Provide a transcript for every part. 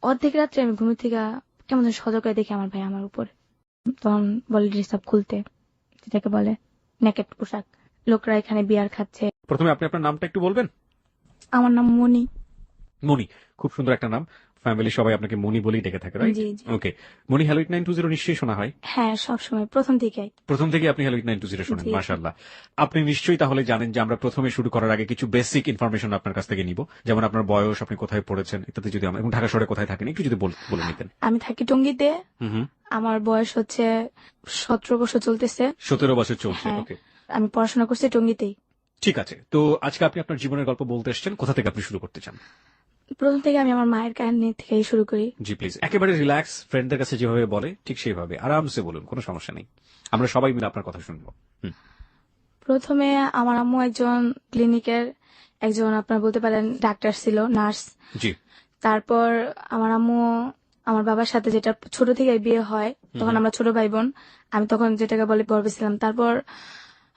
অর্ধেক রাত্রে আমি ঘুমের থেকে কেমন যেন সজাগ করে দেখি আমার ভাই আমার উপর, তখন বলে ড্রেস আপ খুলতে, যেটাকে বলে নেকেট পোশাক। লোকরা এখানে বিয়ার খাচ্ছে। প্রথমে আপনি আপনার নামটা একটু বলবেন? আমার নাম মনি। মনি, খুব সুন্দর একটা নাম। ফ্যামিলি সবাই আপনাকে মনি বলেই ডেকে থাকে, রাইট? জি জি। ওকে। মনি, হ্যালো 8920 নিশ্চয়ই শোনা হয়? হ্যাঁ, সবসময় প্রথম থেকেই। প্রথম থেকে আপনি হ্যালো 8920 শোনেন, জি জি। মাশাআল্লাহ। আপনি নিশ্চয়ই তাহলে জানেন যে আমরা প্রথমে শুরু করার আগে কিছু বেসিক ইনফরমেশন আপনার কাছ থেকে নিব, যেমন আপনার বয়স, আপনি কোথায় পড়েছেন ইত্যাদি, যদি আমরা, এবং ঢাকা শহরে কোথায় থাকেন একটু যদি বলে নিতেন। আমি থাকি টঙ্গীতে। হুম। আমার বয়স হচ্ছে 17 বছর চলতেছে। 17 বছর চলছে। হ্যাঁ, ওকে, আমি পড়াশোনা করছি টঙ্গীতেই। ঠিক আছে। তো আজকে আপনি আপনার জীবনের গল্প বলতে এসেছেন, কোথা থেকে আপনি শুরু করতে চান? প্রথম থেকে আমি আমার মায়ের কাহিনী থেকে শুরু করি। জি প্লিজ, একেবারে রিল্যাক্স, ফ্রেন্ডদের কাছে যেভাবে বলে ঠিক সেইভাবে আরামসে বলুন, কোনো সমস্যা নেই, আমরা সবাই মিলে আপনার কথা শুনবো। প্রথমে আমার আম্মু একজন ক্লিনিকের একজন, আপনার বলতে পারেন ডাক্তার ছিল, নার্স। জি। তারপর আমার আম্মু আমার বাবার সাথে, যেটা ছোট থেকে বিয়ে হয়, তখন আমরা ছোট ভাই বোন, আমি তখন যেটাকে বলে গর্বে ছিলাম। তারপর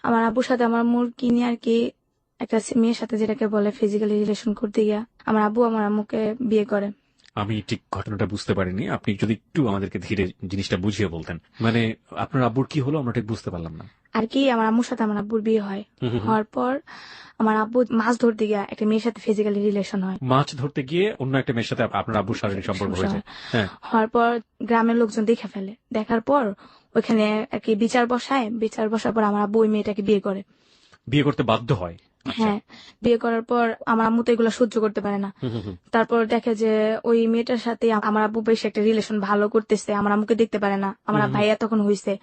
আমার আব্বুর সাথে আমার আম্মুর কিনি আর কি একটা মেয়ের সাথে, যেটাকে বলে ফিজিক্যালি রিলেশন করতে গিয়া আমার আব্বু আমার আম্মুকে বিয়ে করে। আমি ঠিক ঘটনাটা বুঝতে পারিনি, আপনি যদি একটু আমাদেরকে ধীরে জিনিসটা বুঝিয়ে বলতেন। মানে আপনার আব্বুর কি হলো, আমরা ঠিক বুঝতে পারলাম না। আর কি আমার আম্মুর সাথে আমার আব্বুর বিয়ে হয়। হওয়ার পর আমার আব্বু মাছ ধরতে গিয়া একটা মেয়ের সাথে ফিজিক্যালি রিলেশন হয়। মাছ ধরতে গিয়ে অন্য একটা মেয়ের সাথে আপনার আব্বুর শারীরিক সম্পর্ক হয়েছে? হ্যাঁ। হওয়ার পর গ্রামের লোকজন দেখে ফেলে, দেখার পর ওইখানে আর কি বিচার বসায়। বিচার বসার পর আমার আব্বু ওই মেয়েটাকে বিয়ে করে। বিয়ে করতে বাধ্য হয়? হ্যাঁ, বিয়ে করার পর আমার আম্মু তো এগুলো সহ্য করতে পারে না। তারপর দেখে যে ওই মেয়েটার সাথে আমার আব্বু বেশ একটা রিলেশন ভালো করতেছে, আমার আম্মুকে দেখতে পারে না। আমার ভাইয়া তখন হইছে,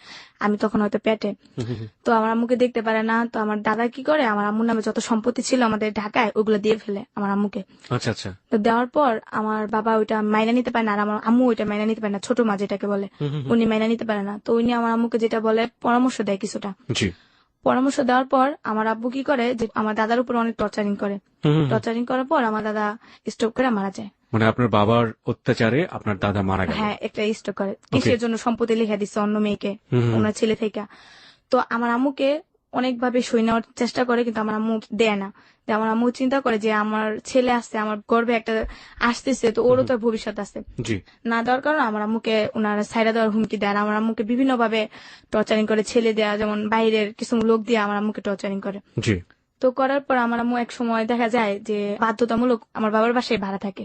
আমি তখন হয়তো পেটে। তো আমার আম্মুকে দেখতে পারে না। তো আমার দাদা কি করে, আমার আম্মুর নামে যত সম্পত্তি ছিল আমাদের ঢাকায় ওগুলো দিয়ে ফেলে আমার আম্মুকে। আচ্ছা আচ্ছা। তো দেওয়ার পর আমার বাবা ওইটা মাইনা নিতে পারে না, আর আমার আম্মু ওইটা মাইনা নিতে পারে না, ছোট মা যেটাকে বলে, উনি মাইনা নিতে পারে না। তো উনি আমার আম্মুকে যেটা বলে পরামর্শ দেয় কিছুটা। জি। পরামর্শ দেওয়ার পর আমার আব্বু কি করে, যে আমার দাদার উপর অনেক টর্চারিং করে। টর্চারিং করার পর আমার দাদা স্ট্রোক করে মারা যায়। মানে আপনার বাবার অত্যাচারে আপনার দাদা মারা গেল? হ্যাঁ, একটা স্ট্রোক করে। কিসের জন্য সম্পত্তি লিখে দিচ্ছে অন্য মেয়েকে, ওনার ছেলে থেকে। তো আমার আম্মুকে অনেকভাবে সই নেওয়ার চেষ্টা করে, কিন্তু আমার আম্মু দেয় না। আমার আম্মু চিন্তা করে যে আমার ছেলে আসছে, আমার গর্ভে একটা আসতেছে, তো ওরও তো ভবিষ্যৎ আছে। না দেওয়ার কারণে আমার আম্মুকে ওনারা ছাইড়া দেওয়ার হুমকি দেয়। আমার আম্মুকে বিভিন্ন ভাবে টর্চারিং করে, ছেলে দেয়া, যেমন বাইরের কিছু লোক দিয়ে আমার আম্মুকে টর্চারিং করে। তো করার পর আমার আম্মু এক সময় দেখা যায় যে বাধ্যতামূলক আমার বাবার বাসায় ভাড়া থাকে।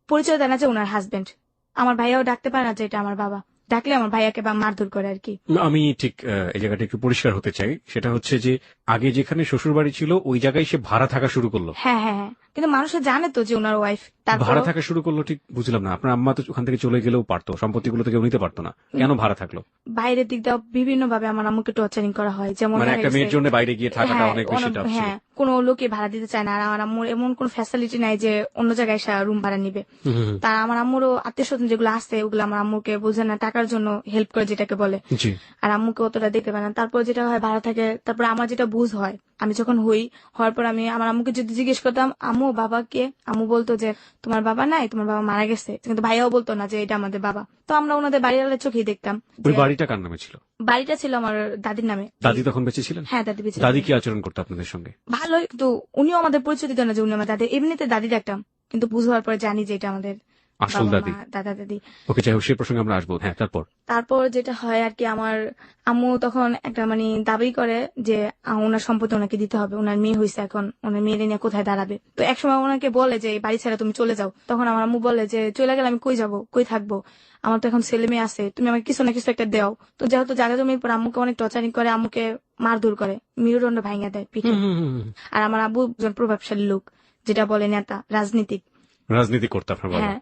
পরিচয় দেয় না যে ওনার হাজবেন্ড। আমার ভাইয়াও ডাকতে পারে না যে এটা আমার বাবা, ডাকলে আমার ভাইয়াকে বা মারধর করে আর কি। আমি ঠিক এই জায়গাটা একটু পরিষ্কার হতে চাই, সেটা হচ্ছে যে আগে যেখানে শ্বশুর বাড়ি ছিল ওই জায়গায় সে ভাড়া থাকা শুরু করলো? হ্যাঁ হ্যাঁ হ্যাঁ, কিন্তু মানুষে জানে তো যে ওনার ওয়াইফ। ভাড়া থাকা শুরু করলো, ঠিক বুঝলাম না। আপনার আম্মা তো ওখান থেকে চলে গেলেও পারতো, সম্পত্তিগুলো তো কেউ নিতে পারতো না, কেন ভাড়া থাকলো? বাইরের দিক দিয়ে বিভিন্ন ভাবে আমার আম্মুকে টর্চারিং করা হয়, যেমন মানে একটা মেয়ের জন্য বাইরে গিয়ে থাকাটা অনেক বেশি টাফ ছিল। হ্যাঁ, কোনো লোকে ভাড়া দিতে চায় না, আর আমার আম্মুর এমন কোন ফ্যাসিলিটি নাই যে অন্য জায়গায় রুম ভাড়া নিবে। তার আমার আম্মুরও আত্মীয় স্বজন যেগুলো আছে ওগুলো আমার আম্মুকে বোঝে না, টাকার জন্য হেল্প করে যেটাকে বলে। আর আম্মুকে অতটা দেখতে পারে না। তারপর যেটা হয়, ভাড়া থাকে। তারপর আমার যেটা বুঝ হয়, আমি যখন হওয়ার পর আমি আমার আম্মুকে যদি জিজ্ঞেস করতাম আম্মু বাবা কে, আম্মু বলতো যে তোমার বাবা নাই, তোমার বাবা মারা গেছে। কিন্তু ভাইয়াও বলতো না যে এটা আমাদের বাবা। তো আমরা ওনাদের বাড়ির চোখেই দেখতাম। ওই বাড়িটা কার নামে ছিল? বাড়িটা ছিল আমার দাদির নামে। দাদি তখন বেঁচে ছিলেন? হ্যাঁ, দাদি বেঁচে। দাদি কি আচরণ করতো আপনাদের সঙ্গে? ভালো, কিন্তু উনিও আমাদের পরিচয় দিত না যে উনি আমার দাদি। এমনিতে দাদি ডাকতাম, কিন্তু বুঝার পরে জানি যে এটা আমাদের আসল দাদি, দাদা দাদি। ওকে, যাই হোক, সে প্রসঙ্গে আমরা আসবো। হ্যাঁ, তারপর যেটা হয় আর কি, আমার আম্মু তখন একটা দাবি করে যে ওনার সম্পত্তি ওনাকে দিতে হবে, ওনার মেয়ে হয়েছে, এখন ওনার মেয়ের নিয়ে কোথায় দাঁড়াবে। তো একসময় ওনাকে বলে যে বাড়ি ছেড়ে তুমি চলে যাও। তখন আমার আম্মু বলে যে চলে গেলে আমি কই যাবো, কই থাকবো, আমার তো এখন ছেলে মেয়ে আছে, তুমি আমাকে কিছু না কিছু একটা দেও। তো যেহেতু জায়গা জমির পর আম্মুকে অনেক টর্চারিং করে, আম্মুকে মারধর করে, মেরুদণ্ড ভাঙা দেয় পিঠে। আর আমার আব্বু একজন প্রভাবশালী লোক, যেটা বলে নেতা, রাজনীতি করতে আপনার বাবা? হ্যাঁ,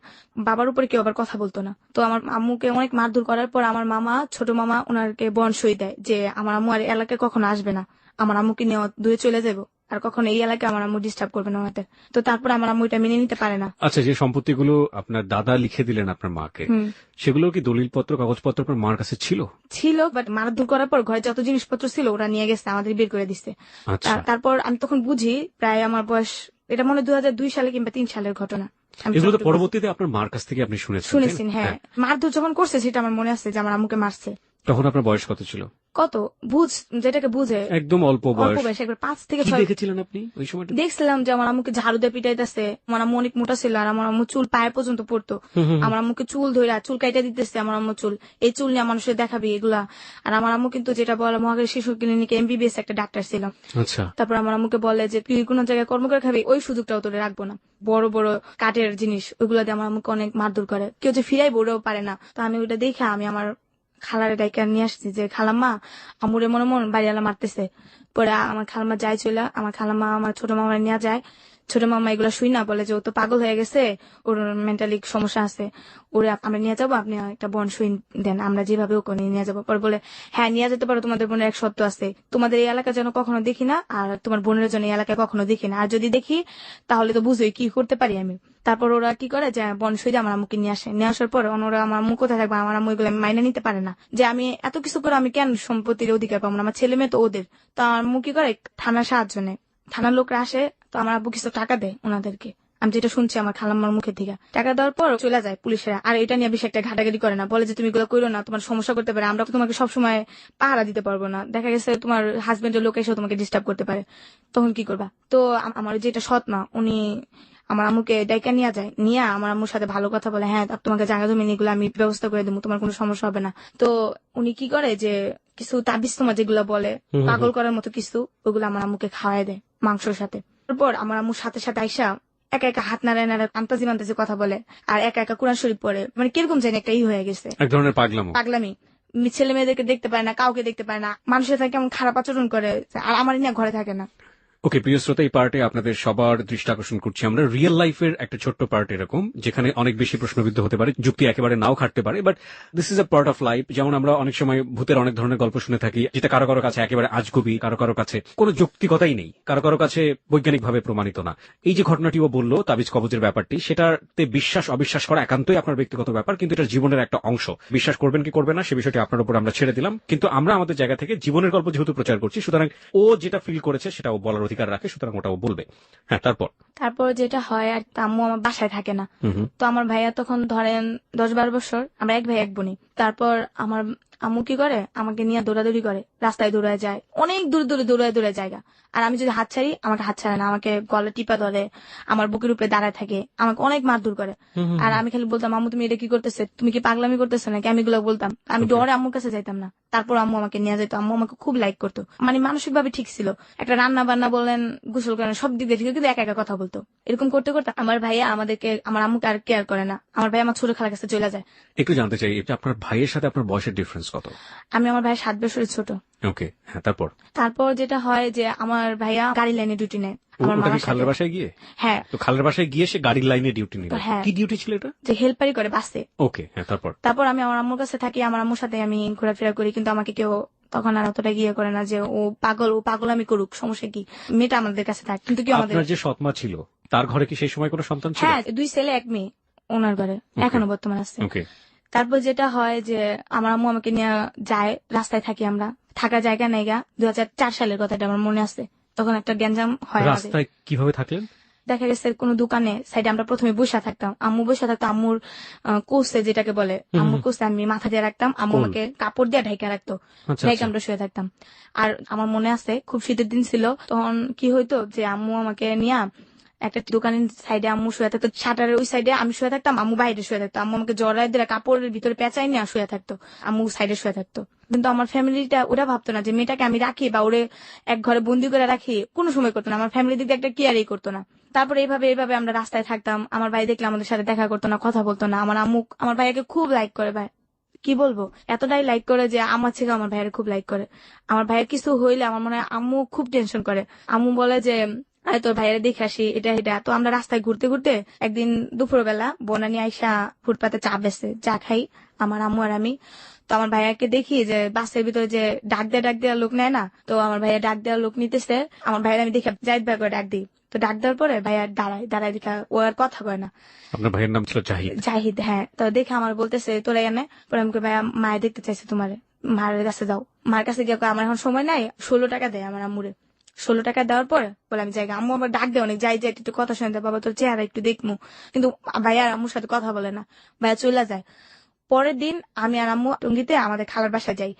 বাবার উপরে কেউ আবার কথা বলতো না। তো আমার আম্মুকে অনেক মারধর করার পর আমার মামা, ছোট মামা, ওনাকে বনসই দেয় যে আমার আম্মু আর এলাকায় কখনো আসবে না, আমার আম্মুকে নিয়ে দূরে চলে যাবো, আর কখনো এই এলাকায় আমার আম্মু ডিস্টার্ব করবে না ওনাদের। তো তারপর আমার আম্মু এটা মেনে নিতে পারে না। আচ্ছা, যে সম্পত্তিগুলো আপনার দাদা লিখে দিলেন আপনার মাকে, সেগুলো কি দলিলপত্র, কাগজপত্র আপনার মার কাছে ছিল? বাট মারধর করার পর ঘরে যত জিনিসপত্র ছিল ওরা নিয়ে গেছে, আমাদের বের করে দিচ্ছে। তারপর আমি তখন বুঝি, প্রায় আমার বয়স, এটা মনে 2002 সালে কিংবা 3 সালের ঘটনা। এগুলো তো পরবর্তীতে আপনার মার কাছ থেকে আপনি শুনেছেন? হ্যাঁ, মারধর যখন করছে সেটা আমার মনে আছে যে আমার আম্মুকে মারছে। তখন আপনার বয়স কত ছিল? কত যেটাকে বুঝে একদম অল্প অল্প বয়স। বয়স, একবার 5 থেকে কি 6 দেখেছিলেন আপনি ওই সময়টা? দেখছিলাম যে আমার আম্মুকে ঝাড়ু দিয়ে পিটাইতেছে, আমার আম্মু অনেক মোটা ছিল, আর আমার আম্মু চুল পায়ে পর্যন্ত পড়তো। আমার আম্মুকে চুল ধরে চুল কাইটা দিতেছে, আমার আম্মু চুল, এই চুল নিয়ে মানুষের দেখাবি এগুলা। আর আমার আম্মু কিন্তু যেটা বলে মহাখালী শিশু ক্লিনিকে MBBS একটা ডাক্তার ছিল। আচ্ছা। তারপর আমার আম্মুকে বলে যে তুই কোনো জায়গায় কর্ম করে খাবি, ওই সুযোগটাও তোরে রাখবো না। বড় বড় কাঠের জিনিস ওইগুলা দিয়ে আমার আম্মুকে অনেক মারধর করে, কেউ যে ফিরাই বড়েও পারে না। তো আমি ওইটা দেখে আমি আমার খালারে ডাইকা নিয়ে আসছি যে খালাম্মা আমুরে মনে মন বাড়িওয়ালা মারতেছে। পরে আমার খালাম্মা যায় চলে, আমার খালাম্মা আমার ছোট মামা নিয়ে যায়। ছোট মামা এগুলা শুই না বলে যে ও তো পাগল হয়ে গেছে, ওর মেন্টালি সমস্যা আছে, ওরে আমরা নিয়ে যাবো, আপনি একটা বন সুই দেন, আমরা যেভাবে ওকে নিয়ে যাবো। পরে বলে হ্যাঁ নিয়ে যেতে পারো, তোমাদের বোনের এক সত্য আছে, তোমাদের এই এলাকা যেন কখনো দেখি না, আর তোমার বোনের জন্য এই এলাকায় কখনো দেখি না, আর যদি দেখি তাহলে তো বুঝোই কি করতে পারি আমি। তারপর ওরা কি করে যে বন সুই দিয়ে আমার আম্মুকে নিয়ে আসে, নিয়ে আসার পর ওরা আমার আম্মু কোথায় থাকবে, আমার আম্মু এগুলো মাইনে নিতে পারে না যে আমি এত কিছু করে আমি কেন সম্পত্তির অধিকার পাবো না, আমার ছেলে মেয়ে তো ওদের। তো আমার আম্মু কি করে থানার সাহায্য নেয়, থানার লোকরা আসে, তো আমার আব্বু কিছু টাকা দেয় ওনাদেরকে, আমি যেটা শুনছি আমার খালাম্মার মুখের থেকে। টাকা দেওয়ার পর চলে যায় পুলিশেরা, আর এটা নিয়ে বেশি একটা ঘাটাঘাটি করে না, বলে যে তুমি এগুলো করো না, তোমার সমস্যা করতে পারে, আমরা তোমাকে সবসময় পাহারা দিতে পারবো না, দেখা গেছে তোমার হাজবেন্ডের লোক এসেও তোমাকে ডিস্টার্ব করতে পারে, তখন কি করবা। তো আমার যেটা সৎ মা উনি আমার আম্মুকে ডাইকা নিয়ে যায়, নিয়ে আমার আম্মুর সাথে ভালো কথা বলে, হ্যাঁ তোমাকে জায়গা জমি এগুলো আমি ব্যবস্থা করে দেবো, তোমার কোনো সমস্যা হবে না। তো উনি কি করে যে কিছু তাবিজ তোমার যেগুলো বলে পাগল করার মতো কিছু, ওগুলো আমার আম্মুকে খাওয়াই দেয় মাংসের সাথে। তারপর আমার আম্মুর সাথে সাথে আইসা একা একা হাত নাড়ায় নাড়ায় আন্তাজি মান্তাজি কথা বলে, আর একা একা কোরআন শরীফ পড়ে, মানে কিরকম জানি একটা হয়ে গেছে, এক ধরনের পাগলামো। পাগলামি। ছেলে মেয়েদেরকে দেখতে পায় না, কাউকে দেখতে পায় না, মানুষের সাথে কেমন খারাপ আচরণ করে, আর আমার নিয়ে ঘরে থাকে না। ওকে, প্রিয় শ্রোতা, এই পার্টে আপনাদের সবার দৃষ্টি আকর্ষণ করছি আমরা রিয়েল লাইফের একটা ছোট্ট পার্ট এরকম, যেখানে অনেক বেশি প্রশ্নবিদ্ধ হতে পারে, যুক্তি একেবারে নাও খাটতে পারে, but this is a part of life. যেমন আমরা অনেক সময় ভূতের অনেক ধরনের গল্প শুনে থাকি, যেটা কারো কারো কাছে একেবারে আজগুবি, কারো কারো কাছে কোনো যৌক্তিকতাই নেই, কারো কারো কাছে বৈজ্ঞানিকভাবে প্রমাণিত না। এই যে ঘটনাটিও বললো তাবিজ কবজের ব্যাপারটি, সেটাতে বিশ্বাস অবিশ্বাস করা একান্তই আপনার ব্যক্তিগত ব্যাপার, কিন্তু এটা জীবনের একটা অংশ। বিশ্বাস করবেন কি করবেন না সে বিষয়টি আপনার উপর আমরা ছেড়ে দিলাম, কিন্তু আমরা আমাদের জায়গা থেকে জীবনের গল্প যেহেতু প্রচার করছি, সুতরাং ও যেটা ফিল করেছে সেটা ও বলার অধিকার রাখে, সুতরাং ওটা ও বলবে। হ্যাঁ, তারপর যেটা হয়, আর আম্মু আমার বাসায় থাকে না, তো আমার ভাইয়া তখন ধরেন 10-12 বছর, আমরা এক ভাই এক বোনই। তারপর আমার আম্মু কি করে আমাকে নিয়ে দৌড়াদৌড়ি করে, রাস্তায় দৌড়ায় যায়, অনেক দূরে দূরে দৌড়ায় জায়গা, আর আমি যদি হাত ছাড়ি আমাকে হাত ছাড়ে না, আমাকে গলা টিপা ধরে, আমার বুকের উপরে দাঁড়ায় থাকে, আমাকে অনেক মারধর করে। আর আমি খালি বলতাম আম্মু তুমি এটা কি করতেছে, তুমি কি পাগলামি করতেছে নাকি, আমি এগুলো বলতাম, আমি ডরে আম্মুর কাছে যাইতাম না। তারপর আম্মু আমাকে নিয়ে যেত, আম্মু আমাকে খুব লাইক করতো, মানে মানসিক ভাবে ঠিক ছিল, একটা রান্না বান্না বলেন, গোসল করেন, সব দিক দিয়ে ঠিক, কিন্তু একা একা কথা বলতো। এরকম করতে করতে আমার ভাইয়া আমার আম্মুকে আর কেয়ার করে না, আমার ভাই আমার ছোট খালার কাছে চলে যায়। একটু জানতে চাই আপনার ভাইয়ের সাথে আপনার বয়সের ডিফারেন্স কত? আমি আমার ভাই 7 বছরের ছোট। ওকে, হ্যাঁ, তারপর যেটা হয় যে আমার ভাইয়া গাড়ি লাইনে ডিউটি নেয় আমার মামার খালের বাসায় গিয়ে। হ্যাঁ, তো খালের বাসায় গিয়ে সে গাড়ির লাইনে ডিউটি নিল। হ্যাঁ। কি ডিউটি ছিল এটা? যে হেল্পারি করে বাসে। ওকে, হ্যাঁ, তারপর আমি আমার আম্মুর কাছে থাকি, আমার আম্মুর সাথে আমি ঘোরাফেরা করি, কিন্তু আমাকে কেউ তখন আর অতটা গিয়ে করে না যে ও পাগল আমি করুক, সমস্যা কি, মেয়েটা আমাদের কাছে থাকে। কিন্তু কি আমাদের আপনার যে সৎমা ছিল তার ঘরে কি সেই সময় কোনো সন্তান ছিল? হ্যাঁ, 2 ছেলে 1 মেয়ে ওনার ঘরে এখনো বর্তমান আছে। ওকে। তারপর যেটা হয় যে আমার আম্মু আমাকে নিয়ে যায়, রাস্তায় থাকি আমরা, থাকা জায়গা নেই। 2004 সালের কথাটা আমার মনে আছে, তখন একটা গ্যাঞ্জাম হয়। রাস্তায় কিভাবে থাকলেন? দেখা গেছে কোন দোকানে সাইডে আমরা প্রথমে বসে থাকতাম, আম্মু বসে থাকতো, আম্মুর কোষে যেটাকে বলে, আম্মুর কোষে আমি মাথা দিয়ে রাখতাম, আম্মু আমাকে কাপড় দিয়ে ঢাকা রাখতো, ঢাকা আমরা শুয়ে থাকতাম। আর আমার মনে আছে খুব শীতের দিন ছিল, তখন কি হইতো যে আম্মু আমাকে নিয়ে একটা দোকানের সাইডে আম্মু শুয়ে থাকতো, শাটারের ওই সাইডে আমি শুয়ে থাকতাম, আম্মু বাইরে শুয়ে থাকতো, আম্মু আমাকে জড়াই দিয়ে কাপড়ের ভিতরে পেঁচাই নিয়ে শুয়ে থাকতো, আম্মু সাইডে শুয়ে থাকতো। কিন্তু আমার ফ্যামিলিটা ওরা ভাবতো না যে মেয়েটাকে আমি রাখি বা ওরে এক ঘরে বন্দি করে রাখি, কোনো সময় করতো না, আমার ফ্যামিলি দিকে একটা কেয়ারই করতো না। তারপরে এইভাবে আমরা রাস্তায় থাকতাম, আমার ভাই দেখলে আমাদের সাথে দেখা করতো না, কথা বলতো না। আমার আম্মু আমার ভাইয়াকে খুব লাইক করে, ভাই কি বলবো, এতটাই লাইক করে যে আমার থেকে আমার ভাইয়ের খুব লাইক করে। আমার ভাইয়ের কিছু হইলে আমার মনে হয় আম্মু খুব টেনশন করে, আম্মু বলে যে আরে তোর ভাইয়েরা দেখে আসি, এটা। তো আমরা রাস্তায় ঘুরতে ঘুরতে একদিন দুপুরবেলা বনানি আইসা ফুটপাতে চা বেচে, চা খাই আমার আম্মু আর আমি। তো আমার ভাইয়াকে দেখি যে বাসের ভিতরে যে ডাক দেওয়া লোক নেয় না, তো আমার ভাইয়া ডাক দেওয়ার লোক নিতেছে, আমার ভাইয়ের আমি দেখে জাহিদ ভাই করে ডাক দিই, তো ডাক দেওয়ার পরে ভাইয়া দাঁড়ায় দেখা ও আর কথা কয় না। আপনার ভাইয়ের নাম ছিল জাহিদ? হ্যাঁ। তো দেখে আমার বলতেছে তোরা এনে, পরে আমি ভাইয়া মায়ে দেখতে চাইছে, তোমার মায়ের কাছে যাও, মার কাছে গিয়ে আমার এখন সময় নাই, 16 টাকা দেয় আমার আম্মুরে। 16 টাকা দেওয়ার পরে বলে আমি যাই, আম্মু আবার ডাক দেয় অনেক, যাই একটু কথা শুনতে, বাবা তোর চেহারা একটু দেখবো, কিন্তু ভাইয়া আর আম্মুর সাথে কথা বলে না, ভাইয়া চলে যায়। পরের দিন আমি আর আম্মু টঙ্গিতে আমাদের খালার বাসায় যাই,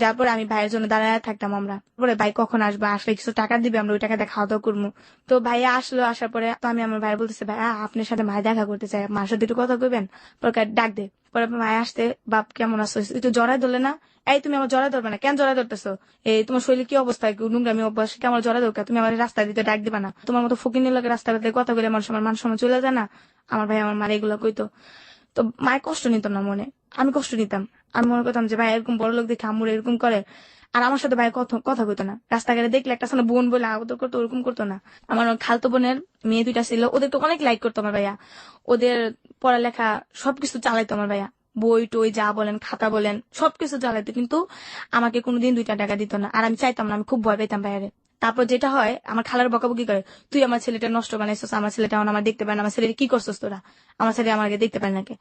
যার পরে আমি ভাইয়ের জন্য দাঁড়ায় থাকতাম আমরা, পরে ভাই কখন আসবে, আসলে কিছু টাকা দিবে, আমরা ওই টাকা দিয়ে খাওয়া দাওয়া করবো। তো ভাইয়া আসলো, আসার পরে তো আমি আমার ভাই বলতেছে, ভাই আপনার সাথে ভাই দেখা করতে চাই, মার সাথে একটু কথা কইবেন। পরে ডাক দে, পরে ভাই আসতে, বাপ কেমন আছো, একটু জড়াই ধরলে না, এই তুমি আমার জড়াই ধরবে না, কেন জড়াই ধরতেছো, এই তোমার শরীরে কি অবস্থা, নোংরামি অভ্যাস, কি আমার জড়াই দরকার, তুমি আমার রাস্তায় দিতে ডাক দিবা না, তোমার মতো ফকিনের লোকের রাস্তায় কথা বলে মানুষ আমার মান সম্মান চলে যায় না। আমার ভাই আমার মারে এগুলো কইতো। তো মায়ের কষ্ট নিত না মনে, আমি কষ্ট নিতাম। আমি মনে করতাম যে ভাই এরকম বড় লোক দেখে আম্মুর এরকম করে, আর আমার সাথে ভাই কথা কইতো না। রাস্তাঘাটে দেখলে একটা সামনে বোন বলে আদর করতো, ওরকম করতো না। আমার খালতো বোনের মেয়ে দুইটা ছিল, ওদের তো অনেক লাইক করতো আমার ভাইয়া, ওদের পড়ালেখা সবকিছু চালাইতো আমার ভাইয়া, বই টই যা বলেন, খাতা বলেন, সবকিছু চালাইতো, কিন্তু আমাকে কোনোদিন 2 টাকা দিত না। আর আমি চাইতাম না, আমি খুব ভয় পেতাম ভাইয়ারে। তারপর যেটা হয়, আমার খালার বকাবকি করে, তুই আমার ছেলেটা নষ্ট বানাইছিস, আমার ছেলেটা আমার দেখতে পারে না, আমার ছেলেটা কি করছিস তোরা, আমার ছেলে আমাকে দেখতে পারে নাকি,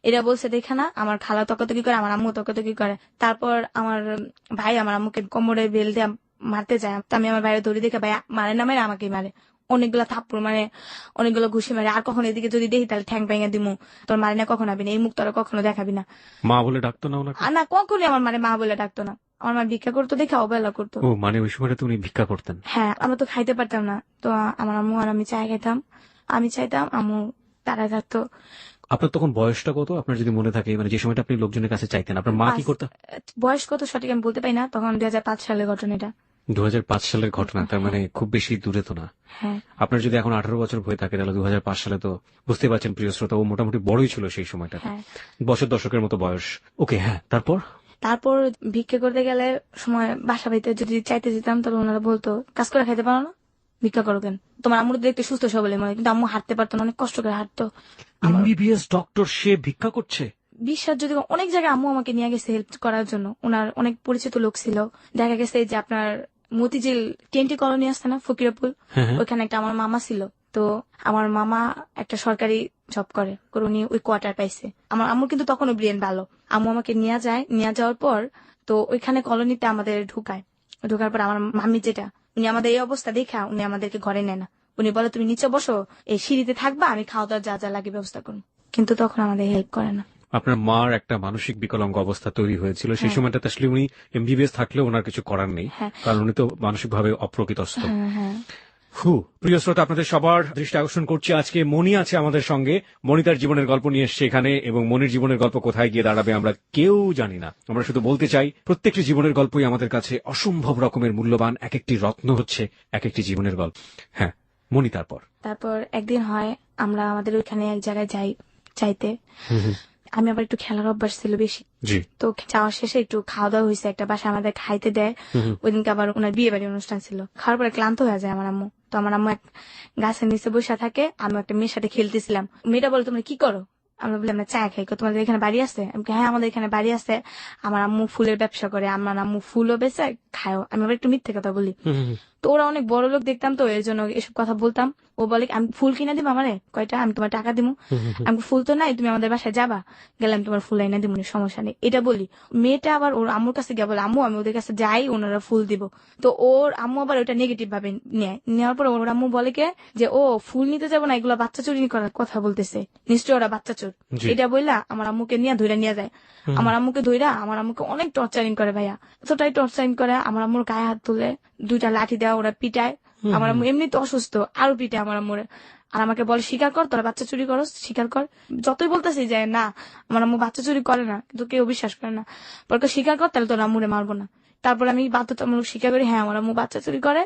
এটা বলছে দেখে না। আমার খালা তকাতকি করে, আমার আম্মু তকাতকি করে। তারপর আমার ভাই আমার আম্মুকে কোমরে বেল দিয়ে মারতে যায়, তো আমি আমার ভাইয়ের দড়ি দেখে, ভাই মারে না মেরে আমাকেই মারে, অনেকগুলো থাপ্পড় মানে, অনেকগুলো ঘুষি মারে। আর কখনো এদিকে যদি দেখি তাহলে ঠ্যাং ভেঙে দিমু, তোর মারে না কখনো আবি না, এই মুখ তোরা কখনো দেখাবি না। মা বলে ডাকতো না ওনাকে? আর না, কখনই আমার মানে মা বলে ডাকতো না, আমার মা ভিক্ষা করতো দেখে অবহেলা করতো। ও মানে ওই সময়টা উনি ভিক্ষা করতেন? হ্যাঁ, আমরা তো খাইতে পারতাম না, তো আমার আম্মু আর আমি চাই খাইতাম, আমি চাইতাম, আম্মু তারা থাকতো। আপনার তখন বয়সটা কত, আপনার যদি মনে থাকে, মানে যে সময়টা আপনি লোকজনের কাছে চাইতেন, আপনার মা কি করতেন? বয়স কত সঠিক আমি বলতে পারি না, তখন 2005 সালের ঘটনা এটা। 2005 সালের ঘটনা, তার মানে খুব বেশি দূরে তো না। হ্যাঁ, আপনার যদি এখন 18 বছর হয়ে থাকে, তাহলে 2005 সালে তো বুঝতে পারছেন প্রিয় শ্রোতা, ও মোটামুটি বড়ই ছিল সেই সময়টাতে, হ্যাঁ। বছর দশকের মতো বয়স। ওকে, হ্যাঁ, তারপর? তারপর ভিক্ষা করতে গেলে সময় বাসা বাড়িতে যদি চাইতে যেতাম, তাহলে ওনারা বলতো, কাজ করে খাইতে পারো না, ভিক্ষা করো কেন। তোমার আম্মু তো দেখতে সুস্থ সবলে মনে, কিন্তু আম্মু হাঁটতে পারতো না, অনেক কষ্ট করে হাঁটতো। আমার এমবিবিএস ডক্টর, সে ভিক্ষা করছে? বিশ্বাস যদি অনেক জায়গায় আম্মু আমাকে নিয়ে গেছে হেল্প করার জন্য, ওনার অনেক পরিচিত লোক ছিল। দেখা গেছে যে আপনার মতিঝিল টেন্টি কলোনি আছে না, ফকিরাপুল, হ্যাঁ, হ্যাঁ। ওইখানে একটা আমার মামা ছিল। তো আমার মামা একটা সরকারি জব করে, উনি ওই কোয়ার্টার পাইছে। আমার আম্মু কিন্তু তখনও ব্রেন ভালো, আম্মু আমাকে নিয়ে যায়, নিয়ে যাওয়ার পর তো ওইখানে কলোনিতে আমাদের ঢুকার পর আমার মামি যেটা, উনি আমাদের এই অবস্থা দেখা উনি আমাদেরকে ঘরে নেয় না, উনি বলে তুমি নিচে বসো, এই সিঁড়িতে থাকবা, আমি খাওয়া দাওয়া যা যা লাগে ব্যবস্থা করুন, কিন্তু তখন আমাদের হেল্প করে না। আপনার মার একটা মানসিক বিকলাঙ্গ অবস্থা তৈরি হয়েছিল সেই হ্যাঁ। সময়টাতে, আসলে উনি এমবিবিএস থাকলেও ওনার কিছু করার নেই, হ্যাঁ, কারণ উনি তো মানসিকভাবে অপ্রকৃতস্থ। হ্যাঁ, হ্যাঁ। প্রিয় শ্রোতা, আপনাদের সবার দৃষ্টি আকর্ষণ করছি, আজকে মণি আছে আমাদের সঙ্গে। মণি তার জীবনের গল্প নিয়ে এসছে এখানে, এবং মনির জীবনের গল্প কোথায় গিয়ে দাঁড়াবে আমরা কেউ জানি না। আমরা শুধু বলতে চাই, প্রত্যেকটি জীবনের গল্পই আমাদের কাছে অসম্ভব রকমের মূল্যবান, এক একটি রত্ন হচ্ছে এক একটি জীবনের গল্প। হ্যাঁ মণি, তারপর একদিন হয়, আমরা আমাদের ওইখানে এক জায়গায় যাই চাইতে, আমি আবার একটু খেলার অভ্যাস ছিল বেশি, জি, তো যাওয়ার শেষে একটু খাওয়া দাওয়া হয়েছে, একটা বাসা আমাদের খাইতে দেয়। ওই দিনকে আবার ওনার বিয়ে বাড়ি অনুষ্ঠান ছিল, খাওয়ার পরে ক্লান্ত হয়ে যায় আমার আম্মু। তো আমার আম্মু এক গাছের নিচে বসে থাকে, আমি একটা মেয়ের সাথে খেলতেছিলাম, মেয়েটা বলে তোমরা কি করো, আমরা বলি আমরা চা খাই। তোমাদের এখানে বাড়ি আছে? আমি হ্যাঁ আমাদের এখানে বাড়ি আছে, আমার আম্মু ফুলের ব্যবসা করে, আমার আম্মু ফুলও বেচে খায়ও। আমি আবার একটু মিথ্যে কথা বলি, তো ওরা অনেক বড় লোক দেখতাম, তো এর জন্য এসব কথা বলতাম। ও বলে আমি ফুল কিনে দিব আমারে কয়টা, আমি তোমার টাকা দিব, আমি ফুল তো নাই, তুমি আমাদের বাসায় যাবা, গেলাম তোমার ফুল এনে দিব, সমস্যা নেই, এটা বলি। মেয়েটা আবার ওর আম্মুর কাছে গিয়ে বলে, আম্মু আমি ওদের কাছে যাই, ওনারা ফুল দিব। তো ওর আম্মু আবার ওটা নেগেটিভ ভাবে নেওয়ার পর ওর আম্মু বলে কে যে ও ফুল নিতে যাবো না, এগুলো বাচ্চা চুরি করার কথা বলতেছে, নিশ্চয় ওরা বাচ্চা চোর। এটা বললা আমার আম্মুকে ধরে নিয়ে যায়। আমার আম্মুকে ধইরা আমার আম্মুকে অনেক টর্চারিং করে ভাইয়া, এতটাই টর্চারিং করে, আমার আম্মুর গায়ে হাত তুলে 2টা লাঠি দেওয়া, ওরা পিটায়। আমার আম্মু এমনি তো অসুস্থ, আরো পিটে আমার আম্মুরে। আর আমাকে বলে স্বীকার কর, তোরা বাচ্চা চুরি করস, স্বীকার কর। যতই বলতেছি যে না আমার আম্মু বাচ্চা চুরি করে না, কিন্তু কেউ বিশ্বাস করে না। বলতো স্বীকার কর, তাহলে তোর আম্মুরে মারবো না। তারপর আমি বাধ্যতামূলক স্বীকার করি, হ্যাঁ আমার আম্মু বাচ্চা চুরি করে,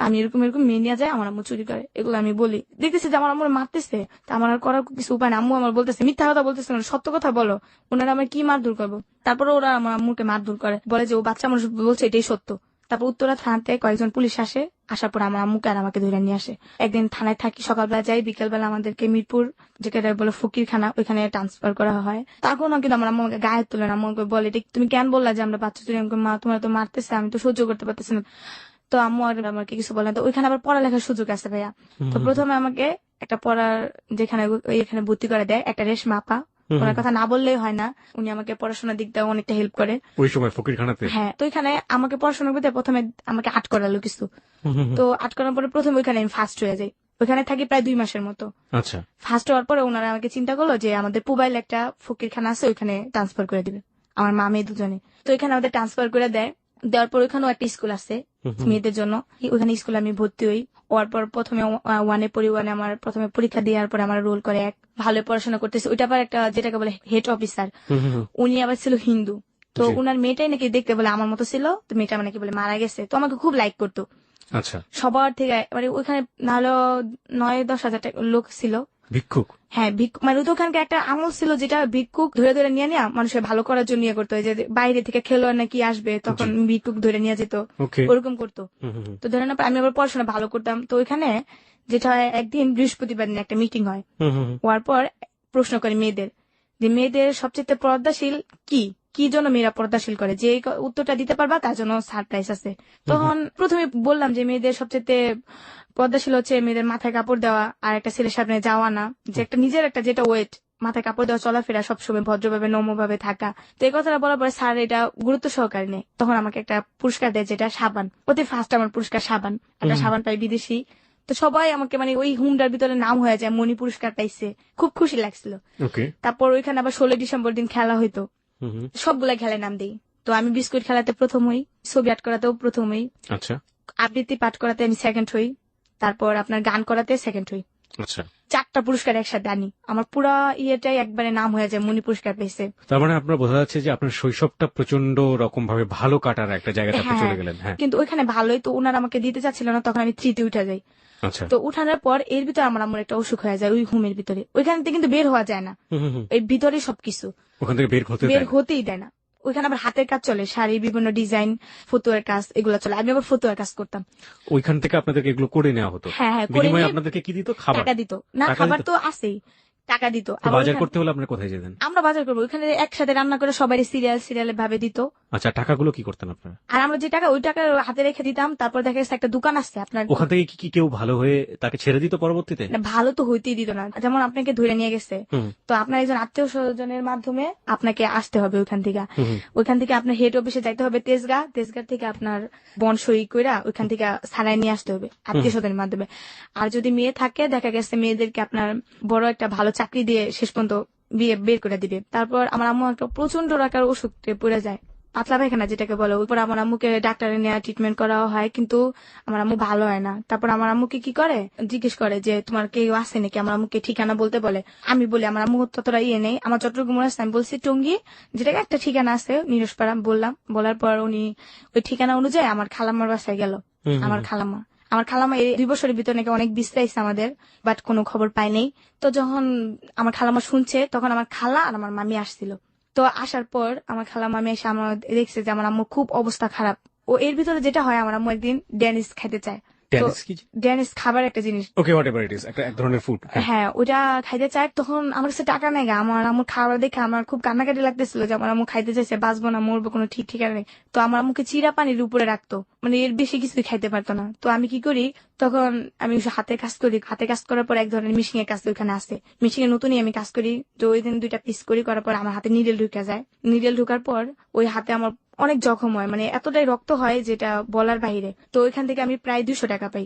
আমি এরকম এরকম মেয়ে নিয়ে যায়, আমার আম্মু চুরি করে, এগুলো আমি বলি। দেখতেছি যে আমার আম্মুরে মারতেছে, তা আমার আর করার কিছু উপায় না। আম্মু আমার বলতেছে মিথ্যা কথা বলতেছে না, সত্য কথা বলো, ওনারা আমার কি মারধর করবো। তারপরে ওরা আমার আম্মুকে মারধর করে, বলে যে ও বাচ্চা মানুষ বলছে এটাই সত্য। তারপর উত্তরা থানাতে কয়েকজন পুলিশ আসে, আসার পর আমার আম্মুকে আর আমাকে ধরে নিয়ে আসে। একদিন থানায় থাকি, সকালবেলা যাই, বিকেলবেলা আমাদেরকে মিরপুর যেটা বলে ফকিরখানা, ওইখানে ট্রান্সফার করা হয়। তখনও কিন্তু আমার আম্মু আমাকে গায়ে তুলে না, আম্মুকে বলে তুমি কেন বললা যে আমরা বাচ্চা চুরি, আমাকে মা তোমার তো মারতেছে, আমি তো সহ্য করতে পারতেছি না। তো আম্মু আর আমাকে কিছু বলে না। তো ওইখানে আবার পড়ালেখার সুযোগ আছে ভাইয়া। তো প্রথমে আমাকে একটা পড়ার যেখানে এখানে ভর্তি করে দেয় একটা রেশমা আপা, ওনার কথা না বললেই হয় না, উনি আমাকে পড়াশোনার দিক দিয়ে অনেকটা হেল্প করে ওই সময় ফকিরখানাতে। হ্যাঁ, তো এখানে আমাকে পড়াশোনা করতে প্রথমে আমাকে আট করালো কিছু। তো আট করার পরে প্রথমে ওইখানে আমি ফার্স্ট হয়ে যাই, ওইখানে থাকি প্রায় 2 মাসের মতো। আচ্ছা, ফার্স্ট হওয়ার পরে ওনারা আমাকে চিন্তা করলো যে আমাদের পুবাইল একটা ফকিরখানা আছে, ওইখানে ট্রান্সফার করে দিবে। আমার মা মেয়ে দুজনে। তো এখানে আমাদের ট্রান্সফার করে দেওয়ার পর ওইখানেও একটা স্কুল আছে মেয়েদের জন্য, ওইখানে স্কুলে আমি ভর্তি হই। হওয়ার পর প্রথমে ওয়ানে পড়ি, ওয়ানে আমার প্রথমে পরীক্ষা দেওয়ার পর আমার রোল করে এক, ভালো পড়াশোনা করতেছে। ওইটা আবার একটা যেটাকে বলে হেড অফিসার, উনি আবার ছিল হিন্দু। তো উনার মেয়েটাই নাকি দেখতে বলে আমার মতো ছিল, তো মেয়েটা নাকি বলে মারা গেছে। তো আমাকে খুব লাইক করতো। আচ্ছা, সবার থেকে মানে ওইখানে নাহলে 9-10 হাজার লোক ছিল। ভিক্ষুক? হ্যাঁ, ভিক্ষুক মানে তো ওখানকার একটা আমল ছিল যেটা ভিক্ষুক ধরে ধরে নিয়ে নেওয়া, মানুষের ভালো করার জন্য ইয়ে করতো। যে বাইরে থেকে খেলোয়াড় নাকি আসবে, তখন ভিক্ষুক ধরে নিয়ে যেত, ওরকম করতো। তো ধরে না আমি আবার পড়াশোনা ভালো করতাম। তো ওইখানে যেটা হয়, একদিন বৃহস্পতিবার দিন একটা মিটিং হয়। হওয়ার পর প্রশ্ন করে মেয়েদের, যে মেয়েদের সবচেয়ে পর্দাশীল কি, কি জন্য মেয়েরা পর্দাশীল করে, যে উত্তরটা দিতে পারবা তার জন্য সারপ্রাইজ আছে। তখন প্রথমে বললাম যে মেয়েদের সবচেয়ে পর্দাশীল হচ্ছে মেয়েদের মাথায় কাপড় দেওয়া, আর একটা ছেলের সামনে যাওয়া না, যে একটা নিজের একটা যেটা ওয়েট, মাথায় কাপড় দেওয়া, চলাফেরা সবসময় ভদ্রভাবে নম্রভাবে থাকা। তো এই কথাটা বলার পরে স্যার এটা গুরুত্ব সহকারে নেয়। তখন আমাকে একটা পুরস্কার দেয়, যেটা সাবান। অতি ফার্স্ট আমার পুরস্কার সাবান, একটা সাবান পাই বিদেশি। তো সবাই আমাকে মানে ওই হুন্ডার ভিতরে নাম হয়ে যায়, মনি পুরস্কার পাইছে, খুব খুশি লাগছিল। তারপর ওইখানে আবার 16 ডিসেম্বর দিন খেলা হইতো, সবগুলা খেলায় নাম দিই। তো আমি বিস্কুট খেলাতে প্রথম হই, ছবি আর্ট করাতেও প্রথম হই, আচ্ছা, আবৃত্তি পাঠ করাতে আমি সেকেন্ড হই, তারপর আপনার গান করাতে সেকেন্ড হই। আচ্ছা, 4টা পুরস্কার একসাথে আনি, আমার পুরা ইয়েটাই একবারে নাম হয়ে যায়, মনি পুরস্কার পেয়েছে। তার মানে আপনার বোঝা যাচ্ছে যে আপনার শৈশবটা প্রচন্ড রকম ভাবে ভালো কাটার একটা জায়গাতে আপনি চলে গেলেন। হ্যাঁ, কিন্তু ওইখানে ভালোই, তো ওনারা আমাকে দিতে চাচ্ছিল না, তখন আমি 3তে উঠে যাই। আচ্ছা, তো উঠানোর পর এর ভিতরে আমার আম্মুর একটা অসুখ হয়ে যায়, ওই হোমের ভিতরে। ওইখান থেকে কিন্তু বের হওয়া যায় না, এই ভিতরে সবকিছু ওখান থেকে বের হতেই দেয় না। ওইখানে আবার হাতের কাজ চলে, শাড়ি, বিভিন্ন ডিজাইন, ফতুয়ার কাজ, এগুলো চলে। আমি আবার ফতুয়ার কাজ করতাম। ওইখান থেকে আপনাদেরকে এগুলো করে নেওয়া হতো? হ্যাঁ, বিনিময়ে আপনাদেরকে কি দিত? খাবার? টাকা দিত না, খাবার তো আছেই, টাকা দিত। বাজার করতে হলে আপনারা কোথায় যেতেন? আমরা বাজার করবো, ওইখানে একসাথে রান্না করে সবাই সিরিয়াল ভাবে দিত। আচ্ছা, টাকাগুলো কি করতেন আপনারা? আর আমরা যে টাকা, ওই টাকা হাতে রেখে দিতাম। তারপর দেখা গেছে একটা দোকান আসছে আপনার, ওখান থেকে কি কেউ ভালো হয়ে তাকে ছেড়ে দিত পরবর্তীতে? ভালো তো হইতেই দিত না। যেমন আপনাকে ধরে নিয়ে গেছে, তো আপনার একজন আত্মীয় স্বজনের মাধ্যমে আপনাকে আসতে হবে ওইখান থেকে আপনার হেড অফিসে যাইতে হবে, তেজগাঁ থেকে আপনার বনসই কইরা ওইখান থেকে ছাড়াই নিয়ে আসতে হবে আত্মীয় স্বজনের মাধ্যমে। আর যদি মেয়ে থাকে, দেখা গেছে মেয়েদেরকে আপনার বড় একটা ভালো চাকরি দিয়ে শেষ পর্যন্ত বিয়ে বের করে দিবে। তারপর আমার আম্মু একটা প্রচন্ড রাখার অসুখে পড়ে যায়, পাতলা পায়খানা যেটাকে বলে। ওই পর আমার আম্মুকে ডাক্তারে নেওয়া ট্রিটমেন্ট করা হয়, কিন্তু আমার আম্মু ভালো হয় না। তারপর আমার আম্মুকে কি করে, জিজ্ঞেস করে যে তোমার কেউ আছে নাকি, আমার আম্মুকে ঠিকানা বলতে বলে। আমি বলি আমার আম্মু ততটা ইয়ে নেই, আমার চট্টগ্রাম আছে। আমি বলছি টঙ্গী, যেটাকে একটা ঠিকানা আছে নিরসপাড়া বললাম। বলার পর উনি ওই ঠিকানা অনুযায়ী আমার খালাম্মার বাসায় গেল। আমার খালাম্মা এই 2 বছরের ভিতরে নাকি অনেক বিশ্রাইছে আমাদের, বাট কোনো খবর পাই নাই। তো যখন আমার খালাম্মা শুনছে, তখন আমার খালা আর আমার মামি আসছিল। তো আসার পর আমার খালা মামি এসে আমার দেখছে যে আমার আম্মুর খুব অবস্থা খারাপ। ও এর ভিতরে যেটা হয়, আমার আম্মু একদিন ড্যানিশ খাইতে চায়। ড্যানিশ খাবার একটা জিনিস, ওকে, হোয়াটএভার ইট ইজ, একটা এক ধরনের ফুড। হ্যাঁ, ওটা খাইতে চায়। তখন আমার কাছে টাকা নেই, আমার আম্মুর খাবার দেখে আমার খুব কান্নাকাটি লাগতেছিল যে আমার আম্মু খাইতে চাইছে, বাঁচবো না মরবো কোনো ঠিক ঠিকানা নেই। তো আমার আম্মুকে চিরা পানির উপরে রাখতো, মানে এর বেশি কিছুই খাইতে পারতো না। তো আমি কি করি, তখন আমি হাতে কাজ করি, হাতে কাজ করার পর এক ধরনের মিশিং এর কাজ ওইখানে আসে, মিশিং এর নতুনই আমি কাজ করি। তো ওই দিন 2টা পিস করার পর আমার হাতে নিডেল ঢুকে যায়। নিডেল ঢুকার পর ওই হাতে আমার অনেক জখম হয়, মানে এতটাই রক্ত হয় যেটা বলার বাইরে। তো ওইখান থেকে আমি প্রায় 200 টাকা পাই।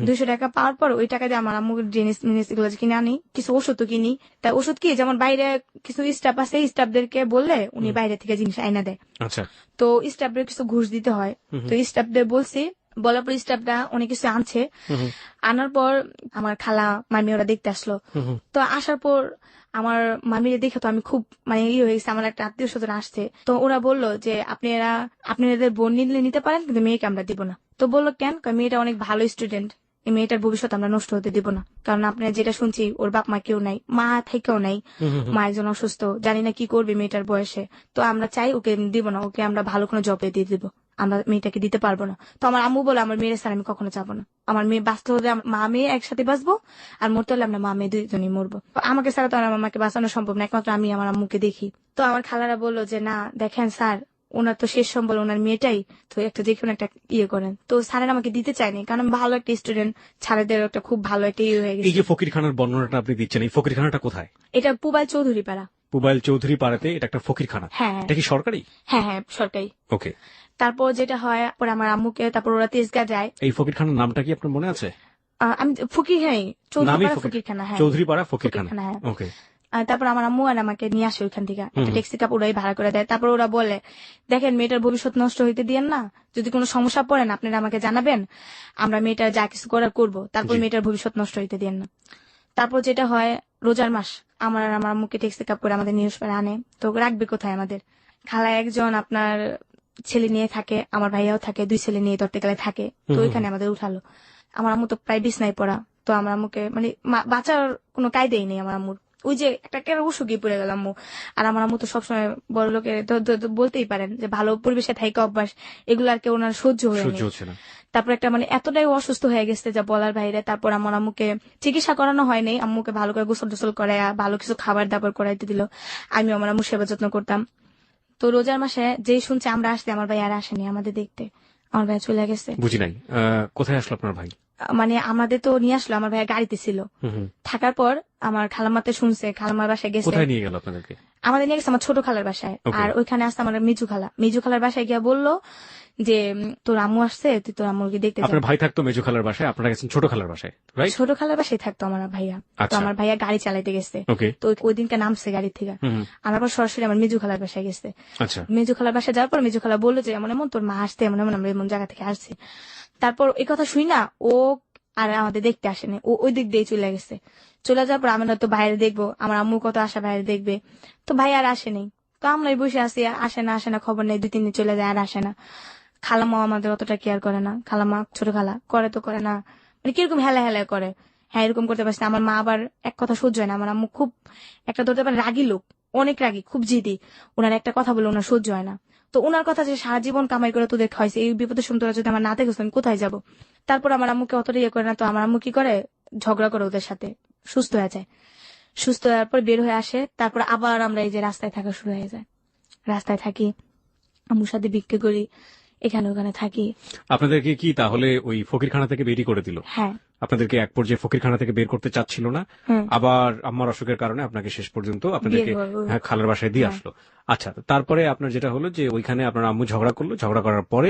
200 টাকা পাওয়ার পর ওই টাকা দিয়ে আমার আম্মুর জিনিস এগুলো কিনে আনি, কিছু ওষুধ কিনি। তাই ওষুধ কি, যেমন বাইরে কিছু স্টাফ আছে, স্টাফদেরকে বললে উনি বাইরে থেকে জিনিস আইনা দেয়। আচ্ছা, তো স্টাফদের কিছু ঘুষ দিতে হয়। তো স্টাফদের বলছি, বলার পর স্টাফরা অনেক কিছু আনছে। আনার পর আমার খালা মামি ওরা দেখতে আসলো। তো আসার পর আমার মামিরে দেখে তো আমি খুব মানে হয়ে গেছে, আমার একটা আত্মীয় স্বজন আসছে। তো ওরা বললো যে আপনাদের বোন নিতে পারেন, কিন্তু মেয়েকে আমরা দিব না। তো বললো কেন, মেয়েটা অনেক ভালো স্টুডেন্ট, এই মেয়েটার ভবিষ্যৎ আমরা নষ্ট হতে দিব না। কারণ আপনার যেটা শুনছি, ওর বাপ মা কেউ নাই, মা থেকেও নাই, মা একজন অসুস্থ, জানি না কি করবে মেয়েটার বয়সে। তো আমরা চাই ওকে দিব না, ওকে আমরা ভালো কোনো জবে দিয়ে দিব, আমরা মেয়েটাকে দিতে পারবো না। তো আমার আম্মু বলে আমার মেয়ের স্যার আমি কখনো যাবো না, আমার মেয়ে বাঁচতে হলে মা মেয়ে একসাথে বাঁচবো, আর মরতে হলে আমরা মা মেয়ে 2জনই মরবো। আমাকে ছাড়া তো আমার মামাকে বাঁচানো সম্ভব না, একমাত্র আমি আমার আম্মুকে দেখি। তো আমার খালারা বললো যে না দেখেন স্যার, ওনার তো শেষ সম্বল ওনার মেয়েটাই, তো একটা দেখুন একটা ইয়ে করেন। তো স্যারের আমাকে দিতে চায়নি, কারণ ভালো একটা স্টুডেন্ট, ছাড়েদের একটা খুব ভালো একটা ইয়ে হয়ে গেছে। এই যে ফকিরখানার বর্ণনাটা আপনি দিচ্ছেন, এই ফকিরখানাটা কোথায়? এটা পুবাইল চৌধুরী পাড়া। পুবাইল চৌধুরী পাড়াতে এটা একটা ফকিরখানা? হ্যাঁ। এটা কি সরকারি? হ্যাঁ, সরকারি। ওকে। তারপর যেটা হয়, পরে আমার আম্মুকে, তারপর ওরা তেজগাঁ যায়। এই ফকিরখানার নামটা কি আপনার মনে আছে? আমি ফকির, হ্যাঁ, চৌধুরী পাড়া ফকিরখানা। হ্যাঁ, চৌধুরী পাড়া ফকিরখানা। ওকে। তারপর আমার আম্মু আর আমাকে নিয়ে আসে ওইখান থেকে, একটা ট্যাক্সি কাপ ওরাই ভাড়া করে দেয়। তারপর ওরা বলে, দেখেন মেয়েটার ভবিষ্যৎ নষ্ট হইতে দিয়েন না, যদি কোনো সমস্যা পড়েন আপনারা আমাকে জানাবেন, আমরা মেয়েটার যা কিছু করার করবো, তারপর মেয়েটার ভবিষ্যৎ নষ্ট হইতে দিয়েন না। তারপর যেটা হয়, রোজার মাস, আমার আর আমার আম্মুকে ট্যাক্সি কাপ করে আমাদের নিউজ পেপারে আনে। তো রাখবে কোথায় আমাদের? খালা একজন আপনার ছেলে নিয়ে থাকে, আমার ভাইয়াও থাকে, 2 ছেলে নিয়ে ধরতে গেলে থাকে। তো ওইখানে আমাদের উঠালো। আমার আম্মু তো প্রায় বিছনায় পড়া। তো আমার আম্মুকে মানে বাঁচার কোনো কায়দাই নেই আমার আম্মুর। ওই যে একটা কেন উসুকি পড়ে গেল আম্মু। আর আমার আম্মু তো সবসময় বড় লোকে বলতেই পারেন যে ভালো পরিবেশে থাইকা অভ্যাস, এগুলো আর কেউ ওনার সহ্য হয়নি। তারপর একটা মানে এতটাই অসুস্থ হয়ে গেছে যা বলার বাইরে। তারপর আমার আম্মুকে চিকিৎসা করানো হয়নি, আম্মুকে ভালো করে গোসল টোসল করায় ভালো কিছু খাবার দাবার করাইতে দিল। আমি আমার আম্মুর সেবা যত্ন করতাম। তো রোজার মাসে যেই শুনছে আমরা আসতে, আমার ভাই আর আসেনি আমাদের দেখতে, আমার ভাই চলে গেছে। বুঝি নাই, কোথায় আসলো আপনার ভাই? মানে আমাদের তো নিয়ে আসলো, আমার ভাইয়া গাড়িতে ছিল। থাকার পর আমার খালামাতে শুনছে, খালামার বাসায় গেছে। কোথায় নিয়ে গেল আপনাদেরকে? আমাদের নিয়ে গেছে আমার ছোট খালার বাসায়। আর ওইখানে আসতে আমার মিজু খালার বাসায় গিয়া বললো যে তোর আম্মু আসছে, তুই তোর আম্মুকে দেখতে যা। আপনার ভাই থাকতো মেজু খালার বাসায়, আপনারা গেছেন ছোট খালার বাসায়, রাইট? ছোট খালার বাসায় থাকতো আমার ভাইয়া। তো আমার ভাইয়া গাড়ি চালাইতে গেছে, তো ওই দিনকে নামছে গাড়ি থেকে। আমার পর সরাসরি আমার মিজু খালার বাসায় গেছে। মিজু খালার বাসায় যাওয়ার পর মিজু খালা বললো যে এমন এমন তোর মা আসতে, এমন এমন আমরা এমন জায়গা থেকে আসছি। তারপর এই কথা শুই না, ও আর আমাদের দেখতে আসেনি, ও ওই দিক দিয়ে চলে গেছে। চলে যাওয়ার পর আমরা তো বাইরে দেখবো, আমার আম্মু কত আশা বাইরে দেখবে, তো ভাই আর আসেনি। তো আমরাই বসে আসি, আসে না খবর নেই, 2-3 দিন চলে যায় আর আসে না। খালামাও আমাদের অতটা কেয়ার করে না, খালামা ছোট খালা করে তো করে না, মানে কিরকম হেলা করে। হ্যাঁ, এরকম করতে পারছি না। আমার মা আবার এক কথা সহ্য হয় না, আমার আম্মু খুব একটা ধরতে পারে রাগী লোক, অনেক রাগী, খুব জিদি। ওনার একটা কথা বলে ওনার সহ্য হয় না। তো ওনার কথা যে সারা জীবন কামাই করে তোদের খাওয়াইছে, এই বিপদের সময় তোরা যদি আমার না দেখোস আমি কোথায় যাবো? তারপর আমার আম্মুকে অতটা ইয়ে করে না। তো আমার আম্মু কি করে, ঝগড়া করে ওদের সাথে, সুস্থ হয়ে যায়। সুস্থ হওয়ার পর বের হয়ে আসে, তারপর আবার আমরা এই যে রাস্তায় থাকা শুরু হয়ে যায়। রাস্তায় থাকি, আম্মুর সাথে বিক্রি করি, এখানে ওখানে থাকি। আপনাদেরকে কি তাহলে ওই ফকিরখানা থেকে বেরিয়ে করে দিল? হ্যাঁ, আপনাদেরকে এক পর্যায়ে ফকিরখানা থেকে বের করতে চাচ্ছিল না, আবার আম্মার অসুখের কারণে আপনাকে শেষ পর্যন্ত আপনাদেরকে খালার বাসায় দিয়ে আসলো। আচ্ছা, তারপরে আপনার যেটা হলো যে ওইখানে আপনার আম্মু ঝগড়া করলো, ঝগড়া করার পরে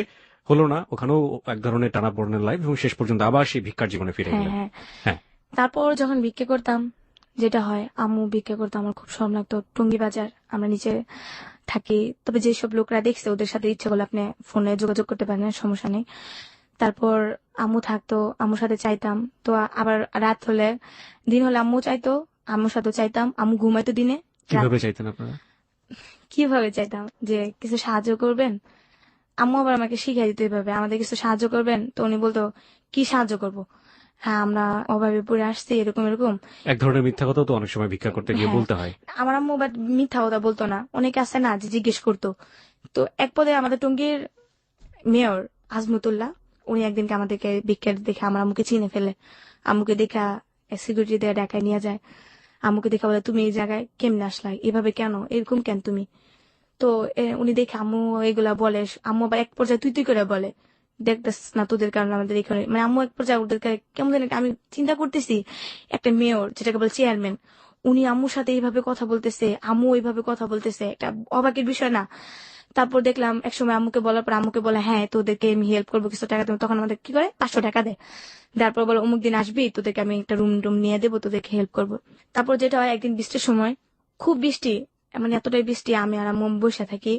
হলো না, ওখানেও এক ধরনের টানাপোড়েনের লাইফ, এবং শেষ পর্যন্ত আবার সেই ভিক্ষার জীবনে ফিরে গেলেন। হ্যাঁ। তারপর যখন ভিক্ষা করতাম, যেটা হয়, আম্মু ভিক্ষা করতো, আমার খুব শরম লাগতো। টঙ্গী বাজার, আমরা নিচে থাকি। তবে যেসব লোকরা দেখছে ওদের সাথে ইচ্ছে করলে আপনি ফোনে যোগাযোগ করতে পারেন, সমস্যা নেই। তারপর আম্মু থাকতো, আম্মুর সাথে চাইতাম। তো আবার রাত হলে, দিন হলে আম্মু চাইতো, আম্মুর সাথে চাইতাম। আম্মু ঘুমাইতো দিনে। কিভাবে চাইতেন আপনারা? কিভাবে চাইতাম যে কিছু সাহায্য করবেন। আম্মু আবার আমাকে শিখাই দিতে হবে, আমাদের কিছু সাহায্য করবেন। তো উনি বলতো কি সাহায্য করব? হ্যাঁ, আমরা অভাবে পড়ে আসছি, এরকম এরকম। এক ধরনের মিথ্যা কথা তো অনেক সময় ভিক্ষা করতে গিয়ে বলতে হয়। আমার আম্মু বাট মিথ্যা কথা বলতো না, অনেকে আছে না যে জিজ্ঞেস করতো। তো এক পদে আমাদের টঙ্গীর মেয়র আজমতুল্লাহ, উনি একদিনকে আমাদেরকে ভিক্ষার দেখে আমার আম্মুকে চিনে ফেলে। আম্মুকে দেখা সিকিউরিটি দিয়ে ঢাকায় নিয়ে যায়। আম্মুকে দেখা বলে, তুমি এই জায়গায় কেমনে আসলা, এভাবে কেন, এরকম কেন তুমি? তো উনি দেখে আম্মু এগুলা বলে। আম্মু আবার এক পর্যায়ে তুই তুই করে বলে, দেখতেছ না তোদের কারণে আমাদের এখানে, মানে আম্মু এক পর্যায়ে ওদেরকে কেমন জানি, আমি চিন্তা করতেছি একটা মেয়র, যেটাকে বলে চেয়ারম্যান, উনি আম্মুর সাথে এইভাবে কথা বলতেছে, আম্মু এইভাবে কথা বলতেছে, একটা অবাকের বিষয় না? তারপর দেখলাম একসময় আম্মুকে বলার পর আম্মুকে বলে, হ্যাঁ তোদেরকে আমি হেল্প করবো, কিছু টাকা দেবো। তখন আমাদের কি করে 500 টাকা দেয়। তারপর বলে অমুক দিন আসবি, তোদেরকে আমি একটা রুম নিয়ে দেবো, তোদেরকে হেল্প করবো। তারপর যেটা হয়, একদিন বৃষ্টির সময়, খুব বৃষ্টি, মানে এতটাই বৃষ্টি, আমি আর আম্মু বসে থাকি।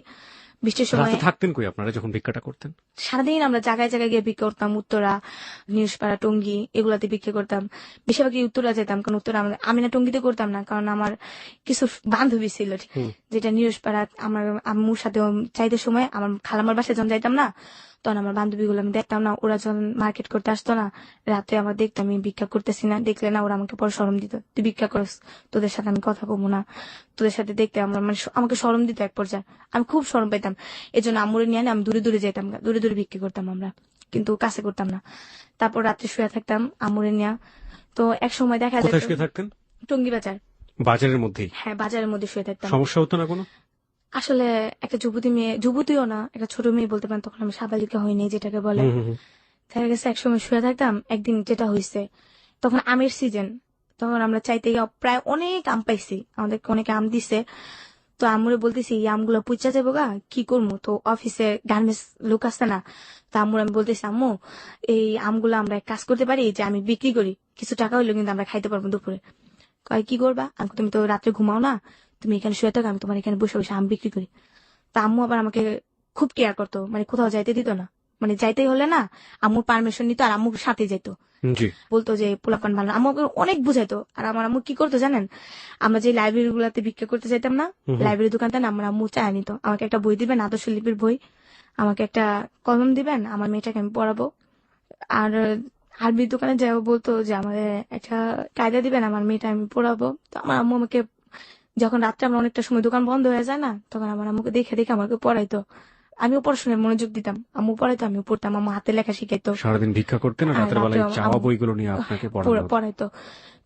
বৃষ্টির সময় থাকতেন কই আপনারা যখন ভিক্ষাটা করতেন? সারাদিন আমরা জায়গায় জায়গায় গিয়ে বিক্রি করতাম, উত্তরা, নিউজপাড়া, টঙ্গী, এগুলাতে বিক্রি করতাম। বেশিরভাগই উত্তরা যেতাম, কারণ উত্তরা আমি না টঙ্গীতে করতাম না, কারণ আমার কিছু বান্ধবী ছিল যেটা নিউজপাড়া। আমার আম্মুর সাথে চাইতে সময় আমার খালামার বাসায় যখন যাইতাম না, তখন আমার বান্ধবীগুলো আমি দেখতাম না, ওরা যখন মার্কেট করতে আসতো না, রাতে আমার দেখতাম আমি ভিক্ষা করতেছি না, দেখলে না ওরা আমাকে পরে শরম দিত, তুই ভিক্ষা করস, তোদের সাথে আমি কথা বলবো না, তোদের সাথে দেখতে আমার মানে আমাকে শরম দিত এক পর্যায়ে। আমি খুব শরম পাইতাম, এই জন্য আম্মুরে নিয়ে আমি দূরে দূরে যেতাম, দূরে দূরে বিক্রি করতাম আমরা, কিন্তু কাছে করতাম না। তারপর রাত্রে শুয়ে থাকতাম আম্মুরে নিয়ে। তো এক সময় দেখা যায়, শুয়ে থাকতেন টঙ্গী বাজার, বাজারের মধ্যেই? হ্যাঁ, বাজারের মধ্যে শুয়ে থাকতাম। সমস্যা হতো না কোনো? আসলে একটা যুবতী মেয়ে, যুবতীও না, একটা ছোট মেয়ে বলতে পারেন, তখন আমি সাবালিকা হইনি যেটাকে বলে। দেখা গেছে একসময় শুয়ে থাকতাম, একদিন যেটা হয়েছে, তখন আমের সিজন, তখন আমরা চাইতে প্রায় অনেক আম পাইছি, আমাদেরকে অনেক আম দিছে। তো আম্মুরে বলতেছি এই আমগুলো পুচা যাবো গা, কি করবো? তো অফিসে গার্মেন্টস লোক আসছে না, তো আম্মুর আমি বলতেছি, আম্মু এই আমগুলো আমরা এক কাজ করতে পারি, যে আমি বিক্রি করি, কিছু টাকা হইলো কিন্তু আমরা খাইতে পারবো দুপুরে। কয় কি করবা? আমি কই, তুমি তো রাত্রে ঘুমাও না, তুমি এখানে শুয়ে থাকো, আমি তোমার এখানে বসে বসে আম বিক্রি করি। তা আম্মু আবার আমাকে খুব কেয়ার করতো, মানে কোথাও যাইতে দিত না, মানে যাইতেই হলে না আম্মুর পারমিশন নিত আর আম্মুর সাথে যেত। জি। বলতো যে পোলাপান ভালো না। আম্মু আমাকে অনেক বুঝাইতো। আর আমার আম্মু কি করতো জানেন, আমরা যে লাইব্রেরি গুলাতে ভিক্ষা করতে চাইতাম না, লাইব্রেরি দোকানটা না, আমার আম্মু চায় নিত, আমাকে একটা বই দিবেন, আদর্শ লিপির বই, আমাকে একটা কলম দিবেন, আমার মেয়েটাকে আমি পড়াবো। আর আরবির দোকানে যাও বলতো যে আমাদের একটা কায়দা দিবেন, আমার মেয়েটা আমি পড়াবো। তো আমার আম্মু আমাকে, যখন রাত্রে আমরা অনেকটা সময় দোকান বন্ধ হয়ে যায় না, তখন আমার আম্মুকে দেখে দেখে আমাকে পড়াইতো। আমিও পড়াশোনায় মনোযোগ দিতাম, আম্মু পড়াইতো আমিও পড়তাম, আম্মু হাতে লেখা শিখাইতো। সারাদিন ভিক্ষা করতেন আর আর রাতের রাত্রে বেলায় চাওয়া আম্মু বইগুলো নিয়ে আপনাকে পড়ানো হতো। পড়াইতো।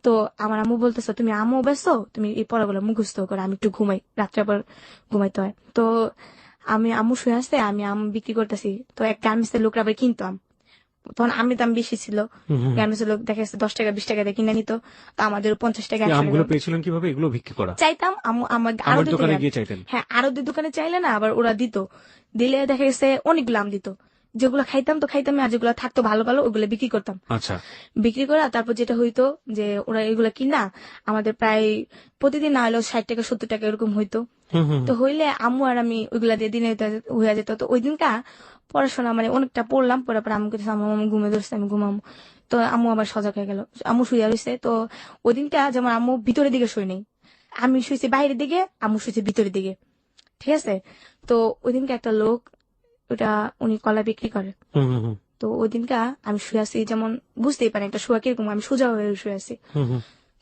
তো আমার আম্মু বলতেছে, তুমি আম্মু ব্যস্ত, তুমি এই পড়াগুলো মুখস্থ করো, আমি একটু ঘুমাই, রাত্রে আবার ঘুমাইতে হয়। তো আমি আম্মু শুয়ে আসতে আমি আম বিক্রি করতেছি, তো এক গার্মেন্টসের লোকরা আবার কিনতো আম। তখন আমের দাম বেশি ছিল, গার্মেন্টসের লোক দেখা যাচ্ছে 10 টাকা 20 টাকা দিয়ে কিনে নিত, তো আমাদের 50 টাকা এই 100 আমগুলো টাকা পেয়েছিলেন কিভাবে? এগুলো বিক্রি করা? চাইতাম। আম্মু আমার আরো আমের দিতে দোকানে গিয়ে চাইতেন? হ্যাঁ, আরো দোকানে চাইলে না আবার ওরা দিত, দিলে দেখা গেছে অনেকগুলো আম দিত, যেগুলো খাইতাম তো খাইতাম, আর যেগুলো থাকতো ভালো ভালো ওগুলো বিক্রি করতাম। আচ্ছা। বিক্রি করা, তারপর যেটা হইতো যে ওরা এগুলা কিনা আমাদের প্রায় প্রতিদিন না হলেও 60 টাকা 70 টাকা এরকম হইতো। তো হইলে আম্মু আর আমি ওইগুলা দিয়ে দিনে হয়ে যেত। তো ওই দিনকা পড়াশোনা মানে অনেকটা পড়লাম, পড়ার পর আম্মুকে আম্মু আমি ঘুমে ধরছে, আমি ঘুমামো। তো আম্মু আবার সজাগ হয়ে গেল, আম্মু শুয়ে রয়েছে। তো ওই দিনটা যেমন আম্মু ভিতরের দিকে শুই নেই, আমি শুয়েছি বাইরের দিকে, আম্মু শুয়েছে ভিতরের দিকে, ঠিক আছে। তো ওই দিনকে একটা লোক, ওটা উনি কলা বিক্রি করে। তো ওই দিনকা আমি শুয়ে আছি, যেমন বুঝতেই পারেন একটা শুয়া কিরকম, আমি সোজা হয়ে শুয়ে আছি।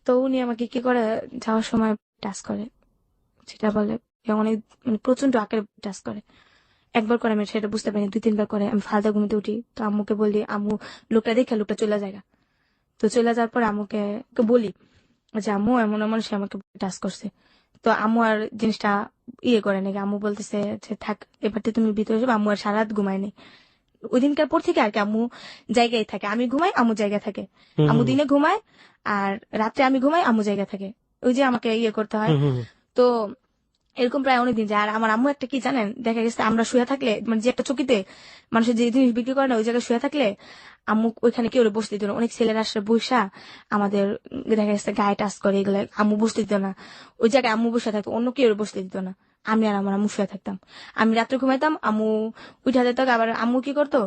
তো উনি আমাকে কি করে যাওয়ার সময় টাচ করে, সেটা বলে অনেক মানে প্রচন্ড আকারে টাচ করে। একবার করে আমি সেটা বুঝতে পারিনি, 2-3 বার করে আমি ফালতু ঘুমিতে উঠি। তো আম্মুকে বলি, আম্মু লোকটা দেখে লোকটা চলে যায়। তো চলে যাওয়ার পরে আম্মুকে বলি যে আম্মু এমন এমন সে আমাকে টাচ করছে। তো আম্মু আর জিনিসটা ইয়ে করে নাকি, আম্মু বলতেছে যে থাক এবার তো তুমি ভিতরে যাবে। আম্মু আর সারা রাত ঘুমায়নি ওই দিনকার পর থেকে আর কি, আম্মু জায়গায় থাকে, আমি ঘুমাই আম্মু জায়গায় থাকে, আম্মু দিনে ঘুমায় আর রাত্রে আমি ঘুমাই আম্মু জায়গায় থাকে, ওই যে আমাকে ইয়ে করতে হয়। তো এরকম প্রায় অনেকদিন যায়। আর আমার আম্মু একটা কি জানেন, দেখা গেছে আমরা শুয়ে থাকলে, মানে যে একটা চকিতে মানুষের যে জিনিস বিক্রি করে না, ওই জায়গায় শুয়ে থাকলে আম্মু ওইখানে কেউ বসতে দিত না। অনেক ছেলেরা আসলে বসা আমাদের দেখা গেছে গায়ে টাচ করে, এগুলো আম্মু বসতে দিত না। ওই জায়গায় আম্মু বসে থাকতো, অন্য কেউ বসতে দিত না। আমি আর আমার আম্মু শুয়ে থাকতাম, আমি রাত্রে ঘুমাইতাম, আম্মু উঠা যেত। আবার আম্মু কি করতো,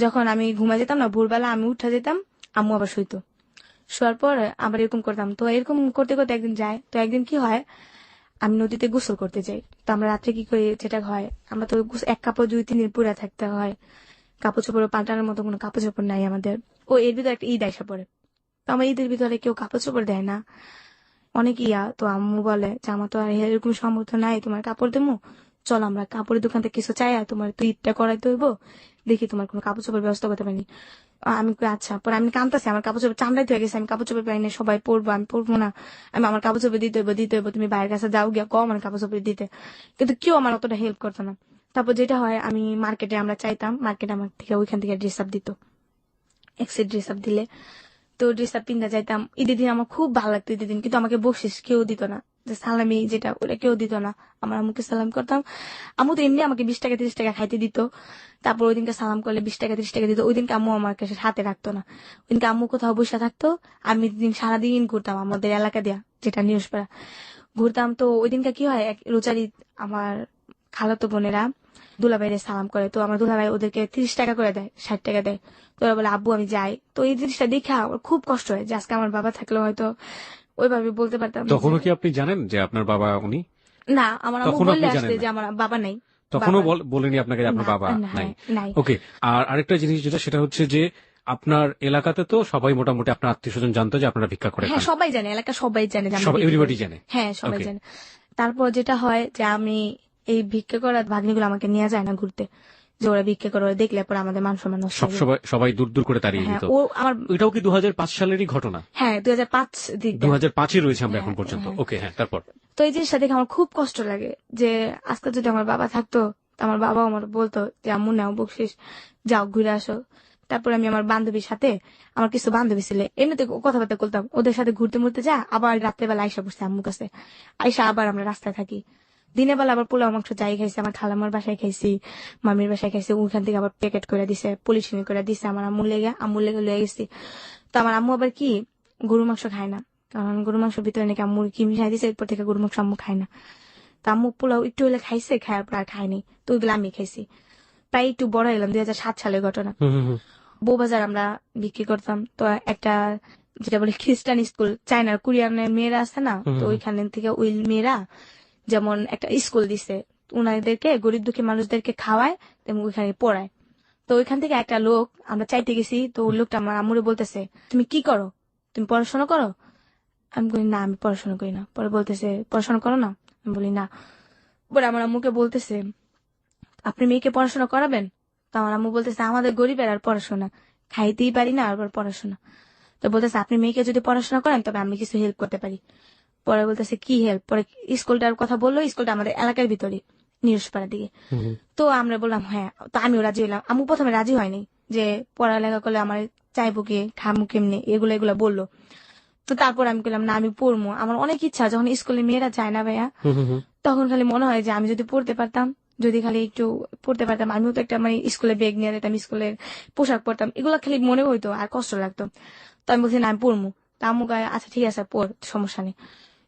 যখন আমি ঘুমাই যেতাম না ভোরবেলা আমি উঠা যেতাম, আম্মু আবার শুইতো। শোয়ার পর আবার এরকম করতাম। তো এরকম করতে করতে একদিন যায়, তো একদিন কি হয়, আমি নদীতে গোসল করতে যাই। তো আমরা রাত্রে কি করি, যেটা হয়, আমরা তো এক কাপড় 2-3 দিন পুরা থাকতে হয়, কাপড় চোপড় পাল্টানোর মতো কোনো কাপড় চোপড় নাই আমাদের। ও এর ভিতরে একটা ঈদ আইসা পড়ে, তো আমার ঈদের ভিতরে কেউ কাপড় চোপড় দেয় না, অনেক ইয়া। তো আম্মু বলে যে আমার তো আর এরকম সামর্থ্য নাই তোমার কাপড় দেবো, চলো আমরা কাপড়ের দোকান থেকে কিছু চাই, আর তোমার তো ঈদটা করাইতে হইব, দেখি তোমার কোনো কাপড় চোপড় ব্যবস্থা করতে পারি। আমি কই আচ্ছা। পরে আমি কাঁদতেছি, আমার কাপড় চোপড় চামড়াই হয়ে গেছে, আমি কাপড় চোপড় পাই না, সবাই পরবো আমি পরবো না, আমি আমার কাপড় চোপড় দিতে হইব, তুমি বাইরের কাছে যাও গিয়া কম আমার কাপড় চোপড় দিতে। কিন্তু কেউ আমার অতটা হেল্প করতো না। তারপর যেটা হয়, আমি মার্কেটে আমরা চাইতাম, মার্কেটে আমার থেকে ওইখান থেকে ড্রেস আপ দিত, এক সেট ড্রেস আপ দিলে, তো ড্রেস আপ পিন্দা যাইতাম। ঈদের দিন আমার খুব ভালো লাগতো ঈদের দিন, কিন্তু আমাকে বকশিস কেউ দিত না, যে সালামি যেটা ওটা কেউ দিত না। আমার আম্মুকে সালাম করতাম, আম্মু তো এমনি আমাকে 20 টাকা 30 টাকা খাইতে দিত। তারপর ওই দিনকে সালাম করলে 20 টাকা 30 টাকা দিত। ওই দিনকে আম্মু আমার কাছে হাতে রাখতো না, ওই দিনকে আম্মু কোথাও বসে থাকতো, আমি দিন সারাদিন ঘুরতাম আমাদের এলাকা দিয়া, যেটা নিউজপাড়া ঘুরতাম। তো ওই দিনকে কি হয়, এক রোজার ঈদ আমার খালাতো বোনেরা দুলাভাইরে সালাম করে, তো আমার দুলাভাই ওদেরকে 30 টাকা করে দেয়, 60 টাকা দেয়। তো ওরা বলে আব্বু আমি যাই। তো এই জিনিসটা দেখে আমার খুব কষ্ট হয়, যে আজকে আমার বাবা থাকলে হয়তো ওইভাবে বলতে পারতাম তখনও কি আপনি জানেন যে আপনার বাবা উনি? না, আমার আম্মু তখন বললে আপনি জানেন আসতে না? যে আমার বাবা নাই। তখনও বাবা বলেনি আপনাকে যে আপনার না, বাবা না, নাই? নাই। ওকে। আর আরেকটা জিনিস যেটা, সেটা হচ্ছে যে আপনার এলাকাতে তো সবাই মোটামুটি আপনার আত্মীয় স্বজন জানতো যে আপনারা ভিক্ষা করে হ্যাঁ, খান, সবাই জানে, এলাকা সবাই জানে যে আমরা সব ভিক্ষা এভরিবডি করি। জানে। হ্যাঁ, সবাই ওকে। জানে। তারপর যেটা হয় যে আমি এই ভিক্ষা করা ভাগ্নিগুলো আমাকে নিয়ে যায় না ঘুরতে, যে ওরা ভিক্ষা করে, ওরা দেখলে পরে আমাদের মান সম্মান নষ্ট সব হয়ে যায়। সবাই সবাই দূর দূর করে তাড়িয়ে হ্যাঁ, দিত। ও আমার ওইটাও কি 2005 সালেরই ঘটনা? হ্যাঁ 2005 দিক দিয়ে। 2005-এ রয়েছে আমরা এখন হ্যাঁ, পর্যন্ত। হ্যাঁ। ওকে, হ্যাঁ, তারপর? তো এই জিনিসটা দেখে আমার খুব কষ্ট লাগে, যে আজকে যদি আমার বাবা থাকতো, তো আমার বাবাও আমার বলতো যে আম্মু নাও বকশিস, যাও ঘুরে আসো। তারপর আমি আমার বান্ধবীর সাথে, আমার কিছু বান্ধবী ছিল এমনিতে কথাবার্তা বলতাম, ওদের সাথে ঘুরতে মুড়তে যা, আবার রাত্রেবেলা আইসা বসছে আম্মুর কাছে, আইসা আবার আমরা রাস্তায় থাকি। দিনের বেলা আবার পোলাও মাংস যাই খাইছি, আমার খালামার বাসায় খাইছি, মামির বাসায় খাইছি, ওইখান থেকে আবার প্যাকেট করে দিছে, পলিথিন করে দিছে আমার আম্মুর লেগে লয়ে গেছি। তো আমার আম্মু আবার কি গরু মাংস খায় না, কারণ গরু মাংসের ভিতরে নাকি আম্মু কি মিশাই দিছে, এরপর থেকে গরু মাংস আম্মু খায় না। তা আম্মু পোলাও একটু হলে খাইছে, খাওয়ার পর আর খায়নি, তো ওইগুলো আমি খাইছি। প্রায় একটু বড় হলাম, 2007 সালের ঘটনা। বউবাজার আমরা বিক্রি করতাম, তো একটা যেটা বলে খ্রিস্টান স্কুল, চায়নার কোরিয়ানের মেয়েরা আছে না, তো ওইখান থেকে ওই মেয়েরা যেমন একটা স্কুল দিছে, ওনাদেরকে গরিব দুঃখী মানুষদেরকে খাওয়ায় এবং ওইখানে পড়ায়। তো ওইখান থেকে একটা লোক আমরা চাইতে গেছি, তো ওই লোকটা আমার আম্মুরে বলতেছে, তুমি কি করো, তুমি পড়াশোনা করো? আমি বলি না, আমি পড়াশোনা করি না। পরে বলতেছে, পড়াশোনা করো না? আমি বলি না। পরে আমার আম্মুকে বলতেছে, আপনি মেয়েকে পড়াশোনা করাবেন? তো আমার আম্মু বলতেছে, আমাদের গরিবের আর পড়াশোনা, খাইতেই পারি না আর পড়াশোনা। তো বলতেছে, আপনি মেয়েকে যদি পড়াশোনা করেন তবে আমি কিছু হেল্প করতে পারি। পরে বলতেছে কি হেল্প? পরে স্কুলটার কথা বললো, স্কুলটা আমাদের এলাকার ভিতরে, নিরসপাড়ার দিকে। তো আমরা বললাম হ্যাঁ, তো আমিও রাজি হইলাম। আম্মু প্রথমে রাজি হয়নি, যে পড়ালেখা করলে আমার চাইবো কে, খামু কেমনে, এগুলা বললো। তো তারপর আমি বললাম না, আমি পড়বো, আমার অনেক ইচ্ছা। যখন স্কুলে মেয়েরা যায় না ভাইয়া, তখন খালি মনে হয় যে আমি যদি পড়তে পারতাম, যদি খালি একটু পড়তে পারতাম, আমিও তো একটা মানে স্কুলে ব্যাগ নিয়ে যেতাম, স্কুলের পোশাক পরতাম, এগুলো খালি মনে হইতো আর কষ্ট লাগতো। তো আমি বলছি না, আমি পড়বো। তা আম্মু কয় আচ্ছা ঠিক আছে পড়, সমস্যা নেই।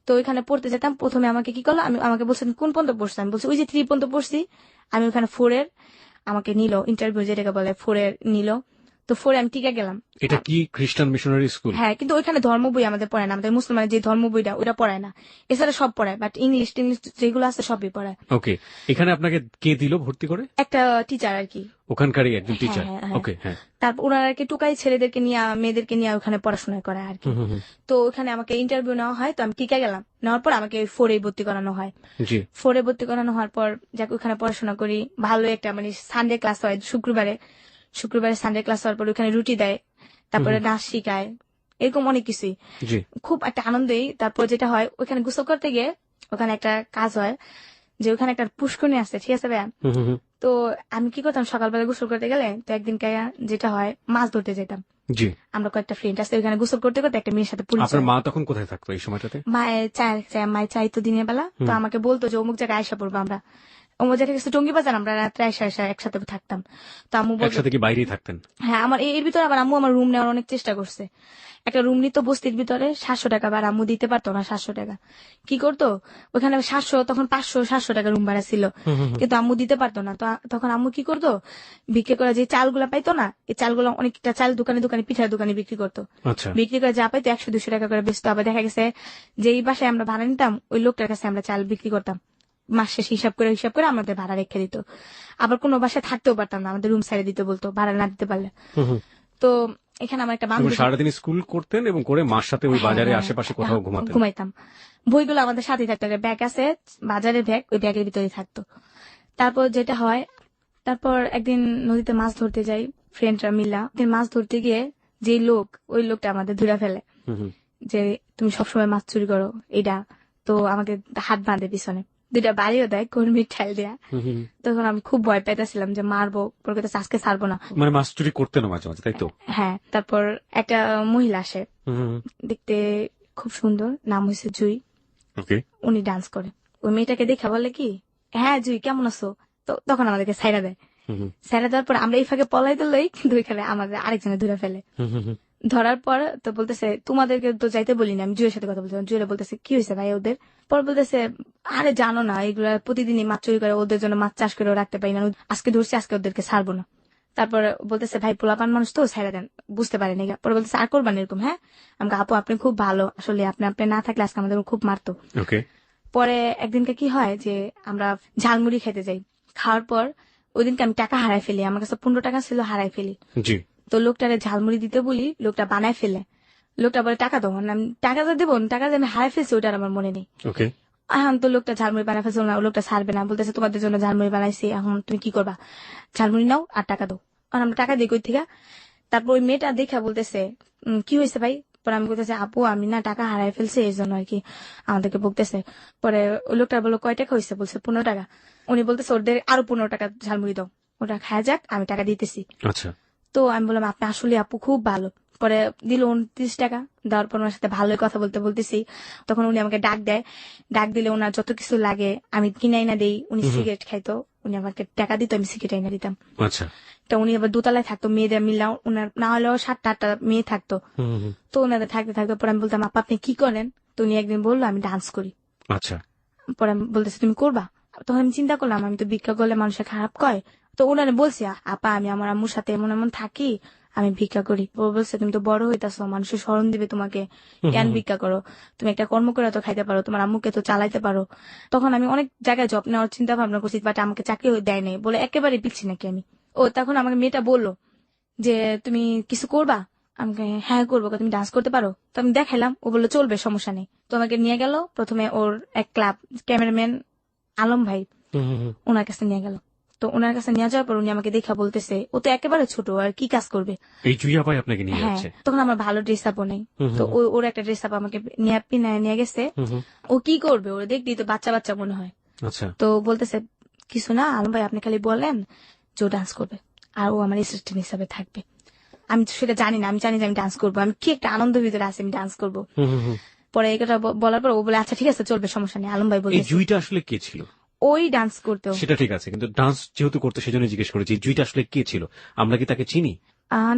তো ওইখানে পড়তে যেতাম। প্রথমে আমাকে কি করলো, আমাকে বলছেন কোন পর্যন্ত পড়ছি, আমি বলছি ওই যে 3 পর্যন্ত পড়ছি। আমি ওখানে 4-এর আমাকে নিল, ইন্টারভিউ যেটাকে বলে 4-এর নিল। তো 4-এ আমি টিকে গেলাম। এটা কি খ্রিস্টান মিশনারি স্কুল? হ্যাঁ, কিন্তু ওইখানে ধর্ম বই আমাদের পড়ায় না, আমাদের মুসলমানের যে ধর্ম বইটা ওটা পড়ায় না, এছাড়া সব পড়ায়, বাট ইংলিশ টিংলিশ যেগুলো আছে সবই পড়ায়। ওকে, এখানে আপনাকে কে দিল ভর্তি করে? একটা টিচার আর কি, ওখানকারই একজন টিচার। হ্যাঁ, হ্যাঁ। ওকে, হ্যাঁ। তারপর ওনারা আর কি টুকাই ছেলেদেরকে নিয়ে, মেয়েদেরকে নিয়ে ওখানে পড়াশোনা করায় আর কি। তো ওখানে আমাকে ইন্টারভিউ নেওয়া হয়, তো আমি টিকে গেলাম। নেওয়ার পর আমাকে 4-এ ভর্তি করানো হয়। জি। 4-এ ভর্তি করানো হওয়ার পর যাক ওখানে পড়াশোনা করি, ভালো একটা মানে সানডে ক্লাস হয় শুক্রবারে সানডে ক্লাস হওয়ার পর ওখানে রুটি দেয়, তারপরে নাচ শিখায়, এরকম অনেক কিছুই। জি। খুব একটা আনন্দেই। তারপর যেটা হয়, ওখানে গোসল করতে গিয়ে ওখানে একটা কাজ হয়, যে ওখানে একটা পুষ্করণী আছে, ঠিক আছে ভাইয়া? তো আমি কি করতাম, সকালবেলা গোসল করতে গেলে তো একদিন যেটা হয়, মাছ ধরতে যেতাম। জি। আমরা কয়েকটা ফ্রেন্ড আছে, ওখানে গোসল করতে করতে একটা মেয়ের সাথে আপনার পরিচয়। মা তখন কোথায় থাকতো এই সময়টাতে? মায়ের চাইতো দিনের বেলা, তো আমাকে বলতো যে অমুক জায়গায় আয়সা পড়বো আমরা, অমুক জায়গায় গেছে টঙ্গি বাজার, আমরা রাত্রে আয়সা একসাথে থাকতাম। তো আম্মু বলতো, একসাথে কি বাইরেই থাকতেন? হ্যাঁ, আমার এর ভিতরে আবার আম্মু আমার রুম নেওয়ার অনেক চেষ্টা করছে। একটা রুম নিত বস্তির ভিতরে 700 টাকা, আর আম্মু দিতে পারতো না 700 টাকা। কি করতো, ওখানে 700, তখন 500-700 টাকা রুম ভাড়া ছিল, কিন্তু আম্মু দিতে পারতো না। তো তখন আম্মু কি করতো, বিক্রি করে যে চালগুলা পাইতো না, এই চালগুলো অনেকটা চাল দোকানে দোকানে, পিঠার দোকানে বিক্রি করতো। আচ্ছা। বিক্রি করে যা পাইতো 100-200 টাকা করে বেচতো। আবার দেখা গেছে যে এই বাসায় আমরা ভাড়া নিতাম, ওই লোকটার কাছে আমরা চাল বিক্রি করতাম, মাস শেষে হিসাব করে আমাদের ভাড়া রেখে দিত। আবার কোনো বাসায় থাকতেও পারতাম না, আমাদের রুম ছেড়ে দিতে বলতো ভাড়া না দিতে পারলে। তো এখানে আমার একটা বান্ধবী, সারাদিন স্কুল করতেন এবং করে মার সাথে ওই বাজারে আশেপাশে কোথাও ঘুমাইতাম। বইগুলো আমাদের সাথেই থাকতো, ব্যাগ আছে বাজারের ব্যাগ, ওই ব্যাগের ভিতরে থাকতো। তারপর যেটা হয়, তারপর একদিন নদীতে মাছ ধরতে যাই ফ্রেন্ডরা মিলা। মাছ ধরতে গিয়ে ওই লোকটা আমাদের ধরে ফেলে, যে তুমি সবসময় মাছ চুরি করো এইটা। তো আমাকে হাত বাঁধে পিছনে, 2টা বাড়িও দেয়, কর্মীর ঠাইল দেয়া। তখন আমি খুব ভয় পাইতেছিলাম যে মারবো, পরে আজকে ছাড়বো না। মানে মাছ চুরি করতে না মাঝে মাঝে, তাই তো? হ্যাঁ। তারপর একটা মহিলা আসে, দেখতে খুব সুন্দর, নাম হয়েছে জুই। উনি ডান্স করে। ওই মেয়েটাকে দেখা বলে কি, হ্যাঁ জুই কেমন আছো? তো তখন আমাদেরকে ছাইড়া দেয়। ছাইড়া দেওয়ার পর আমরা এই ফাঁকে পলাইতে লই, কিন্তু ওইখানে আমাদের আরেকজনে ধরে ফেলে। ধরার পর তো বলতেছে, তোমাদেরকে তো যাইতে বলিনি, আমি জুয়ের সাথে কথা বলছিলাম। জুয়েরা বলতেছে কি হয়েছে ভাই ওদের? পর বলতেছে, আরে জানো না, এগুলা প্রতিদিনই মাছ চুরি করে, ওদের জন্য মাছ চাষ করে রাখতে পারি না, আজকে ধরছি, আজকে ওদেরকে ছাড়বো না। তারপর বলতেছে, ভাই পোলাপান মানুষ তো, ছাইড়া দেন, বুঝতে পারেন। পরে বলতেছে, আর করবেন এরকম? হ্যাঁ। আমাকে আপু আপনি খুব ভালো, আসলে আপনি না থাকলে আজকে আমাদের খুব মারতো। পরে একদিনকে কি হয় যে আমরা ঝালমুড়ি খেতে যাই, খাওয়ার পর ওই দিনকে আমি টাকা হারাই ফেলি, আমার কাছে 15 টাকা ছিল, হারাই ফেলি। তো লোকটারে ঝালমুড়ি দিতে বলি, লোকটা বানায় ফেলে। লোকটা বলে টাকা দাও, আমি টাকা তো দেবো, টাকা দিয়ে আমি হারাই ফেলছি, ওটার আমার মনে নেই। এখন তো লোকটা ঝালমুড়ি বানায় ফেলছিল না, লোকটা ছাড়বে না, বলতেছে তোমাদের জন্য ঝালমুড়ি বানাইছি, এখন তুমি কি করবা? ঝালমুড়ি নাও আর টাকা দাও। আর আমরা টাকা দিই কই থেকে? তারপর ওই মেয়েটা দেখা বলতেছে, কি হয়েছে ভাই? পরে আমি বলতেছি, আপু আমি না টাকা হারাই ফেলছি, এই জন্য আর কি আমাদেরকে বলতেছে। পরে ওই লোকটা বললো কয় টাকা হয়েছে? বলছে 15 টাকা। উনি বলতেছে ওদের আরো 15 টাকা ঝালমুড়ি দাও, ওটা খায় যাক, আমি টাকা দিতেছি। তো আমি বললাম, আপনি আসলে আপু খুব ভালো। পরে দিল 29 টাকা। দেওয়ার পর ওনার সাথে ভালোই কথা বলতেছি, তখন উনি আমাকে ডাক দিলে ওনার যত কিছু লাগে আমি কিনাই না দেই। উনি সিগারেট খাইতো, উনি আমাকে টাকা দিত, আমি সিগারেট এনে দিতাম। আচ্ছা। তো উনি আবার দোতলায় থাকতো, মেয়েদের মিলা উনার না হলেও 7-8টা মেয়ে থাকতো। তো ওনাদের থাকতে থাকতে পরে আমি বলতাম, আপা আপনি কি করেন? তো উনি একদিন বললো আমি ডান্স করি। আচ্ছা। পরে আমি বলতেছে তুমি করবা? তখন আমি চিন্তা করলাম আমি তো ভিক্ষা করলে মানুষের খারাপ কয়। তো ওনারে বলছি, আপা আমি আমার আম্মুর সাথে এমন এমন থাকি, আমি ভিক্ষা করি। ও বলছে তুমি তো বড় হইতাছো, মানুষের স্মরণ দিবে তোমাকে, কেন ভিক্ষা করো? তুমি একটা কর্ম করে তো খাইতে পারো, তোমার আম্মুকে তো চালাইতে পারো। তখন আমি অনেক জায়গায় জব নেওয়ার চিন্তা ভাবনা করছি, বাট আমাকে চাকরি দেয় নাই বলে একেবারে পিচ্ছি নাকি আমি। ও তখন আমাকে মেয়েটা বললো যে তুমি কিছু করবা? আমাকে হ্যাঁ করবো, তুমি ডান্স করতে পারো? তো আমি দেখাইলাম, ও বললো চলবে, সমস্যা নেই। তো আমাকে নিয়ে গেল প্রথমে ওর এক ক্লাব, ক্যামেরাম্যান আলম ভাই, ওনার কাছে নিয়ে গেল। তো ওনার কাছে নিয়ে যাওয়ার পর উনি আমাকে দেখা বলতেছে ও তো একেবারে ছোট, আর কি কাজ করবে। এই জুইয়া ভাই আপনাকে নিয়ে হ্যাঁ, যাচ্ছে? তখন আমার ভালো ড্রেস আপও নেই। তো ওর একটা ড্রেস আপ আমাকে নিয়ে গেছে। ও কি করবে, ওরা দেখবি তো বাচ্চা বাচ্চা মনে হয়। আচ্ছা। তো বলতেছে কিছু না আলম ভাই, আপনি খালি বলেন যে ও ডান্স করবে আর ও আমার অ্যাসিস্ট্যান্ট হিসাবে থাকবে। আমি তো সেটা জানি না, আমি জানি যে আমি ডান্স করবো, আমি কি একটা আনন্দের ভিতরে আছি, আমি ডান্স করবো। পরে এটা বলার পর ও বলে আচ্ছা ঠিক আছে চলবে, সমস্যা নেই। আলম ভাই এই বলতে জুইটা আসলে কে ছিল? ওই ডান্স করতো। সেটা ঠিক আছে, কিন্তু ডান্স যেহেতু করতে সেজন্য জিজ্ঞেস করেছি, জুইটা আসলে কে ছিল? আমরা কি তাকে চিনি?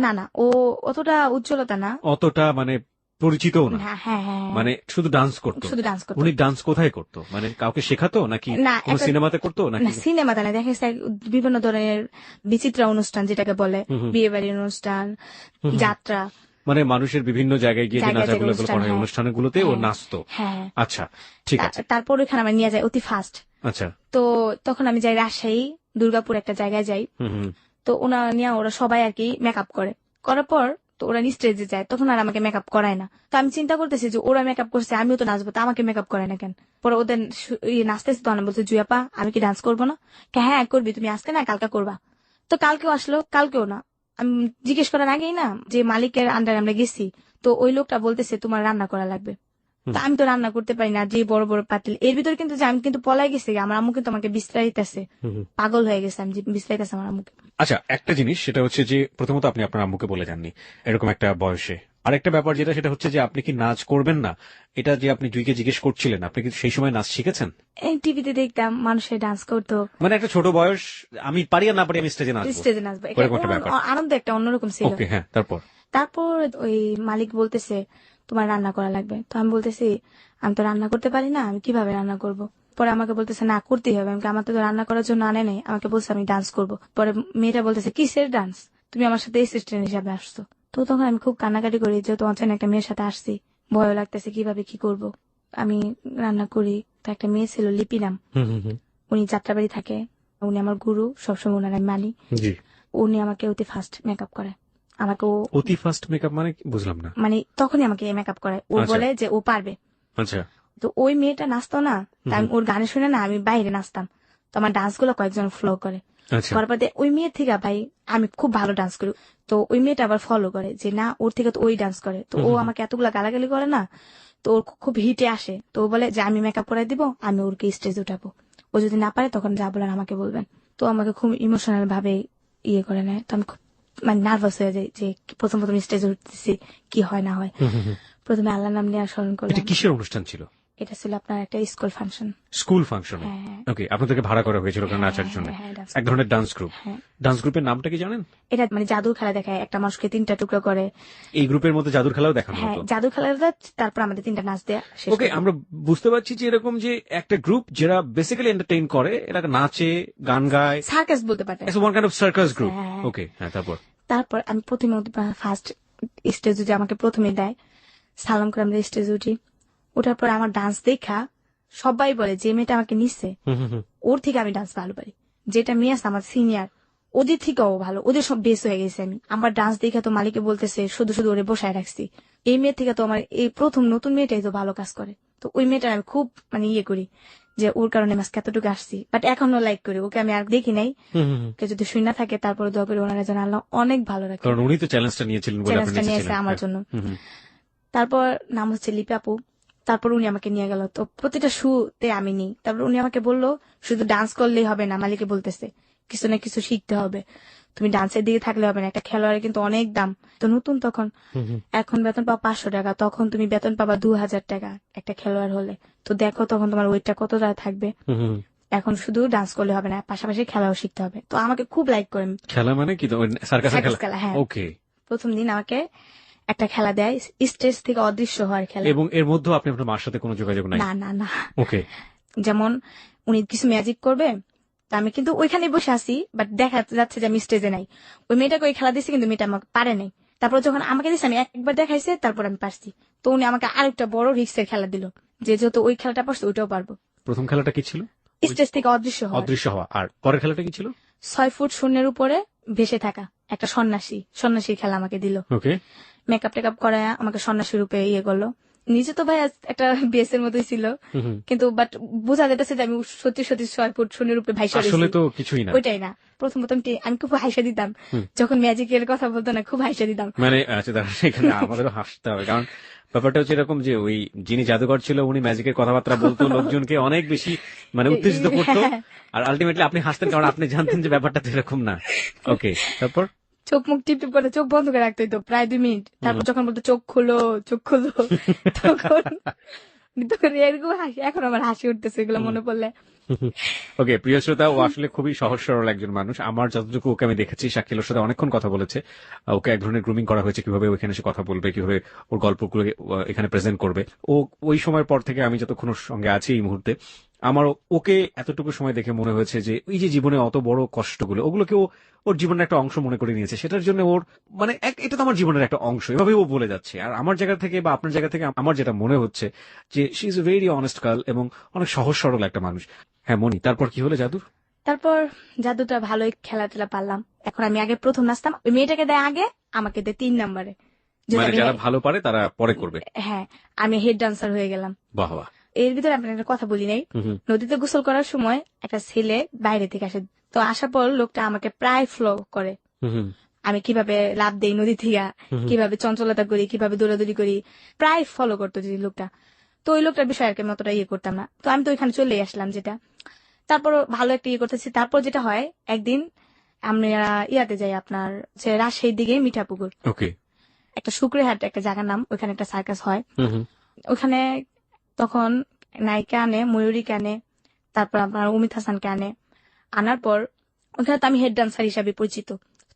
না না, ও অতটা উজ্জ্বলতা না, অতটা মানে পরিচিতও না? হ্যাঁ হ্যাঁ হ্যাঁ, মানে শুধু ডান্স করতো? শুধু ডান্স করতো। উনি ডান্স কোথায় করতো? মানে কাউকে শেখাতো নাকি না কোনো সিনেমাতে করতো না, নাকি? সিনেমাতে না, দেখা গেছে বিভিন্ন ধরনের বিচিত্র অনুষ্ঠান যেটাকে বলে, বিয়ে বাড়ির অনুষ্ঠান, যাত্রা, মানে মানুষের বিভিন্ন জায়গায় গিয়ে যে নাচাগুলো করে অনুষ্ঠানগুলোতে ও নাচতো? হ্যাঁ। আচ্ছা, ঠিক আছে। তারপর ওখানে আমার নিয়ে যায় অতি ফাস্ট। আচ্ছা। তো তখন আমি যাই রাজশাহী দুর্গাপুর একটা জায়গায় যাই। তো ওরা সবাই আর কি মেকআপ করার পর তো ওরা স্টেজে যায়, তখন আর আমাকে মেকআপ করায় না। তো আমি চিন্তা করতেছি যে ওরা মেকআপ করছে, আমিও তো নাচবো, তো আমাকে মেকআপ করায় না কেন? পরে ওদের নাচতেছে, তো আমি বলছে জুয়াপা আমি কি ডান্স করবো না? হ্যাঁ করবি, তুমি আজকে না কালকে করবা। তো কালকেও আসলো, কালকেও না। আমি জিজ্ঞেস করার আগেই না, যে মালিকের আন্ডারে আমরা গেছি, তো ওই লোকটা বলতেছে তোমার রান্না করা লাগবে। তো আমি তো রান্না করতে পারি না, যে বড় বড় পাতিল, এর ভিতরে কিন্তু যে আমি কিন্তু পলাই গেছি, আমার আম্মু কিন্তু আমাকে বিস্তারিতেছে, পাগল হয়ে গেছে, আমি বিস্তারিতেছে আমার আম্মুকে। আচ্ছা, একটা জিনিস সেটা হচ্ছে যে প্রথমত আপনি আপনার আম্মুকে বলে যাননি এরকম একটা বয়সে। আরেকটা ব্যাপার সেটা হচ্ছে যে আপনি কি নাচ করবেন না, এটা যে আপনি জুইকে জিজ্ঞেস করছিলেন, আপনি কি সেই সময় নাচ শিখেছেন? এই টিভিতে দেখতাম মানুষের ডান্স করতো, মানে একটা ছোট বয়স, আমি পারি আর না পারি আমি স্টেজে নাচবো, এরকম একটা ব্যাপার। আনন্দ একটা অন্যরকম ছিল। ওকে, হ্যাঁ, তারপর ওই মালিক বলতেছে তোমার রান্না করা লাগবে। তো আমি বলতেছি আমি তো রান্না করতে পারি না, আমি কিভাবে রান্না করব? পরে আমাকে বলতেছে না করতেই হবে, আমার তো রান্না করার জন্য আনে নেই, আমাকে বলছে আমি ডান্স করব। পরে মেয়েটা বলতেছে কিসের ডান্স, তুমি আমার সাথে অ্যাসিস্ট্যান্ট হিসাবে আসছো। তো তখন আমি খুব কান্নাকাটি করি, যেহেতু অচেনা একটা মেয়ের সাথে আসছি, ভয় লাগতেছে কিভাবে কি করব। আমি রান্না করি। তো একটা মেয়ে ছিল লিপি নাম, উনি যাত্রাবাড়ি থাকে, উনি আমার গুরু, সবসময় উনার আমি মানি। উনি আমাকে অতি ফাস্ট মেকআপ করে। আমাকে অতি ফাস্ট মেকআপ মানে বুঝলাম না। মানে তখনই আমাকে মেকআপ করায়, ও বলে যে ও পারবে। আচ্ছা। তো ওই মেয়েটা নাচতো না, আমি ওর গানে শুনে না আমি বাইরে নাচতাম। তো আমার ডান্স গুলো কয়েকজন ফলো করে। করার পর ওই মেয়ের থেকে ভাই আমি খুব ভালো ডান্স করি। তো ওই মেয়েটা আবার ফলো করে যে না ওর থেকে তো ওই ডান্স করে। তো ও আমাকে এতগুলা গালাগালি করে না, তো ওর খুব হিটে আসে। তো ও বলে যে আমি মেকআপ করাই দিব, আমি ওরকে স্টেজে উঠাবো, ও যদি না পারে তখন যা বলেন আমাকে বলবেন। তো আমাকে খুব ইমোশনাল ভাবে ইয়ে করে নেয়। তো আমি খুব মানে নার্ভাস হয়ে যাই যে প্রথম স্টেজে উঠতেছি, কি হয় না হয়। প্রথমে আল্লাহর নাম নিয়ে স্মরণ করলাম। কিসের অনুষ্ঠান ছিল? এটা ছিল আপনার একটা school function. School function? Okay, আপনাদেরকে ভাড়া করা হয়েছিল নাচার জন্য? এক ধরনের ডান্স গ্রুপ? ডান্স গ্রুপের নামটা কি জানেন? এটা মানে জাদুর খেলা দেখায়, একটা মানুষকে 3টা টুকরো করে। এই গ্রুপের মধ্যে জাদুর খেলাও দেখানো হতো? জাদুর খেলাটা, তারপর আমাদের 3টা নাচ দেয়া। ওকে, আমরা বুঝতে পারছি যে এরকম যে একটা গ্রুপ যারা বেসিক্যালি এন্টারটেইন করে, এরা নাচে গান গায়, সার্কাস বলতে পারে, one kind of circus group. Okay, হ্যাঁ, তারপর আমি প্রথমে ফার্স্ট স্টেজ উঠে আমাকে প্রথমে দেয়, সালাম করে আমরা স্টেজ উঠি। ওঠার পর আমার ডান্স দেখা সবাই বলে যে মেয়েটা আমাকে নিচ্ছে ওর থেকে আমি ডান্স ভালো পারি। যেটা মেয়ে আছে আমার সিনিয়র, ওদের থেকেও ভালো, ওদের সব বেস হয়ে গেছে। আমি আমার ডান্স দেখা তো মালিকে বলতেছে শুধু শুধু ওরে বসায় রাখছি, এই মেয়ের থেকে তো আমার এই প্রথম নতুন মেয়েটাই তো ভালো কাজ করে। তো ওই মেয়েটা আমি খুব মানে ইয়ে করি যে ওর কারণে আমি এতটুকু আসছি, বাট এখনো লাইক করি ওকে, আমি আর দেখি নাই। যদি শুনে থাকে তারপরে দোয়া করি ওনারা যেন আল্লাহ অনেক ভালো রাখে, কারণ উনি তো চ্যালেঞ্জটা নিয়েছিলেন বলে আপনি নিয়েছে আমার জন্য। তারপর নাম হচ্ছে লিপি আপু। তারপর উনি আমাকে নিয়ে গেল, তো প্রতিটা শুতে আমি নিই। তারপর উনি আমাকে বললো শুধু ডান্স করলেই হবে না, মালিকে বলতেছে কিছু না কিছু শিখতে হবে, তুমি ডান্সের দিকে থাকলে হবে না, একটা খেলোয়াড়ের কিন্তু অনেক দাম। তো নতুন তখন, এখন বেতন পাবা 500 টাকা, তখন তুমি বেতন পাবা 2000 টাকা একটা খেলোয়াড় হলে। তো দেখো তখন তোমার ওয়েটটা কতটা থাকবে। এখন শুধু ডান্স করলে হবে না, পাশাপাশি খেলাও শিখতে হবে। তো আমাকে খুব লাইক করেন। খেলা মানে কি, সার্কাসের সার্কাস খেলা? খেলা, হ্যাঁ। ওকে। প্রথম দিন আমাকে একটা খেলা দেয়, স্টেজ থেকে অদৃশ্য হওয়ার খেলা। এবং এর মধ্যেও আপনি আপনার মার সাথে কোনো যোগাযোগ নাই? না না না। ওকে। যেমন উনি কিছু ম্যাজিক করবে, তো আমি কিন্তু ওইখানে বসে আছি, বাট দেখা যাচ্ছে যে আমি স্টেজে নাই। ওই মেয়েটাকে ওই খেলা দিচ্ছে, কিন্তু মেয়েটা আমাকে পারে নাই। তারপর যখন আমাকে দিচ্ছে, আমি একবার দেখাইছে, তারপর আমি পারছি। তো উনি আমাকে আরেকটা বড় রিক্সের খেলা দিল, যে যেহেতু ওই খেলাটা পারছে ওইটাও পারবো। প্রথম খেলাটা কি ছিল? স্টেজ থেকে অদৃশ্য হওয়া। অদৃশ্য হওয়া। আর পরের খেলাটা কি ছিল? 6 ফুট শূন্যের উপরে ভেসে থাকা, একটা সন্ন্যাসীর খেলা আমাকে দিল। ওকে। মেকআপ টেকআপ করায় আমাকে সন্ন্যাসী রূপে ইয়ে করলো। নিজে তো ভাই একটা বিএসের মতোই ছিল, কিন্তু বাট বোঝা যেতেছে যে আমি সত্যি সত্যি 6 ফুট শূন্যের উপরে ভাইসা রয়েছি। আসলে তো কিছুই না। ওইটাই না। প্রথম আমি খুব হাসি দিতাম যখন ম্যাজিকের কথা বলতো না, খুব হাসি দিতাম। মানে আচ্ছা, এখানে আমাদেরও হাসতে হবে, কারণ ব্যাপারটা হচ্ছে এরকম যে ওই যিনি জাদুকর ছিল উনি ম্যাজিকের কথাবার্তা বলতো, লোকজনকে অনেক বেশি মানে উত্তেজিত করতো, আর আলটিমেটলি আপনি হাসতেন কারণ আপনি জানতেন যে ব্যাপারটা তো এরকম না। ওকে, তারপর? চোখ মুখ টিপ টিপ করে চোখ বন্ধ করে রাখতে হইতো প্রায় 2 মিনিট। তারপর যখন বলতো চোখ খোলো তখন এরকম হাসি, এখন আমার হাসি উঠতেছে এগুলো মনে পড়লে। ওকে, প্রিয় শ্রোতা, ও আসলে খুবই সহজ সরল একজন মানুষ। আমার যতটুকু ওকে আমি দেখেছি, শাকিল ওর সাথে অনেকক্ষণ কথা বলেছে। ওকে এক ধরনের গ্রুমিং করা হয়েছে, কিভাবে ওখানে এসে কথা বলবে, কিভাবে ওর গল্পগুলো এখানে প্রেজেন্ট করবে। ও ওই সময়ের পর থেকে আমি যতক্ষণ ওর সঙ্গে আছি এই মুহূর্তে, আমার ওকে এতটুকু সময় দেখে মনে হয়েছে যে ওই যে জীবনে অত বড় কষ্টগুলো, ওগুলোকে ওর জীবনের একটা অংশ মনে করে নিয়েছে। সেটার জন্য ওর মানে এটা তো আমার জীবনের একটা অংশ, এভাবে ও বলে যাচ্ছে। আর আমার জায়গা থেকে বা আপনার জায়গা থেকে আমার যেটা মনে হচ্ছে যে she is a very honest girl এবং অনেক সহজ সরল একটা মানুষ। হ্যাঁ মনি, তারপর কি হলো জাদুর? তারপর জাদুটা ভালোই খেলা টেলা পারলাম। এখন আমি আগে প্রথম নাচতাম, ওই মেয়েটাকে দেয় আগে, আমাকে দেয় 3 নম্বরে। মানে যারা ভালো পারে তারা পরে করবে। হ্যাঁ, আমি হেড ডান্সার হয়ে গেলাম। বাহ বাহ। এর ভিতরে আপনার একটা কথা বলি নাই, নদীতে গোসল করার সময় একটা ছেলে বাইরে থেকে আসে। তো আসার পর লোকটা আমাকে প্রায় ফলো করে, আমি কিভাবে লাভ দেই নদী থেকে, কিভাবে চঞ্চলতা করি, কিভাবে দৌড়াদৌড়ি করি, প্রায় ফলো করতো যে লোকটা। তো ওই লোকটার বিষয়ে আর কি আমি অতটা ইয়ে করতাম না। তো আমি তো ওইখানে চলে আসলাম যেটা। তারপর ভালো একটা ইয়ে করতেছি। তারপর যেটা হয়, একদিন আমরা ইয়াতে যাই আপনার রাজশাহীর দিকে মিঠাপুকুর, ওকে, একটা শুক্রহাট একটা জায়গার নাম, ওইখানে একটা সার্কাস হয়। ওখানে তখন নায়িকা আনে, ময়ূরীকে আনে, তারপর আপনার অমিত হাসানকে আনে। আনার পর ওখানে তো আমি হেড ডান্সার হিসাবে পরিচিত।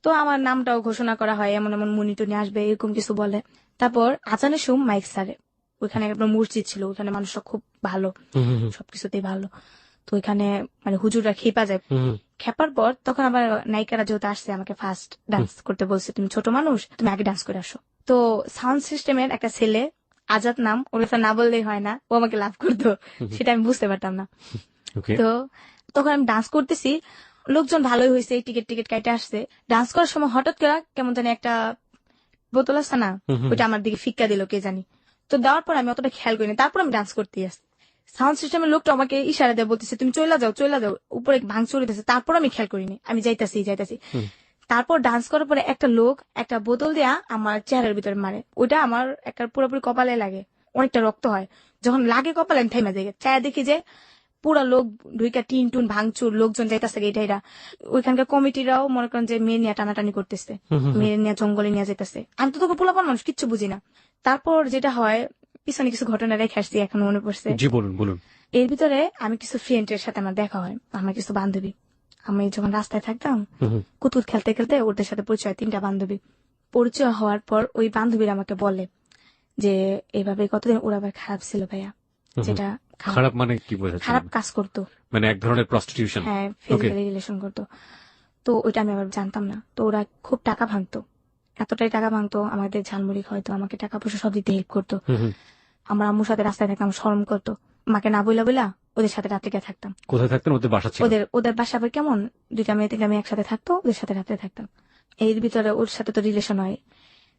তো আমার নামটাও ঘোষণা করা হয়, এমন এমন মুনি টুনি আসবে এরকম কিছু বলে। তারপর আজানের সুম মাইক সারে, ওইখানে একটা মসজিদ ছিল, ওখানে মানুষরা খুব ভালো, সবকিছুতেই ভালো। তো ওইখানে মানে হুজুররা খেপা যায়। খেপার পর তখন আবার নায়িকারা যেহেতু আসছে, আমাকে ফার্স্ট ডান্স করতে বলছে, তুমি ছোট মানুষ, তুমি আগে ডান্স করে আসো। তো সাউন্ড সিস্টেমের একটা ছেলে, আজাদ নাম, ওর কথা না বললেই হয় না, ও আমাকে লাভ করতো, সেটা আমি বুঝতে পারতাম না। তো তখন আমি ডান্স করতেছি, লোকজন ভালোই হয়েছে, টিকিট টিকিট কাটে আসছে। ডান্স করার সময় হঠাৎ করে কেমন জানি একটা বোতল আছে না, ওইটা আমার দিকে ফিক্কা দিল কে জানি। তো দেওয়ার পর আমি অতটা খেয়াল করিনি, তারপর আমি ডান্স করতেই আসছি। সাউন্ড সিস্টেমের লোকটা আমাকে ইশারা দিয়ে বলতেছে, তুমি চলে যাও, উপরে ভাঙচুর হইতেছে। তারপর আমি খেয়াল করিনি, আমি যাইতাছি। তারপর ডান্স করার পরে একটা লোক একটা বোতল দেয়া আমার চেহারার ভিতরে মারে, ওইটা আমার একটা পুরোপুরি কপালে লাগে, অনেকটা রক্ত হয়। যখন লাগে কপালে, আমি থেমে যাই, চায়া দেখি যে পুরা লোক ঢুইকা টিন টুন ভাঙচুর, লোকজন যাইতেছে এটা। ওইখানকার কমিটিরাও মনে করেন যে মেয়ে নিয়ে টানাটানি করতেছে, মেয়ে নিয়ে জঙ্গলে নিয়ে যেতেছে। আমি তো তোকে পোলাপান মানুষ, কিচ্ছু বুঝি না। তারপর যেটা হয়, পিছনে কিছু ঘটনা রেখে আসছি, এখন মনে পড়ছে। জি বলুন। এর ভিতরে আমি কিছু ফ্রেন্ডের সাথে আমার দেখা হয়, আমার কিছু বান্ধবী। আমি যখন রাস্তায় থাকতাম, কুতুর খেলতে খেলতে ওদের সাথে পরিচয়, 3টা বান্ধবী। পরিচয় হওয়ার পর ওই বান্ধবীরা আমাকে বলে যে এভাবে কতদিন ওরা আবার খারাপ ছিল ভাইয়া, যেটা খারাপ মানে কি বোঝাচ্ছেন? খারাপ কাজ করতো, মানে এক ধরনের প্রস্টিটিউশন। হ্যাঁ, ফিজিক্যালি রিলেশন করতো। তো ওইটা আমি আবার জানতাম না। তো ওরা খুব টাকা ভাঙতো, এতটাই টাকা ভাঙতো, আমাদের ঝালমুড়ি খাওয়াইতো, আমাকে টাকা পয়সা সব দিতে হেল্প করতো। আমার আম্মুর সাথে রাস্তায় থাকতাম, শরম করতো, মাকে না বইলা ওদের সাথে রাত্রে থাকতাম। কোথায় থাকতেন? ওদের বাসা ছিল? ওদের বাসা আবার কেমন, 2টা মেয়ে 3টা মেয়ে একসাথে থাকতো, ওদের সাথে রাত্রে থাকতাম। এর ভিতরে ওর সাথে তো রিলেশন হয়।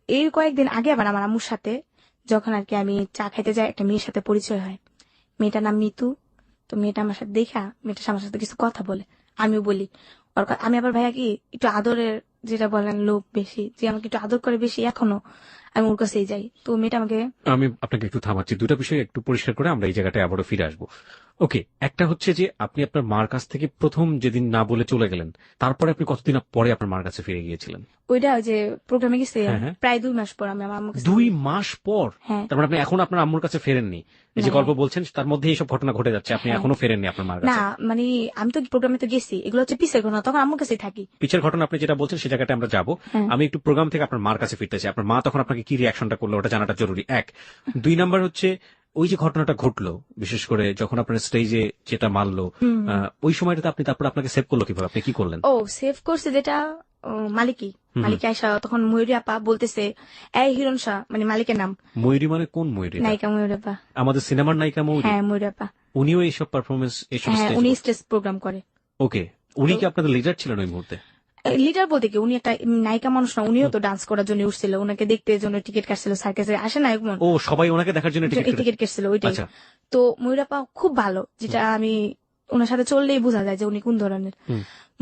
এই কয়েকদিন আগে আবার আমার আম্মুর সাথে যখন আর কি আমি চা খাইতে যাই, একটা মেয়ের সাথে পরিচয় হয়। মেয়েটার নাম মিতু। তো মেয়েটা আমার সাথে দেখা, মেয়েটার আমার সাথে কিছু কথা বলে, আমিও বলি। আমি আবার ভাইয়া কি একটু আদরের, যেটা বলেন লোক বেশি, যে আমাকে একটু আদর করে বেশি, এখনো আমি ওর কাছেই যাই। তো মেয়েটা আমাকে, আমি আপনাকে একটু থামাচ্ছি, 2টা বিষয় একটু পরিষ্কার করে আমরা এই জায়গাটায় আবারও ফিরে আসবো। ওকে, একটা হচ্ছে যে আপনি আপনার মার কাছ থেকে প্রথম যেদিন না বলে চলে গেলেন, তারপরে আপনি কতদিন পরে আপনার মার কাছে ফিরে গিয়েছিলেন? ওইটা ওই যে প্রোগ্রামে গেছি হ্যাঁ, হ্যাঁ। প্রায় 2 মাস পর আমি আমার আম্মুকে 2 মাস পর? হ্যাঁ। তার মানে আপনি এখন আপনার আম্মুর কাছে ফেরেননি? এই যে না। গল্প বলছেন তার মধ্যে এইসব ঘটনা ঘটে যাচ্ছে, আপনি হ্যাঁ। এখনো ফেরেননি আপনার মার না কাছে? মানে আমি তো প্রোগ্রামে তো গেছি, এগুলো হচ্ছে পিসের ঘটনা, তখন আম্মুর কাছেই থাকি। পিছের ঘটনা আপনি যেটা বলছেন সে জায়গাটা আমরা যাবো। হ্যাঁ। আমি একটু প্রোগ্রাম থেকে আপনার মার কাছে ফিরতে চাই। আপনার মা তখন আপনাকে কি রিয়াকশনটা করলো ওটা জানাটা জরুরি, 1। 2 নাম্বার হচ্ছে ওই যে ঘটনাটা ঘটলো, বিশেষ করে যখন আপনার স্টেজে যেটা মারলো, ওই সময়টাতে আপনি তারপর আপনাকে সেভ করলো কিভাবে, আপনি কি করলেন? ও সেভ করছে যেটা মালিক আয়সা তখন ময়ূরী আপা বলতেছে, এই হিরণ শাহ, মানে মালিকের নাম। ময়ূরী মানে কোন ময়ূরী? নায়িকা ময়ূরী আপা। আমাদের সিনেমার নায়িকা ময়ূরী? হ্যাঁ ময়ূরী আপা। উনিও এইসব পারফরমেন্স, এইসব হ্যাঁ স্টেজ? উনি স্টেজ প্রোগ্রাম করে। ওকে, উনি কি আপনাদের লিডার ছিলেন ওই মুহূর্তে? লিডার বলতে কি, উনি একটা নায়িকা মানুষ না, উনিও তো ডান্স করার জন্য উঠছিল, ওনাকে দেখতে জন্য টিকিট কাটছিল, সার্কাসে আসে না এমন, ও সবাই ওনাকে দেখার জন্য টিকিট কাটছিল ওইটাই। আচ্ছা। তো ময়ূরী আপা খুব ভালো, যেটা আমি ওনার সাথে চললেই বোঝা যায় যে উনি কোন ধরনের।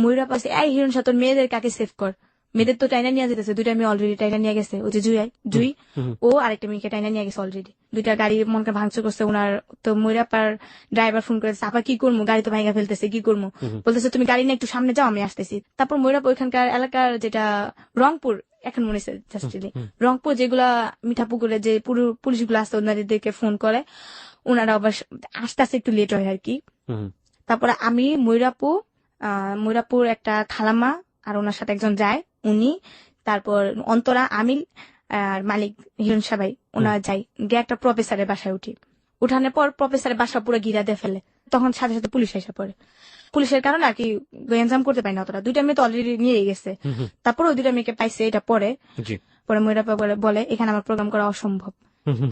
ময়ূরী আপা এই হিরণ শাহ তোর মেয়েদের কাকে সেভ কর, মেয়েদের তো টাইনা নিয়ে যেতেছে, 2টা মেয়ে অলরেডি টাইনা নিয়ে গেছে, ওই যে জুই ও আরেকটা মেয়েকে টাইনা নিয়ে গেছে অলরেডি, 2টা গাড়ি মনকে ভাঙচুর করছে ওনার। তো ময়ূরী আপার ড্রাইভার ফোন করেছে, আপা কি করবো, গাড়ি তো ভাঙা ফেলতেছে, কি করবো, বলতেছে তুমি গাড়ি নিয়ে একটু সামনে যাও, আমি আসতেছি। তারপর ময়ূরী আপা ওইখানকার এলাকার যেটা রংপুর, এখন মনে হচ্ছে রংপুর, যেগুলা মিঠাপুকুরে যে পুলিশগুলো আসতে ওনাদেরকে ফোন করে, ওনারা আবার আস্তে আস্তে একটু লেট হয় আর কি। তারপরে আমি ময়ূরাপুর একটা খালাম্মা আর ওনার সাথে একজন যায়, উনি, তারপর অন্তরা, আমিল আর মালিক হিরণ সাবাই, ওনারা যাই গিয়ে একটা প্রফেসরের বাসায় উঠি। উঠানোর পর প্রফেসরের বাসা পুরো ঘিরা দিয়ে ফেলে, তখন সাথে সাথে পুলিশ এসে পড়ে। পুলিশের কারণে আর কি এনজাম করতে পারি না অতটা, 2টা মেয়ে তো অলরেডি নিয়ে গেছে। তারপর ওই 2টা মেয়েকে পাইছে, এটা পরে ময়ূরাপা বলে এখানে আমার প্রোগ্রাম করা অসম্ভব,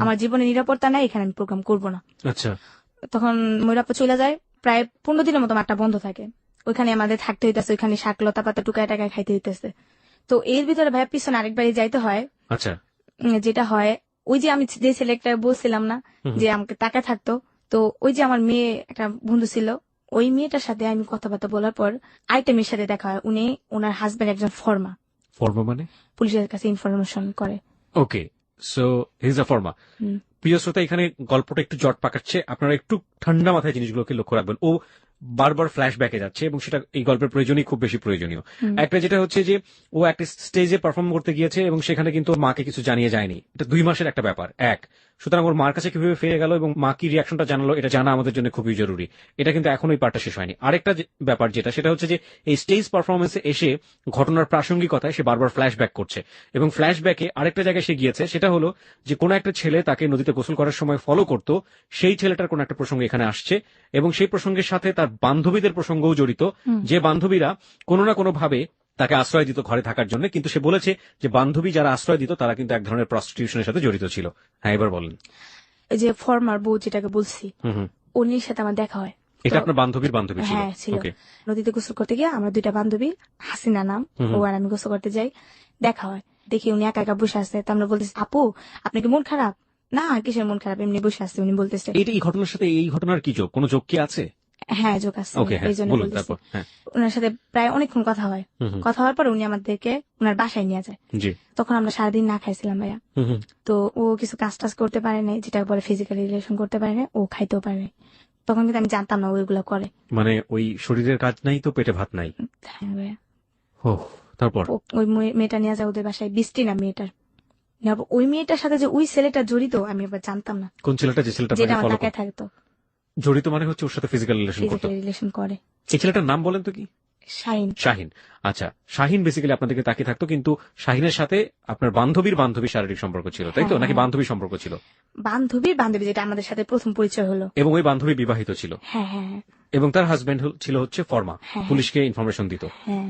আমার জীবনে নিরাপত্তা নাই, এখানে আমি প্রোগ্রাম করবো না। আচ্ছা। তখন ময়ূরাপা চলে যায়, প্রায় 15 দিনের মতো মাঠটা বন্ধ থাকে, ওইখানে আমাদের থাকতে হইতেছে, ওইখানে শাক লতা পাতা টুকায় টাকায় খাইতে হইতেছে। তো এর ভিতরে ভাইয়া পিছনে আরেকবারই যাইতে হয়। আচ্ছা। যেটা হয়, ওই যে আমি যে ছেলেটা বলছিলাম না যে আমাকে টাকা থাকতো, তো ওই যে আমার মেয়ে একটা বন্ধু ছিল, ওই মেয়েটার সাথে আমি কথাবার্তা বলার পর আরেকটা মেয়ের সাথে দেখা হয়, উনি ওনার হাজবেন্ড একজন ফর্মা মানে পুলিশের কাছে ইনফরমেশন করে। ওকে, সো হি ইজ আ ফর্মা। প্রিয় শ্রোতা, এখানে গল্পটা একটু জট পাকাচ্ছে, আপনারা একটু ঠান্ডা মাথায় জিনিসগুলোকে লক্ষ্য রাখবেন। ও বারবার ফ্ল্যাশব্যাকে যাচ্ছে এবং সেটা এই গল্পের প্রয়োজনই খুব বেশি প্রয়োজনীয়। একটা যেটা হচ্ছে যে ও একটা স্টেজে পারফর্ম করতে গিয়েছে এবং সেখানে কিন্তু ওর মাকে কিছু জানিয়ে যায়নি, এটা 2 মাসের একটা ব্যাপার। সুতরাং ওর মার কাছে কিভাবে ফিরে গেল এবং মা কি রিয়াকশনটা জানালো, এটা জানা আমাদের জন্য খুবই জরুরি। এটা কিন্তু এখন ওই পার্টটা শেষ হয়নি। আরেকটা ব্যাপার যেটা, সেটা হচ্ছে যে এই স্টেজ পারফরমেন্সে এসে ঘটনার প্রাসঙ্গিকতায় সে বারবার ফ্ল্যাশব্যাক করছে এবং ফ্ল্যাশব্যাকে আরেকটা জায়গায় সে গিয়েছে, সেটা হলো যে কোনো একটা ছেলে তাকে নদীতে গোসল করার সময় ফলো করতো, সেই ছেলেটার কোনো একটা প্রসঙ্গ এখানে আসছে এবং সেই প্রসঙ্গের সাথে তার বান্ধবীদের প্রসঙ্গও জড়িত, যে বান্ধবীরা কোনো না কোনো ভাবে তাকে আশ্রয় দিত ঘরে থাকার জন্য, কিন্তু সে বলেছে যে বান্ধবী যারা আশ্রয় দিত তারা কিন্তু এক ধরনের প্রস্টিটিউশনের সাথে জড়িত ছিল। হ্যাঁ, এবার বলেন। এই যে ফর্মার বউ যেটাকে বলছি, উনির সাথে আমার দেখা হয়। এটা আপনার বান্ধবীর বান্ধবী ছিল? হ্যাঁ ছিল। নদীতে গোসল করতে গিয়ে আমরা 2টা বান্ধবী, হাসিনা নাম, ও আর আমি গোসল করতে যাই, দেখা হয়, দেখি উনি একা একা বসে আছে। তো আমরা বলতেছি, আপু আপনি কি মন খারাপ? না কিসের মন খারাপ, এমনি বসে আছে। উনি বলতেছে, এই ঘটনার সাথে এই ঘটনার কি যোগ, কোনো যোগ কি আছে? হ্যাঁ যোগ আছে, এই জন্য বলতেছি। ওনার সাথে প্রায় অনেকক্ষণ কথা হয়, কথা হওয়ার পর উনি আমাদেরকে ওনার বাসায় নিয়ে যায়। তখন আমরা সারাদিন না খাইছিলাম ভাইয়া। তো ও কিছু কাজ টাজ করতে পারে নাই, যেটা বলে ফিজিক্যাল রিলেশন করতে পারে না, ও খাইতেও পারে নাই। তখন কিন্তু আমি জানতাম না ওইগুলো করে, মানে ওই শরীরের কাজ নাই তো পেটে ভাত নাই। হ্যাঁ ভাইয়া। তারপর ওই মেয়েটা নিয়ে যায় ওদের বাসায়, বৃষ্টি না মেয়েটার, ওই মেয়েটার সাথে যে ওই ছেলেটা জড়িত আমি আবার জানতাম না। কোন ছেলেটা? যে ছেলেটা যেটা আমার টাকায় থাকতো। জড়িত মানে হচ্ছে ওর সাথে ফিজিক্যাল রিলেশন করে। এই ছেলেটার নাম বলেন তো কি? শাহিন। আচ্ছা, শাহিন বেসিক্যালি আপনাদেরকে তাকে থাকতো, কিন্তু শাহিনের সাথে আপনার বান্ধবীর শারীরিক সম্পর্ক ছিল, তাই তো? নাকি বান্ধবীর সম্পর্ক ছিল? বান্ধবী, যেটা আমাদের সাথে প্রথম পরিচয় হলো। এবং ওই বান্ধবী বিবাহিত ছিল? হ্যাঁ হ্যাঁ। এবং তার হাজবেন্ড ছিল হচ্ছে ফর্মা, পুলিশকে ইনফরমেশন দিত। হ্যাঁ।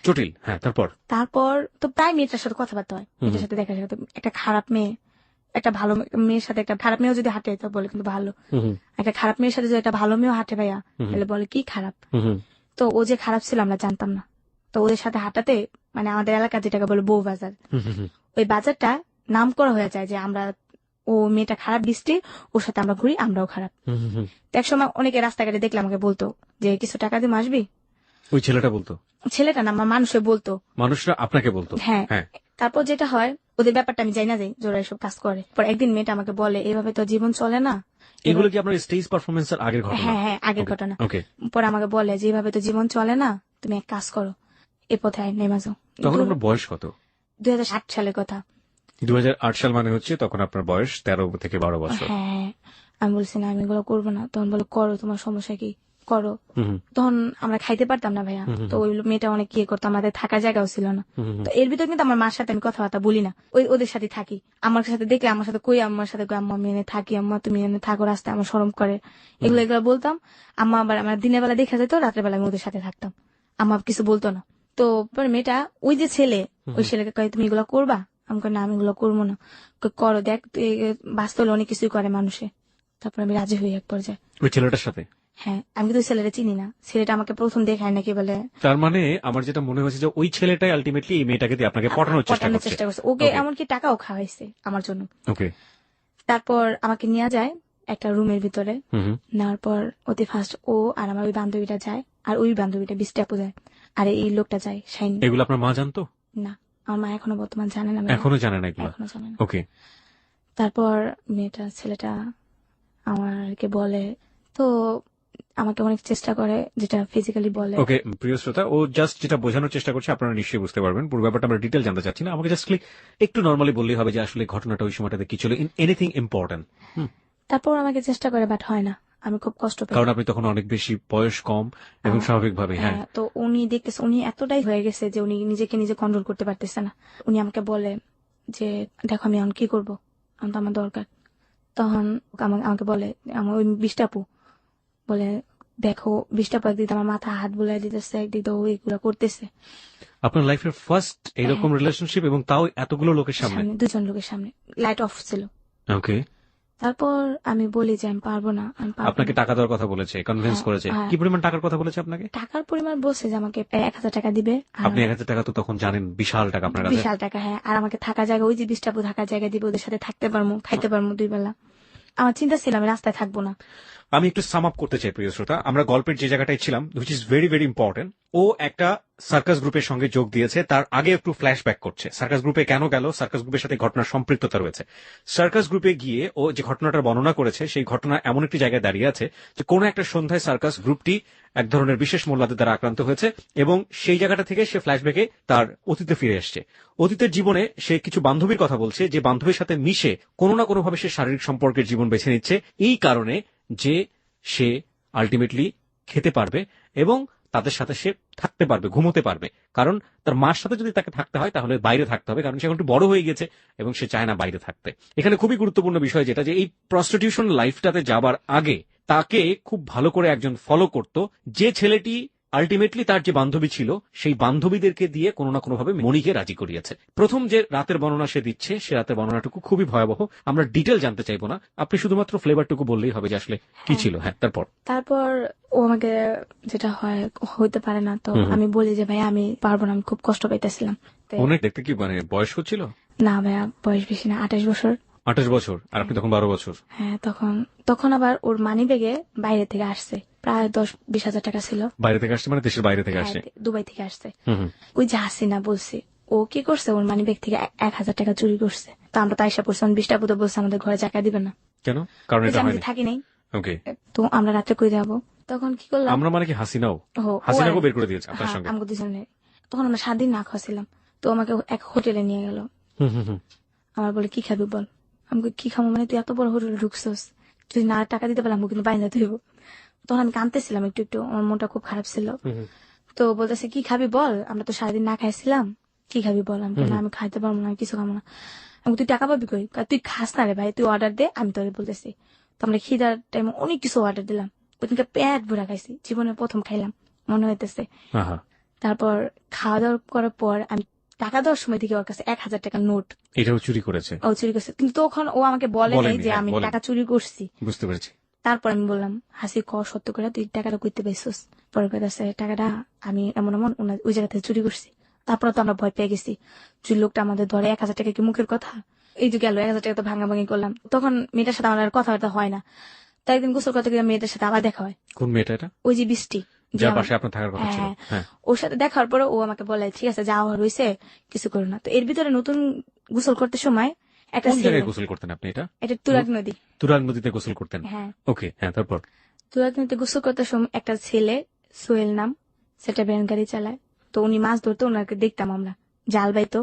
জটিল। হ্যাঁ, তারপর তো প্রায় মেয়েটার সাথে কথাবার্তা হয়, মেয়েটার সাথে দেখা সাক্ষাৎ। একটা খারাপ মেয়ে একটা ভালো মেয়ের সাথে, একটা খারাপ মেয়েও যদি হাঁটে তো বলে কিন্তু ভালো, একটা খারাপ মেয়ের সাথে যদি একটা ভালো মেয়েও হাঁটে ভাইয়া, তাহলে বলে কি খারাপ। তো ও যে খারাপ ছিল আমরা জানতাম না। তো ওদের সাথে হাঁটাতে, মানে আমাদের এলাকা যেটাকে বলে বউ বাজার, ওই বাজারটা নাম করা হয়ে যায় যে আমরা, ও মেয়েটা খারাপ বৃষ্টি, ওর সাথে আমরা ঘুরি, আমরাও খারাপ। এক সময় অনেকে রাস্তাঘাটে দেখলে আমাকে বলতো যে কিছু টাকা দিয়ে আসবি। ওই ছেলেটা বলতো? ছেলেটা না, আমার মানুষে বলতো, মানুষরা আপনাকে বলতো? হ্যাঁ। তারপর যেটা হয়, ওদের ব্যাপারটা আমি যাই না যাই, জোরা এসব কাজ করে। পর একদিন মেয়েটা আমাকে বলে, এভাবে তো জীবন চলে না। এগুলো কি আপনার স্টেজ পারফরমেন্সের আগের ঘটনা? হ্যাঁ, আগের ঘটনা। পরে আমাকে বলে যে এভাবে তো জীবন চলে না, তুমি এক কাজ করো, এ পথে নেমে যাও। তখন আপনার বয়স কত? 2008 সালের কথা। 2008 সাল মানে হচ্ছে তখন আপনার বয়স 13 থেকে 12 বছর। হ্যাঁ, আমি বলছি না আমি এগুলো করবো না। তখন বলে করো, তোমার সমস্যা কি, করো। তখন আমরা খাইতে পারতাম না ভাইয়া, তো ওই মেয়েটা অনেক ইয়ে করতো, আমাদের থাকার জায়গাও ছিল না। তো এর ভিতরে কিন্তু আমার মার সাথে আমি কথাবার্তা বলি না, ওদের সাথে থাকি। আমার সাথে দেখলে আমার সাথে কই, আমার সাথে কই আম্মা আমি এনে থাকি, আম্মা তুমি এনে থাকো, রাস্তায় আমার শরম করে, এগুলো বলতাম। আম্মা আবার আমার দিনের বেলা দেখা যেত, রাতের বেলা আমি ওদের সাথে থাকতাম, আম্মা কিছু বলতো না। তো পরে মেয়েটা ওই যে ছেলে, ওই ছেলেকে কয় তুমি এগুলো করবা, আমি কই না আমি এগুলো করবো না। করো, দেখ বাস্তবে অনেক কিছুই করে মানুষে। তারপর আমি রাজি হই এক পর্যায়ে ওই ছেলেটার সাথে। হ্যাঁ, আমি কিন্তু ছেলেটা চিনি না, ছেলেটা আমাকে প্রথম দেখায় নাকি বলে। তার মানে আমার যেটা মনে হয়েছে যে ওই ছেলেটাই আলটিমেটলি এই মেয়েটাকে দিয়ে আপনাকে পটানোর চেষ্টা করছে। ওকে এমনকি টাকাও খাওয়াইছে আমার জন্য। ওকে। তারপর আমাকে নিয়ে যায় একটা রুমের ভিতরে, নেওয়ার পর অতি ফার্স্ট ও আর আমার ওই বান্ধবীটা যায়, আর ওই বান্ধবীটা 20 টাপু যায়, আর এই লোকটা যায় শাইন। এগুলো আপনার মা জানতো না? আমার মা এখনো বর্তমান জানে না। এখনো জানে না এগুলো? এখনো জানে না। ওকে। তারপর ছেলেটা আমাকে বলে, তো আমাকে অনেক চেষ্টা করে, যেটা ফিজিক্যালি বলে। ওকে প্রিয় শ্রোতা, ও জাস্ট যেটা বোঝানোর চেষ্টা করছে আপনারা নিশ্চয়ই বুঝতে পারবেন। পুরো ব্যাপারটা আমরা ডিটেল জানতে চাচ্ছি না, আমাকে জাস্ট একটু নর্মালি বললেই হবে যে আসলে ঘটনাটা ওই সময়টাতে কি ছিল, এনিথিং ইম্পর্টেন্ট। তারপর আমাকে চেষ্টা করে, বাট হয় না, আমি খুব কষ্ট পাই। কারণ আপনি তখন অনেক বেশি বয়স কম এবং স্বাভাবিকভাবে। হ্যাঁ, তো উনি দেখতেছে, উনি এতটাই হয়ে গেছে যে উনি নিজেকে নিজে কন্ট্রোল করতে পারতেছে না। উনি আমাকে বলে যে দেখো আমি এখন কি করবো, আমি তো আমার দরকার। তখন আমাকে বলে, আমার ওই 20 টাপু বলে, দেখো 20 টাপু একদিক আমার মাথা হাত বুলাই দিতেছে, একদিক দিয়ে এগুলো করতেছে। আপনার লাইফের ফার্স্ট এরকম রিলেশনশিপ, এবং তাও এতগুলো লোকের সামনে, 2জন লোকের সামনে, লাইট অফ ছিল। ওকে। তারপর আমি বলি যে আমি পারবো না, আপনাকে টাকা দেওয়ার কথা বলেছে, কনভিন্স করেছে? কি পরিমাণ টাকার কথা বলেছে আপনাকে? টাকার পরিমাণ বলছে যে আমাকে 1000 টাকা দিবে। আপনি 1000 টাকা তো তখন জানেন বিশাল টাকা আপনার কাছে। বিশাল টাকা, হ্যাঁ। আর আমাকে থাকা জায়গা, ওই যে 20 টাপু থাকার জায়গা দিবে, ওদের সাথে থাকতে পারবো, খাইতে পারবো 2 বেলা। আমার চিন্তা ছিল আমি রাস্তায় থাকবো না। আমি একটু সাম আপ করতে চাই প্রিয় শ্রোতা, আমরা গল্পের যে জায়গাটায় ছিলাম, which is very very important. ও একটা সার্কাস গ্রুপের সঙ্গে যোগ দিয়েছে, তার আগে একটু ফ্ল্যাশব্যাক করছে। সার্কাস গ্রুপে কেন গেল, সার্কাস গ্রুপের সাথে ঘটনার সম্পৃক্ততা রয়েছে। সার্কাস গ্রুপে গিয়ে ও যে ঘটনাটার বর্ণনা করেছে, সেই ঘটনা এমন একটি জায়গায় দাঁড়িয়ে আছে যে কোনো একটা সন্ধ্যায় সার্কাস গ্রুপটি এক ধরনের বিশেষ মোল্লাদের দ্বারা আক্রান্ত হয়েছে, এবং সেই জায়গাটা থেকে সে ফ্ল্যাশব্যাকে তার অতীতে ফিরে এসছে। অতীতের জীবনে সে কিছু বান্ধবীর কথা বলছে, যে বান্ধবীর সাথে মিশে কোনো না কোনো ভাবে সে শারীরিক সম্পর্কের জীবন বেছে নিচ্ছে, এই কারণে যে সে আলটিমেটলি খেতে পারবে এবং তাদের সাথে সে থাকতে পারবে, ঘুমোতে পারবে। কারণ তার মার সাথে যদি তাকে থাকতে হয় তাহলে বাইরে থাকতে হবে, কারণ সে এখন একটু বড় হয়ে গেছে এবং সে চায় না বাইরে থাকতে। এখানে খুবই গুরুত্বপূর্ণ বিষয় যেটা, যে এই প্রস্টিটিউশন লাইফটাতে যাবার আগে তাকে খুব ভালো করে একজন ফলো করত, যে ছেলেটি আলটিমেটলি তার যে বান্ধবী ছিল, সেই বান্ধবীদেরকে দিয়ে কোনো না কোনোভাবে মনিকে রাজি করিয়েছে। প্রথম যে রাতের বর্ণনা সে দিচ্ছে, সে রাতের বর্ণনাটুকু খুবই ভয়াবহ, আমরা ডিটেল জানতে চাইবো না, আপনি শুধুমাত্র ফ্লেভারটুকু বললেই হবে যে আসলে কি ছিল। হ্যাঁ, তারপর ও আমাকে যেটা হয় হইতে পারে না, তো আমি বলি যে ভাই আমি পারবো না, আমি খুব কষ্ট পাইতেছিলাম। অনেক দেখতে কি মানে বয়স হচ্ছিল? না ভাইয়া, বয়স বেশি না, 28 বছর। 28 বছর, আর আপনি তখন 12 বছর। হ্যাঁ, তখন আবার ওর মানি ব্যাগে বাইরে থেকে আসছে প্রায় 10-20 হাজার টাকা ছিল। বাইরে থেকে আসছে মানে দেশের বাইরে থেকে আসছে? দুবাই থেকে আসছে। ওই যে হাসিনা বলছে, ও কি করছে, ওর মানি ব্যাগ থেকে 1000 টাকা চুরি করছে। তো আমরা তো আইসা পড়ছি, 20 টাকা বলছে আমাদের ঘরে জায়গা দিবে না। কেন? কারণ এটা আমি থাকি নাই। ওকে। তো আমরা রাত্রে কই যাবো, তখন কি করলাম আমরা, মানে কি হাসিনাও বের করে দিয়েছে আপনার সঙ্গে? আমাকে দুজনে। তখন আমরা 7 দিন না খাওয়াছিলাম। তো আমাকে এক হোটেলে নিয়ে গেল। আমার বলে কি খাবি বল, আমি কি খাবো, মানে তুই এত বড় হোটেলে ঢুকছস, তুই না টাকা দিতে পারলাম কিন্তু বাইরে হইব। তখন আমি কাঁদতেছিলাম একটু একটু, আমার মনটা খুব খারাপ ছিল। তো বলতেছে কি খাবি বল, আমরা তো সারাদিন না খাইছিলাম, কি খাবি বল। আমি আমি খাইতে পারবো না, আমি কিছু খাবো না। আমি তুই টাকা পাবি কই, তুই খাস না রে ভাই, তুই অর্ডার দে, আমি তোরে বলতেছি। তো আমরা খিদার টাইমে অনেক কিছু অর্ডার দিলাম, ওইদিনকে পেট ভরা খাইছি, জীবনে প্রথম খাইলাম মনে হইতেছে। তারপর খাওয়া দাওয়া করার পর আমি টাকা দেওয়ার সময় থেকে ওর কাছে 1000 টাকার নোট, এটাও চুরি করেছে? ও চুরি করছে, কিন্তু তখন ও আমাকে বলে নাই যে আমি টাকা চুরি করছি। বুঝতে পেরেছি। তারপর আমি বললাম, হাসি ক সত্য করে তুই টাকাটা করতে পাইছিস? পরে কাছে টাকাটা আমি এমন ওই জায়গা থেকে চুরি করছি। তারপর তো আমরা ভয় পেয়ে গেছি, যে লোকটা আমাদের ধরে 1000 টাকা কি মুখের কথা, এই যে গেল 1000 টাকা তো ভাঙাভাঙি করলাম। তখন মেয়েটার সাথে আমার কথাবার্তা হয় না। তাই একদিন গোসল করতে গিয়ে মেয়েটার সাথে আবার দেখা হয়। কোন মেয়েটা এটা? ওই যে বৃষ্টি, যার পাশে আপনার থাকার কথা ছিল। ওর সাথে দেখার পরে ও আমাকে বলে ঠিক আছে যাওয়া হয়েছে, কিছু করো না। তো এর ভিতরে নতুন গোসল করতে সময় একটা জায়গায় গোসল করতেন আপনি? এটা তুরাগ নদী। তুরাগ নদীতে গোসল করতেন? হ্যাঁ। ওকে, হ্যাঁ। তারপর তুরাগ নদীতে গোসল করতে সময় একটা ছেলে, সোহেল নাম, সেটা ভ্যান গাড়ি চালায়। তো উনি মাছ ধরতো, ওনাকে দেখতাম আমরা, জাল বাইতো,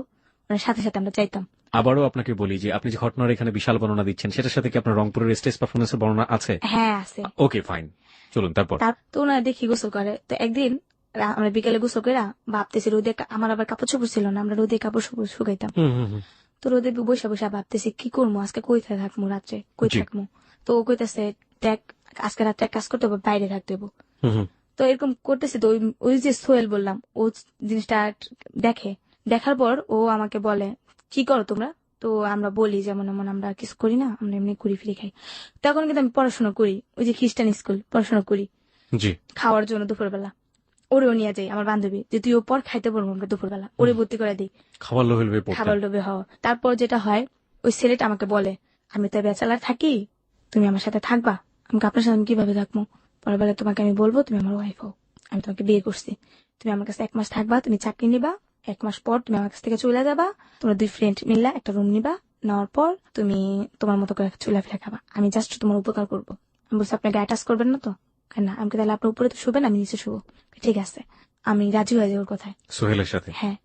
মানে সাথে সাথে আমরা চাইতাম। আবারও আপনাকে বলি যে আপনি যে ঘটনার এখানে বিশাল বর্ণনা দিচ্ছেন সেটার সাথে কি আপনার রংপুরের স্টেজ পারফরমেন্সের বর্ণনা আছে? হ্যাঁ আছে। ওকে ফাইন, চলুন তারপর। তো ওনারা দেখি গোসল করে। তো একদিন আমরা বিকেলে গোসল করে ভাবতেছি রোদে, আমার আবার কাপড় চোপড় ছিল না, আমরা রোদে কাপড় চোপড় শুকাইতাম। তো রোদে বসে বসে ভাবতেছি কি করবো, আজকে কইতে থাকবো, রাত্রে কই থাকবো। তো ও কইতেছে দেখ আজকে রাত্রে এক কাজ করতে হবে, বাইরে থাকতে হবে। তো এরকম করতেছি। তো ওই যে সোহেল বললাম, ও জিনিসটা দেখার পর ও আমাকে বলে কি করো তোমরা। তো আমরা বলি যেমন এমন আমরা কিছু করি না, আমরা এমনি ঘুরি ফিরে খাই। তখন কিন্তু আমি পড়াশোনা করি, ওই যে খ্রিস্টান স্কুল পড়াশোনা করি খাওয়ার জন্য দুপুরবেলা। ওরেও নিয়ে যাই আমার বান্ধবী, যে তুই ও পর খাইতে পারবো আমরা দুপুরবেলা, ওরে ভর্তি করে দিই খাবার লোভে হওয়া। তারপর যেটা হয়, ওই ছেলেটা আমাকে বলে আমি তো ব্যাচেলার থাকি, তুমি আমার সাথে থাকবা। আমাকে আপনার সাথে আমি কিভাবে থাকবো, পরের বেলা তোমাকে আমি বলবো তুমি আমার ওয়াইফ হও, আমি তোমাকে বিয়ে করছি, তুমি আমার কাছে 1 মাস থাকবা, তুমি চাকরি নিবা, 1 মাস পর তুমি আমার কাছ থেকে চলে যাবা, তোমরা 2 ফ্রেন্ড মিললা একটা রুম নিবা, নেওয়ার পর তুমি তোমার মতো করে চুলাফিলা খাবা, আমি জাস্ট তোমার উপকার করবো। আমি বলছি আপনি গায়ে টাচ করবেন না তো? না। আমি তাহলে আপনার উপরে তো শুবেন, আমি নিচে শুবো। ঠিক আছে, আমি রাজি হয়ে যাই ওর কথায়, সোহেলের সাথে। হ্যাঁ,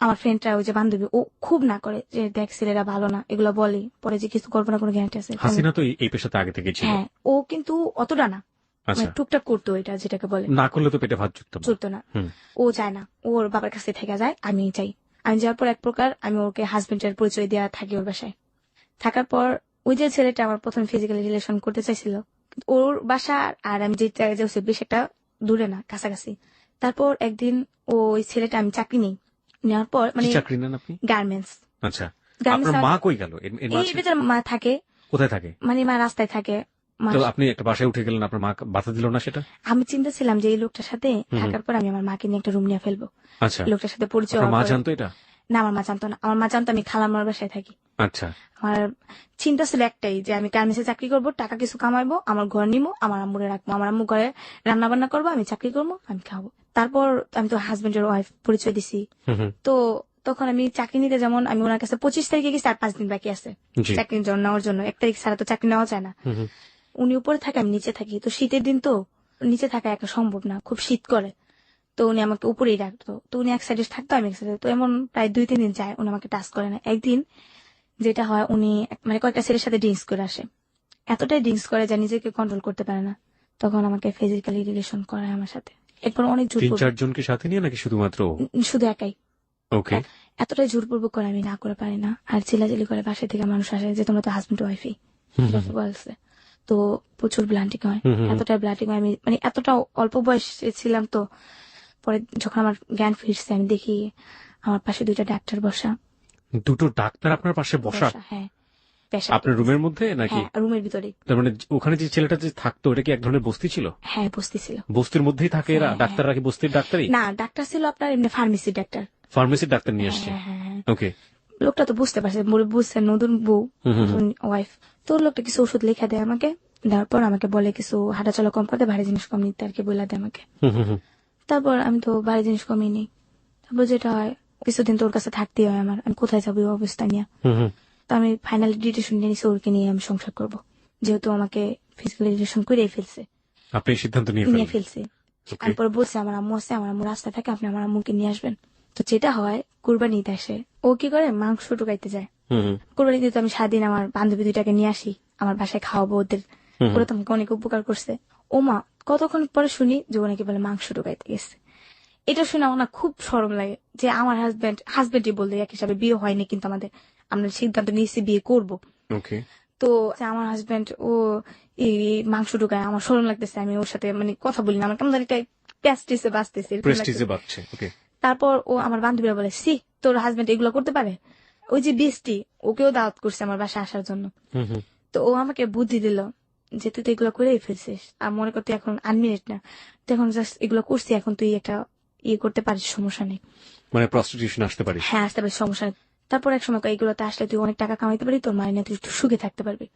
আমার ফ্রেন্ডরা ওই যে বান্ধবী ও খুব না করে যে দেখ ছেলেরা ভালো না, এগুলো বলে, পরে যে কিছু করবো না কোনো গ্যারান্টি আছে? হাসিনা তো এই পেশাতে আগে থেকে ছিল। হ্যাঁ, ও কিন্তু অতটা না, টুকটাক করতো, এটা যেটাকে বলে না করলে তো পেটে ভাত জুটতো না। ও চায় না, ওর বাবার কাছে থেকে যায়, আমি চাই। আমি যাওয়ার পর এক প্রকার আমি ওকে হাজবেন্ডের পরিচয় দেওয়া থাকি ওর বাসায়। থাকার পর ওই যে ছেলেটা আমার প্রথম ফিজিক্যালি রিলেশন করতে চাইছিল, ওর বাসা আর আমি যে জায়গায় যাচ্ছি বেশ একটা দূরে না, কাছাকাছি। তারপর একদিন ওই ছেলেটা, আমি চাকরি নেই, নেওয়ার পর মানে চাকরি নেন আপনি? গার্মেন্টস। আচ্ছা, আপনার মা কই গেল? এই ভিতরে মা থাকে। কোথায় থাকে? মানে মা রাস্তায় থাকে। আপনি একটা বাসায় উঠে গেলেন, আপনার মা বাধা দিল না সেটা? আমি চিন্তা ছিলাম যে এই লোকটার সাথে থাকার পর আমি আমার মাকে নিয়ে একটা রুম নিয়ে ফেলবো। আচ্ছা, লোকটার সাথে পরিচয়। মা জানতো এটা? না, আমার মা জানতো না। আমার মা জানতো আমি খালাম্মার বাসায় থাকি। আচ্ছা, আমার চিন্তা ছিল একটাই, যে আমি গার্মেন্টসে চাকরি করবো, টাকা কিছু কামাইবো, আমার ঘর নিবো, আমার আম্মুরে রাখবো, আমার আম্মু ঘরে রান্না বান্না করবো, আমি চাকরি করবো, আমি খাবো। তারপর আমি তো হাজবেন্ডের ওয়াইফ পরিচয় দিছি। তো তখন আমি চাকরি নিতে, যেমন আমি ওনার কাছে 25 তারিখে গেছি, আর 5 দিন বাকি আছে চাকরি নেওয়ার জন্য। 1 তারিখ ছাড়া তো চাকরি নেওয়া যায় না। উনি উপরে থাকে, আমি নিচে থাকি। তো শীতের দিন তো নিচে থাকা একা সম্ভব না, খুব শীত করে। তো উনি আমাকে উপরেই রাখতো। তো উনি এক সাইডে থাকতো, আমি এক সাইডে। তো এমন প্রায় 2-3 দিন যায়, উনি আমাকে টাচ করে না। একদিন যেটা হয়, উনি মানে কয়েকটা ছেলের সাথে ড্রিঙ্কস করে আসে, এতটাই ড্রিঙ্কস করে যা নিজেকে কন্ট্রোল করতে পারে না। তখন আমাকে ফিজিক্যালি রিলেশন করায় আমার সাথে। এরপর অনেক জোর, 3-4 জনকে সাথে নিয়ে নাকি শুধুমাত্র? শুধু একাই। ওকে। এতটাই জোরপূর্বক করে আমি না করে পারি না, আর চিল্লাচিল্লি করে বাসা থেকে মানুষ আসে যে তোমরা তো হাজবেন্ড ওয়াইফই বলছে। তো প্রচুর ব্লান্টিং হয়, এতটাই ব্লান্টিং হয়, আমি মানে এতটা অল্প বয়সে ছিলাম। তো পরে যখন আমার জ্ঞান ফিরছে, আমি দেখি আমার পাশে 2টা ডাক্তার বসা। 2টো ডাক্তার আপনার পাশে বসা? হ্যাঁ, আপনার রুমের মধ্যে নাকি? রুমের ভিতরে। তার মানে ওখানে যে ছেলেটা যে থাকতো, ওটা কি এক ধরনের বস্তি ছিল? হ্যাঁ, বস্তি ছিল। বস্তির মধ্যেই থাকে এরা? ডাক্তাররা কি বস্তির ডাক্তারই? না, ডাক্তার ছিল আপনার এমনি ফার্মেসির ডাক্তার। ফার্মেসির ডাক্তার নিয়ে আসছে? ওকে। লোকটা তো বুঝতে পারছে, বুঝছে নতুন বউ, ওয়াইফ। তো লোকটা কিছু ওষুধ লেখা দেয় আমাকে, দেওয়ার পর আমাকে বলে কিছু হাঁটা চলা কম করতে, ভারী জিনিস কম নিতে আর কি বলে দেয় আমাকে। তারপর আমি তো ভারী জিনিস কমই নেই। তারপর যেটা হয়, কিছুদিন তো ওর কাছে থাকতেই হয় আমার, আমি কোথায় যাবো এই অবস্থা নিয়ে। তো আমি ফাইনালি ডিসিশন নিয়ে নিছি ওরকে নিয়ে আমি সংসার করবো, যেহেতু আমাকে ফিজিক্যালি রিলেশন করে ফেলছে। আপনি সিদ্ধান্ত নিয়ে ফেলছে। আমি পরে বলছি আমার আম্মু আছে, আমার আম্মু রাস্তায় থাকে, আপনি আমার আম্মুকে নিয়ে আসবেন। তো যেটা হয়, কুরবানিতে আসে, ও কি করে মাংস টুকাইতে যায়। কুরবানিতে তো আমি সারাদিন আমার বান্ধবী 2টাকে নিয়ে আসি, আমার বাসায় খাওয়াবো ওদের, ওরা তো আমাকে অনেক উপকার করছে। ও মা, কতক্ষণ পরে শুনি যে ও নাকি বলে মাংস টুকাইতে গেছে। এটা শুনে আমার না খুব শরম লাগে, যে আমার হাজবেন্ডই বলতে এক হিসাবে বিয়ে হয়নি, কিন্তু আমরা সিদ্ধান্ত নিয়েছি বিয়ে করবো। তো আমার হাজবেন্ড ও এই মাংস ঢুকায়, আমার শরম লাগতেছে, আমি ওর সাথে মানে কথা বলি না, আমার কেমন একটা প্যাস্টিসে বাঁচতেছে। তারপর ও আমার বান্ধবীরা বলে, সি তোর হাজবেন্ড এগুলো করতে পারে? ওই যে বৃষ্টি, ওকেও দাওয়াত করছে আমার বাসায় আসার জন্য। তো ও আমাকে বুদ্ধি দিল যে তুই তো এগুলো করেই ফেলছিস, আর মনে করতে এখন আনমিনিট না, তুই এখন জাস্ট এগুলো করছি, এখন তুই একটা করতে পারিস, সমস্যা নেই, মানে প্রস্টিটিউশন আসতে পারিস। হ্যাঁ, আসতে পারিস, সমস্যা নেই। তারপর এক সময় এগুলোতে আসলে তুই অনেক টাকা কামাইতে পারবি, তোর মায়ের না তুই সুখে থাকতে পারবি।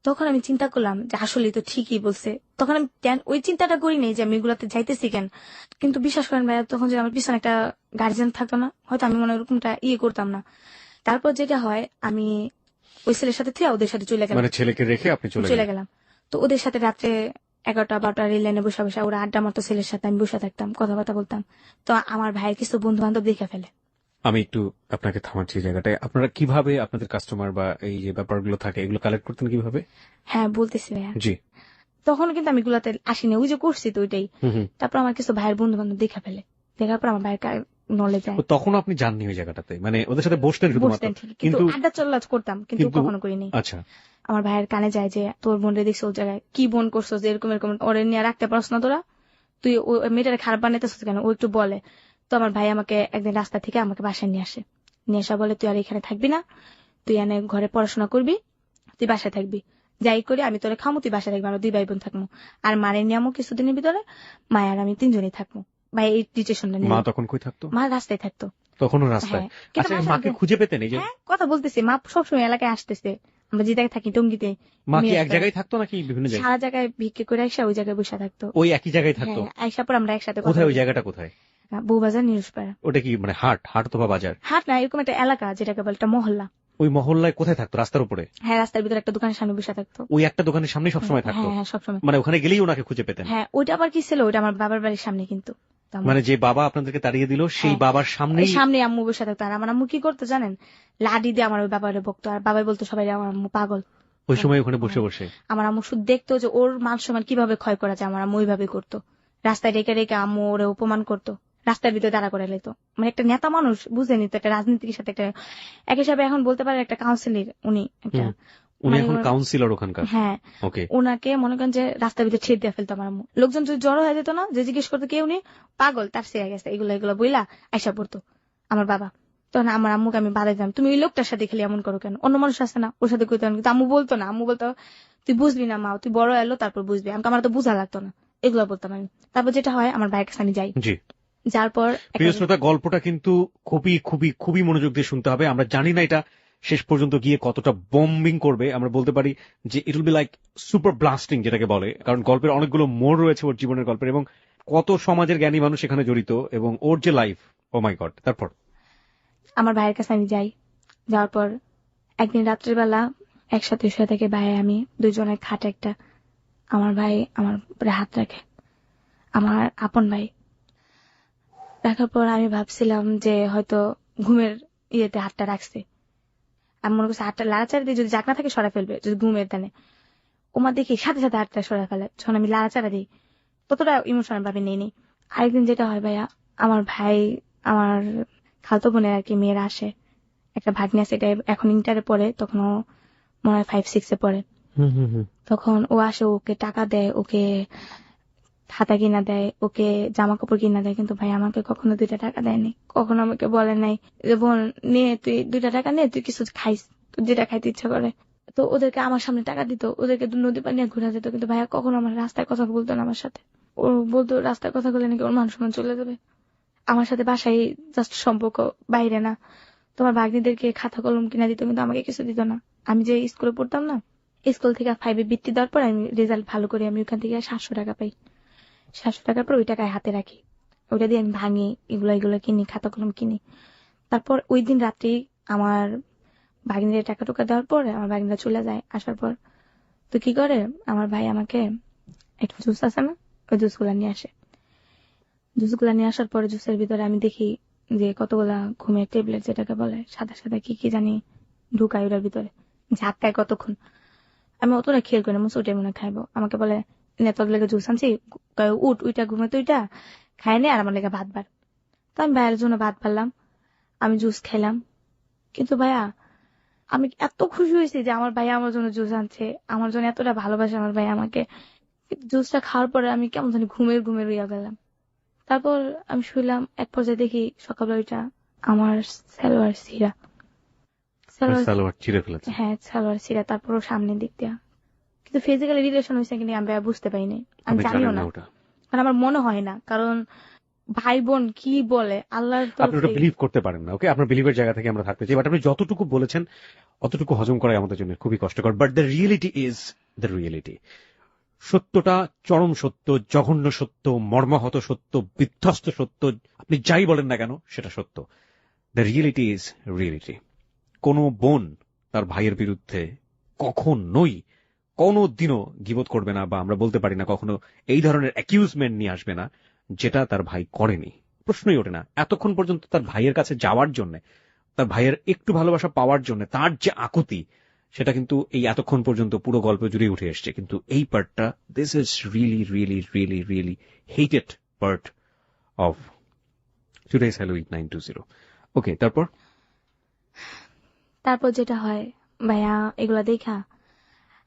তখন আমি চিন্তা করলাম যে আসলে তো ঠিকই বলছে। তখন আমি ওই চিন্তাটা করি নাই যে আমি এগুলাতে যাইতেছি কেন, কিন্তু বিশ্বাস করেন ভাইয়া, তখন যে আমার পিছনে একটা গার্জিয়ান থাকতো না, হয়তো আমি মনে ওরকমটা করতাম না। তারপর যেটা হয়, আমি ওই ছেলের সাথে ওদের সাথে চলে গেলাম, মানে ছেলেকে রেখে আপনি চলে গেলাম। তো ওদের সাথে রাত্রে 11টা-12টা রেল লাইনে বসে বসে ওরা আড্ডা মারতো, ছেলের সাথে আমি বসে থাকতাম, কথাবার্তা বলতাম। তো আমার ভাইয়ের কিছু বন্ধু বান্ধব দেখে ফেলে, আমি একটু আপনাকে থামাচ্ছি এই জায়গাটায়। আপনারা কিভাবে আপনাদের কাস্টমার বা এই যে ব্যাপারগুলো থাকে এগুলো কালেক্ট করতেন কিভাবে? হ্যাঁ, বলতেছি ভাইয়া। জি। তখন কিন্তু আমি এগুলাতে আসিনি, ওই যে করছি তো ওইটাই। হুম হুম। তারপর আমার কিছু ভাইয়ের বন্ধু বান্ধব দেখা ফেলে, দেখার পর আমার ভাইয়ের নলে যায়। তখন আপনি যাননি ওই জায়গাটাতে, মানে ওদের সাথে বসতেন শুধুমাত্র, বসতেন ঠিকই, কিন্তু কিন্তু আড্ডা চল্লা করতাম, কিন্তু কখনো করিনি। আচ্ছা আমার ভাইয়ের কানে যায় যে তোর বোন রে দেখছো ওই জায়গায়, কি বোন করছো যে এরকম এরকম ওরে নিয়ে রাখতে পারছ না তোরা, তুই ওই মেয়েটারে খারাপ বানাইতেছিস কেন, ও একটু বলে। তো আমার ভাই আমাকে একদিন রাস্তা থেকে আমাকে বাসায় নিয়ে আসে, নিয়ে আসা বলে তুই আর এখানে থাকবি না, তুই এনে ঘরে পড়াশোনা করবি, তুই বাসায় থাকবি, যাই করি আমি তোরে খামো, তুই বাসায় থাকবি, আমরা 2 ভাই বোন থাকবো। আর মারে নিয়ে আমো কিছুদিনের ভিতরে, মায় আর আমি 3জনই থাকবো। ভাই এই ডিসিশনটা নিয়ে। মা তখন কই থাকতো? মা রাস্তায় থাকতো। তখনও রাস্তায়? হ্যাঁ, কিন্তু আচ্ছা, বাসায় মাকে খুঁজে পেতেন এই যে? হ্যাঁ, কথা বলতেছি, মা সবসময় এলাকায় আসতেছে, আমরা যে জায়গায় থাকি টঙ্গিতে। মা কি এক জায়গায় থাকতো নাকি বিভিন্ন জায়গায়? সারা জায়গায় ভিক্ষে করে আইসা ওই জায়গায় বসে থাকতো। ওই একই জায়গায় থাকতো? হ্যাঁ, আইসা পর আমরা একসাথে কথা কোথায় ওই বলি। জায়গাটা কোথায়? বউবাজার, নিরুষপাড়া। ওটা কি মানে হাট অথবা বাজার? হাট না, এরকম একটা এলাকা যেটাকে বলে একটা মহল্লা। ওই মহল্লায় কোথায় থাকতো? রাস্তার উপরে? হ্যাঁ, রাস্তার ভিতরে একটা দোকানের সামনে বসে থাকতো। ওই একটা দোকানের সামনে সবসময় থাকতো? হ্যাঁ হ্যাঁ, সবসময়। মানে ওখানে গেলেই ওনাকে খুঁজে পেতেন? হ্যাঁ, ওইটা আবার কি ছিল, ওইটা আমার বাবার বাড়ির সামনে কিন্তু। তো মানে যে বাবা আপনাদেরকে তাড়িয়ে দিল সেই হ্যাঁ, বাবার সামনেই? সামনে আম্মু বসে থাকতো। আর আমার আম্মু কি করতো জানেন, লাডি দিয়ে আমার ওই বাবারে বকতো, আর বাবাই বলতো সবাই আমার আম্মু পাগল। ওই সময় ওখানে বসে বসে? আমার আম্মু শুধু দেখতো যে ওর মান সম্মান কিভাবে ক্ষয় করা যায়, আমার আম্মু ওইভাবে করতো। রাস্তায় রেখে রেখে আম্মু ওরে অপমান করতো, রাস্তার ভিতরে দাঁড়া করে লাইতো। মানে একটা নেতা মানুষ, বুঝেনি তো, একটা রাজনীতির সাথে একটা এক হিসাবে এখন বলতে পারে একটা কাউন্সিলর উনি একটা। উনি মানে এখন কাউন্সিলর ওখানকার? হ্যাঁ, ওকে। ওনাকে মনে করেন যে রাস্তার ভিতরে ছেড়ে দিয়ে ফেলতো আমার আম্মু। লোকজন যদি জড়ো হয়ে যেত না, যে জিজ্ঞেস করতো কে উনি, পাগল তার সে গেছে, এগুলো এগুলো বইলা আইসা পড়তো আমার বাবা। তখন আমার আম্মুকে আমি বাধা দিতাম, তুমি ওই লোকটার সাথে খেলে এমন করো কেন, অন্য মানুষ আছে না, ওর সাথে কইতে। কিন্তু আম্মু বলতো না, আম্মু বলতো তুই বুঝবি না মা, তুই বড় এলো তারপর বুঝবি। আমাকে আমার তো বুঝা লাগতো না, এগুলো বলতাম আমি। তারপর যেটা হয়, আমার ভাইয়ের কাছে আমি যাই। জি। যার পর প্রিয় শ্রোতা, গল্পটা কিন্তু খুবই খুবই খুবই মনোযোগ দিয়ে শুনতে হবে। আমরা জানি না এটা শেষ পর্যন্ত গিয়ে কতটা বম্বিং করবে। আমরা বলতে পারি যে it will be like super blasting যেটাকে বলে, কারণ গল্পের অনেকগুলো মোড় রয়েছে ওর জীবনের গল্পের, এবং কত সমাজের জ্ঞানী মানুষ এখানে জড়িত, এবং ওর যে লাইফ, ও মাই গড। তারপর আমার ভাইয়ের কাছে আমি যাই। যাওয়ার পর একদিন রাত্রিবেলা একসাথে শুয়ে থেকে ভাই আমি দুজনের খাট একটা, আমার ভাই আমার উপরে হাত রাখে, আমার আপন ভাই। রাখার পর আমি ভাবছিলাম যে হয়তো ঘুমের ইয়েতে হাতটা রাখছে। আমি মনে করছি হাতটা লাড়াচাড়া দিয়ে যদি জাগনা থাকে সরা ফেলবে, যদি ঘুমের দানে। ওমা দেখি সাথে সাথে হাতটা সরা ফেলে, যখন আমি লাড়াচাড়া দিই ততটা ইমোশনাল ভাবে নেই। আরেকদিন যেটা হয় ভাইয়া, আমার ভাই, আমার খালতো বোনের আর কি মেয়েরা আসে, একটা ভাগ্নি আছে, এটা এখন ইন্টারে পড়ে, তখন ও মনে হয় 5-6 পড়ে। তখন ও আসে, ওকে টাকা দেয়, ওকে খাতা কিনা দেয়, ওকে জামা কাপড় কিনা দেয়, কিন্তু ভাই আমাকে কখনো 2টা টাকা দেয়নি, কখনো আমাকে বলে নাই যে বোন নে তুই 2টা টাকা নে, তুই কিছু খাইস, তুই যেটা খাইতে ইচ্ছা করে। তো ওদেরকে আমার সামনে টাকা দিত, ওদেরকে নদী পানি ঘুরা যেত, কিন্তু ভাইয়া কখনো আমার রাস্তায় কথা বলতো না আমার সাথে। ও বলতো রাস্তায় কথা বলে নাকি ওর মান সম্মান চলে যাবে। আমার সাথে বাসায় জাস্ট সম্পর্ক, বাইরে না। তোমার ভাগ্নিদেরকে খাতা কলম কিনা দিত, কিন্তু আমাকে কিছু দিত না। আমি যে স্কুলে পড়তাম না, স্কুল থেকে 5-এ বৃত্তি দেওয়ার পর আমি রেজাল্ট ভালো করে আমি ওখান থেকে 700 টাকা পাই। 700 টাকার পর ওই টাকায় হাতে রাখি, ওইটা দিয়ে আমি ভাঙি, এগুলো এগুলো কিনি, খাতা কলম কিনি। তারপর ওই দিন রাত্রি আমার ভাগ্নিদের টাকা টুকা দেওয়ার পর আমার ভাগ্নিরা চলে যায়। আসার পর তো কি করে, আমার ভাই আমাকে একটা জুস আছে না, ওই জুসগুলা নিয়ে আসে। জুসগুলা নিয়ে আসার পরে জুসের ভিতরে আমি দেখি যে কতগুলা ঘুমের ট্যাবলেট যেটাকে বলে, সাদা সাদা কি কি জানি ঢুকায় ওটার ভিতরে, ঝাক্কায় কতক্ষণ। আমি অতটা খেয়াল করি না, ওটাই মনে খাইবো। আমাকে বলে নে তোর লেগে জুস আনছি, উঠ ওইটা ঘুমে তো ওইটা খাই নে, আর আমার লেগে ভাত বার। তো আমি ভাইয়ের জন্য ভাত পারলাম, আমি জুস খেলাম। কিন্তু ভাইয়া আমি এত খুশি হয়েছি যে আমার ভাই আমার জন্য জুস আনছে, আমার জন্য এতটা ভালোবাসে আমার ভাই আমাকে। জুসটা খাওয়ার পরে আমি কেমন জানি ঘুমের হইয়া গেলাম। তারপর আমি শুইলাম, এক পর্যায়ে দেখি সকালবেলা ওইটা আমার সালোয়ার ছিঁড়া। সালোয়ার ছিঁড়ে ফেলেছে? হ্যাঁ, সালোয়ার ছিঁড়া, তারপরও সামনের দিক দিয়া। কিন্তু ফিজিক্যালি রিলেশন হয়েছে কিনা আমি বুঝতে পারিনি, আমি জানিও না, কারণ আমার মনে হয় না। কারণ ভাই বোন কি বলে আল্লাহর আপনি ওটা বিলিভ করতে পারেন না। ওকে, আপনার বিলিভের জায়গা থেকে আমরা থাকতে চাই, বাট আপনি যতটুকু বলেছেন অতটুকু হজম করাই আমাদের জন্য খুবই কষ্টকর। But the reality is the reality. সত্যটা চরম সত্য, জঘন্য সত্য, মর্মাহত সত্য, বিধ্বস্ত সত্য, আপনি যাই বলেন না কেন সেটা সত্য। The reality is reality. কোনো বোন তার ভাইয়ের বিরুদ্ধে কখনোই কোনোদিনও গীবত করবে না, বা আমরা বলতে পারি না কখনো এই ধরনের অ্যাকিউজমেন্ট নিয়ে আসবে না যেটা তার ভাই করেনি। প্রশ্নই ওঠে না। এতক্ষণ পর্যন্ত তার ভাইয়ের কাছে যাওয়ার জন্য, তার ভাইয়ের একটু ভালোবাসা পাওয়ার জন্য তার যে আকুতি, সেটা কিন্তু এই এতক্ষণ পর্যন্ত পুরো গল্প জুড়ে উঠে এসছে। কিন্তু এই পার্টটা, this is really really really really hated part of today's hello 8920। ওকে, তারপর যেটা হয় ভাইয়া, এগুলা দেখা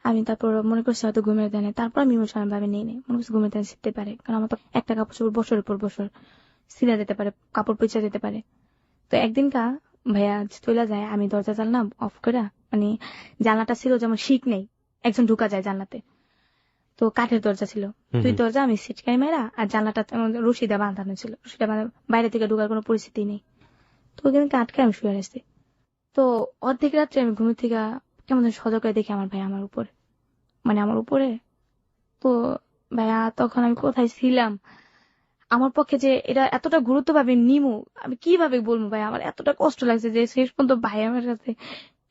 আমি তারপর মনে করছি হয়তো ঘুমের দেয়, তারপর আমি ইমোশনাল ভাবে নিয়ে নেই, মনে করছি ঘুমের দেয় শিখতে পারে, কারণ আমার তো একটা কাপড় চোপড় বছরের পর বছর ছিঁড়া যেতে পারে, কাপড় পচা যেতে পারে। তো একদিন ভাইয়া চলে যায়, আমি দরজা জানলাম অফ করে, মানে জানলাটা ছিল যেমন শিক নেই, একজন ঢুকা যায় জানলাতে, তো কাঠের দরজা ছিল, দুই দরজা আমি সিটকাই মেরা, আর জানলাটা রশি দিয়ে বাঁধানো ছিল, রশিটা বাইরে থেকে ঢুকার কোনো পরিস্থিতি নেই। তো ওখানে আটকে আমি শুয়ে আসছি। তো অর্ধেক রাত্রে আমি ঘুমের থেকে কেমন সজাগ করে দেখি আমার ভাই আমার উপরে, মানে আমার উপরে। তো ভাইয়া তখন আমি কোথায় ছিলাম, আমার পক্ষে যে এটা এতটা গুরুত্ব পাবে নিমু আমি কিভাবে বলবো ভাই, আমার এতটা কষ্ট লাগছে যে শেষ পর্যন্ত ভাই আমার কাছে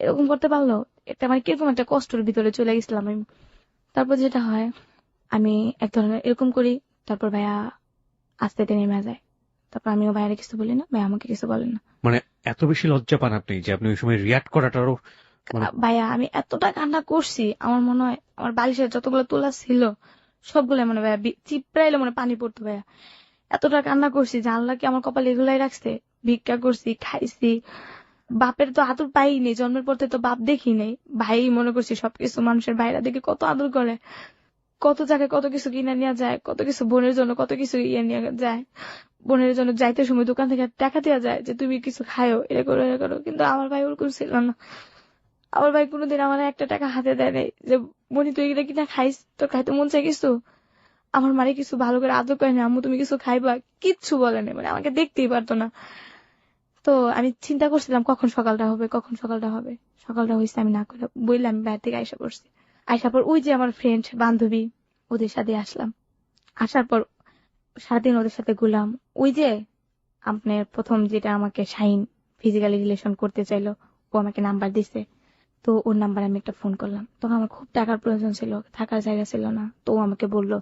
এরকম করতে পারলো, এটা মানে কিরকম একটা কষ্টের ভিতরে চলে গেছিলাম আমি। তারপর যেটা হয়, আমি এক ধরনের এরকম করি, তারপর ভাইয়া আস্তে নেমে যায়। তারপর আমিও ভাইয়ারে কিছু বলি না, ভাইয়া আমাকে কিছু বলেন না। মানে এত বেশি লজ্জা পান আপনি যে আপনি ওই সময় রিয়াক্ট করাটারও ভাইয়া আমি এতটা কান্না করছি, আমার মনে হয় আমার বালিশের যতগুলো তোলা ছিল সবগুলো মানে ভাইয়া চিপড়াইলে মনে পানি পড়তো ভাইয়া, এতটা কান্না করছি যে আল্লাহ কি আমার কপালে এগুলাই রাখছে। ভিক্ষা করছি, খাইছি, বাপের তো আদর পাইনি, জন্মের পর থেকে তো বাপ দেখি নেই, ভাই মনে করছি সবকিছু। মানুষের ভাইরা দেখে কত আদর করে, কত জায়গায় কত কিছু কিনে নেওয়া যায়, কত কিছু বোনের জন্য কত কিছু ইয়ে নিয়ে যায়, বোনের জন্য যাইতে সময় দোকান থেকে টাকা দেওয়া যায় যে তুমি কিছু খায়ো, এটা করো এটা করো। কিন্তু আমার ভাই ওরকম ছিল না, আমার ভাই কোনোদিন আমার একটা টাকা হাতে দেয় নাই যে বনি তুই এটা কিনা খাইস, তোর খাইতে মন চাই কিছু। আমার মারে কিছু ভালো করে আদর করে না, আম্মু তুমি কিছু খাইবা, কিচ্ছু বলে না, মানে আমাকে দেখতেই পারতো না। তো আমি চিন্তা করছিলাম কখন সকালটা হবে, কখন সকালটা হবে। সকালটা হয়েছে, আমি না করে বললাম, আমি বাইরে থেকে আইসা পড়ছি। আইসা পর ওই যে আমার ফ্রেন্ড বান্ধবী, ওদের সাথে আসলাম। আসার পর সারাদিন ওদের সাথে ঘুরলাম। ওই যে আপনার প্রথম যেটা আমাকে শাহিন ফিজিক্যালি রিলেশন করতে চাইলো, ও আমাকে নাম্বার দিছে। তো ওর নাম্বার আমি একটা ফোন করলাম, তখন আমার খুব টাকার প্রয়োজন ছিল, থাকার জায়গা ছিল না। তো ও আমাকে বললো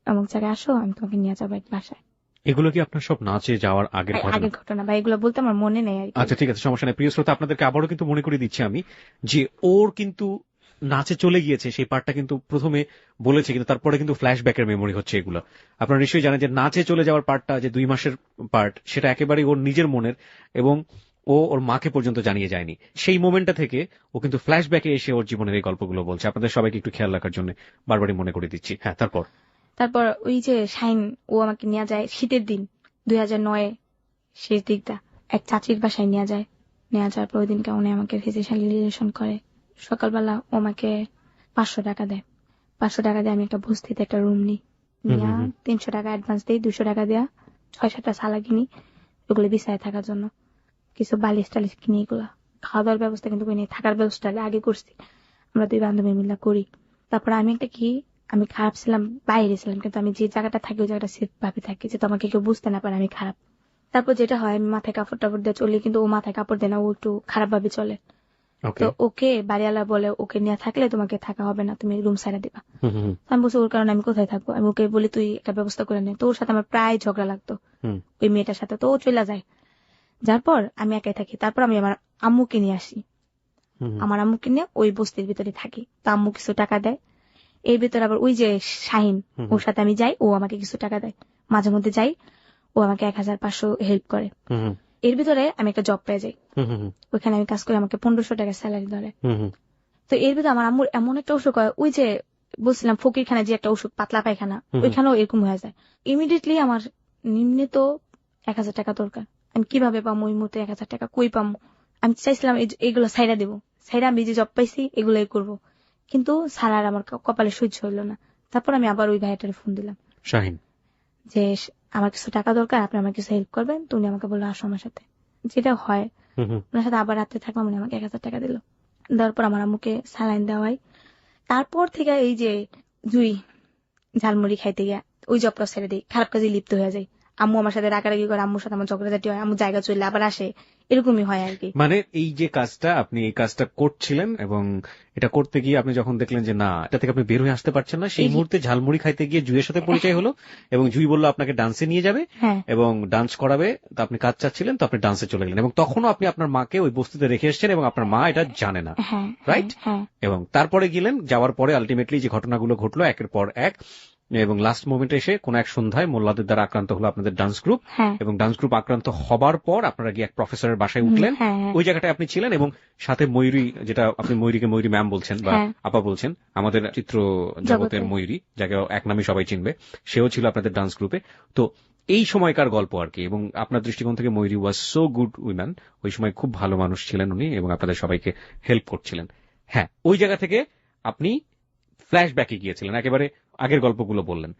এমন জায়গায় আসো, আমি তোমাকে নিয়ে যাবো এক বাসায়। এগুলো কি আপনার সব নাচে যাওয়ার আগের ঘটনা? আগের ঘটনা বা এগুলো বলতে আমার মনে নেই আর কি। আচ্ছা ঠিক আছে, সমস্যা নেই। প্রিয় শ্রোতা, আপনাদেরকে আবারও কিন্তু মনে করে দিচ্ছি আমি যে ওর কিন্তু নাচে চলে গিয়েছে, সেই পার্টটা কিন্তু প্রথমে বলেছে, কিন্তু তারপরে কিন্তু ফ্ল্যাশব্যাকের মেমোরি হচ্ছে এগুলো। আপনারা নিশ্চয়ই জানেন যে নাচে চলে যাওয়ার পার্টটা, যে 2 মাসের পার্ট, সেটা একেবারেই ওর নিজের মনের, এবং ও ওর মাকে পর্যন্ত জানিয়ে যায়নি। সেই মোমেন্টটা থেকে ও কিন্তু ফ্ল্যাশব্যাকে এসে ওর জীবনের এই গল্পগুলো বলছে। আপনাদের সবাইকে একটু খেয়াল রাখার জন্য বারবারই মনে করে দিচ্ছি। হ্যাঁ, তারপর ওই যে শাহিন, ও আমাকে নিয়ে যায় শীতের দিন 2009 শেষ দিকটা, এক চাচির বাসায় নিয়ে যায়। নিয়ে যাওয়ার পর ওই দিনকে উনি আমাকে ফিজিক্যালি রিলেশন করে। সকালবেলা ও আমাকে 500 টাকা দেয়। 500 টাকা দিয়ে আমি একটা বস্তিতে একটা রুম নিই, নিয়ে 300 টাকা অ্যাডভান্স দিই, 200 টাকা দেওয়া 6-7টা সালা কিনি ওগুলো বিছায় থাকার জন্য, কিছু বালিশ টালিশ কিনি। এগুলা খাওয়া দাওয়ার ব্যবস্থা কিন্তু করি, থাকার ব্যবস্থা আগে করছি, আমরা 2 বান্ধবী মিলে করি। তারপর আমি একটা কি, আমি খারাপ ছিলাম, বাইরে ছিলাম, কিন্তু আমি যে জায়গাটা থাকি ওই জায়গাটা সেফ ভাবে থাকি, যে তোমাকে কেউ বুঝতে না পারে আমি খারাপ। তারপর যেটা হয়, আমি মাথায় কাপড় টাপড় দিয়ে চলি, কিন্তু ও মাথায় কাপড় দেয় না, ও একটু খারাপ ভাবে চলে। তো ওকে বাড়িওয়ালা বলে ওকে নিয়ে থাকলে তোমাকে থাকা হবে না, তুমি রুম সাইডা দিবা। আমি বলছি ওর কারণে আমি কোথায় থাকবো, আমি ওকে বলি তুই একটা ব্যবস্থা করে নে। তো ওর সাথে আমার প্রায় ঝগড়া লাগতো ওই মেয়েটার সাথে। তো ও চলে যায়, যার পর আমি একাই থাকি। তারপর আমি আমার আম্মুকে নিয়ে আসি, আমার আম্মুকে নিয়ে ওই বস্তির ভিতরে থাকি। তো আম্মু কিছু টাকা দেয়, এর ভিতরে আবার ওই যে শাহিন, ওর সাথে আমি যাই, ও আমাকে কিছু টাকা দেয়, মাঝে মধ্যে যাই, ও আমাকে 1500 হেল্প করে। এর ভিতরে আমি একটা জব পেয়ে যাই, ওইখানে আমি কাজ করে আমাকে 1500 টাকা স্যালারি ধরে। তো এর ভিতরে আমার আম্মুর এমন একটা অসুখ হয়, ওই যে বলছিলাম ফকিরখানা যে একটা অসুখ, পাতলা পায়খানা, ওইখানেও এরকম হয়ে যায়। ইমিডিয়েটলি আমার নিম্নে তো 1000 টাকা দরকার, আমি কিভাবে পাবো ওই মুহূর্তে 1000 টাকা, কই পাবো? আমি চাইছিলাম এইগুলো সাইডা দেবো, সাইডা আমি যে জব পাইছি এগুলোই করবো, কিন্তু সারা আর আমার কপালে সহ্য হইলো না। তারপর আমি আবার ওই ভাইটারে ফোন দিলাম, শাহিন, যে আমার কিছু টাকা দরকার, আপনি আমার কিছু হেল্প করবেন। তো উনি আমাকে বললো আসো আমার সাথে, যেটা হয় ওনার সাথে আবার রাত্রে থাকলাম, উনি আমাকে 1000 টাকা দিল। দেওয়ার পর আমার আম্মুকে স্যালাইন দেওয়াই। তারপর থেকে এই যে জুই ঝালমুড়ি খাইতে গিয়া ওই জবটা ছেড়ে দিই, খারাপ কাজে লিপ্ত হয়ে যায়। আম্মু আমার সাথে রাগারাগি করে, আম্মুর সাথে আমার ঝগড়াঝাটি হয়, আম্মু জায়গা চলে আবার আসে, এরকমই হয় আর কি। মানে এই যে কাজটা আপনি এই কাজটা করছিলেন এবং এটা করতে গিয়ে আপনি যখন দেখলেন যে না এটা থেকে আপনি বের হয়ে আসতে পারছেন না, সেই মুহূর্তে ঝালমুড়ি খাইতে গিয়ে জুইয়ের সাথে পরিচয় হলো এবং জুই বলল আপনাকে ডান্সে নিয়ে যাবে হ্যাঁ এবং ডান্স করাবে, তো আপনি কাজ চাচ্ছিলেন, তো আপনি ডান্সে চলে গেলেন এবং তখনও আপনি আপনার মাকে ওই বস্তিতে রেখে এসেছেন এবং আপনার মা এটা জানে না, হ্যাঁ রাইট? হ্যাঁ এবং তারপরে গেলেন, যাওয়ার পরে আলটিমেটলি যে ঘটনাগুলো ঘটলো একের পর এক, এবং লাস্ট মোমেন্টে এসে কোন এক সন্ধ্যায় মোল্লাদের দ্বারা আক্রান্ত হলো আপনাদের ডান্স গ্রুপ, হ্যাঁ এবং ডান্স গ্রুপ আক্রান্ত হবার পর আপনারা গিয়ে এক প্রফেসরের বাসায় উঠলেন, হ্যাঁ হ্যাঁ ওই জায়গাটায় আপনি ছিলেন এবং সাথে ময়ূরী, যেটা আপনি ময়ূরীকে ময়ূরী ম্যাম বলছেন বা হ্যাঁ। আপা বলছেন, আমাদের চিত্র জগতের ময়ূরী, যাকে এক নামে সবাই চিনবে, সেও ছিল আপনাদের ডান্স গ্রুপে। তো এই সময়কার গল্প আর কি, এবং আপনার দৃষ্টিকোণ থেকে ময়ূরী ওয়াজ সো গুড উইম্যান, ওই সময় খুব ভালো মানুষ ছিলেন উনি এবং আপনাদের সবাইকে হেল্প করছিলেন। হ্যাঁ, ওই জায়গা থেকে আপনি ফ্ল্যাশব্যাকে গিয়েছিলেন, একেবারে আগের গল্পগুলো বললেন।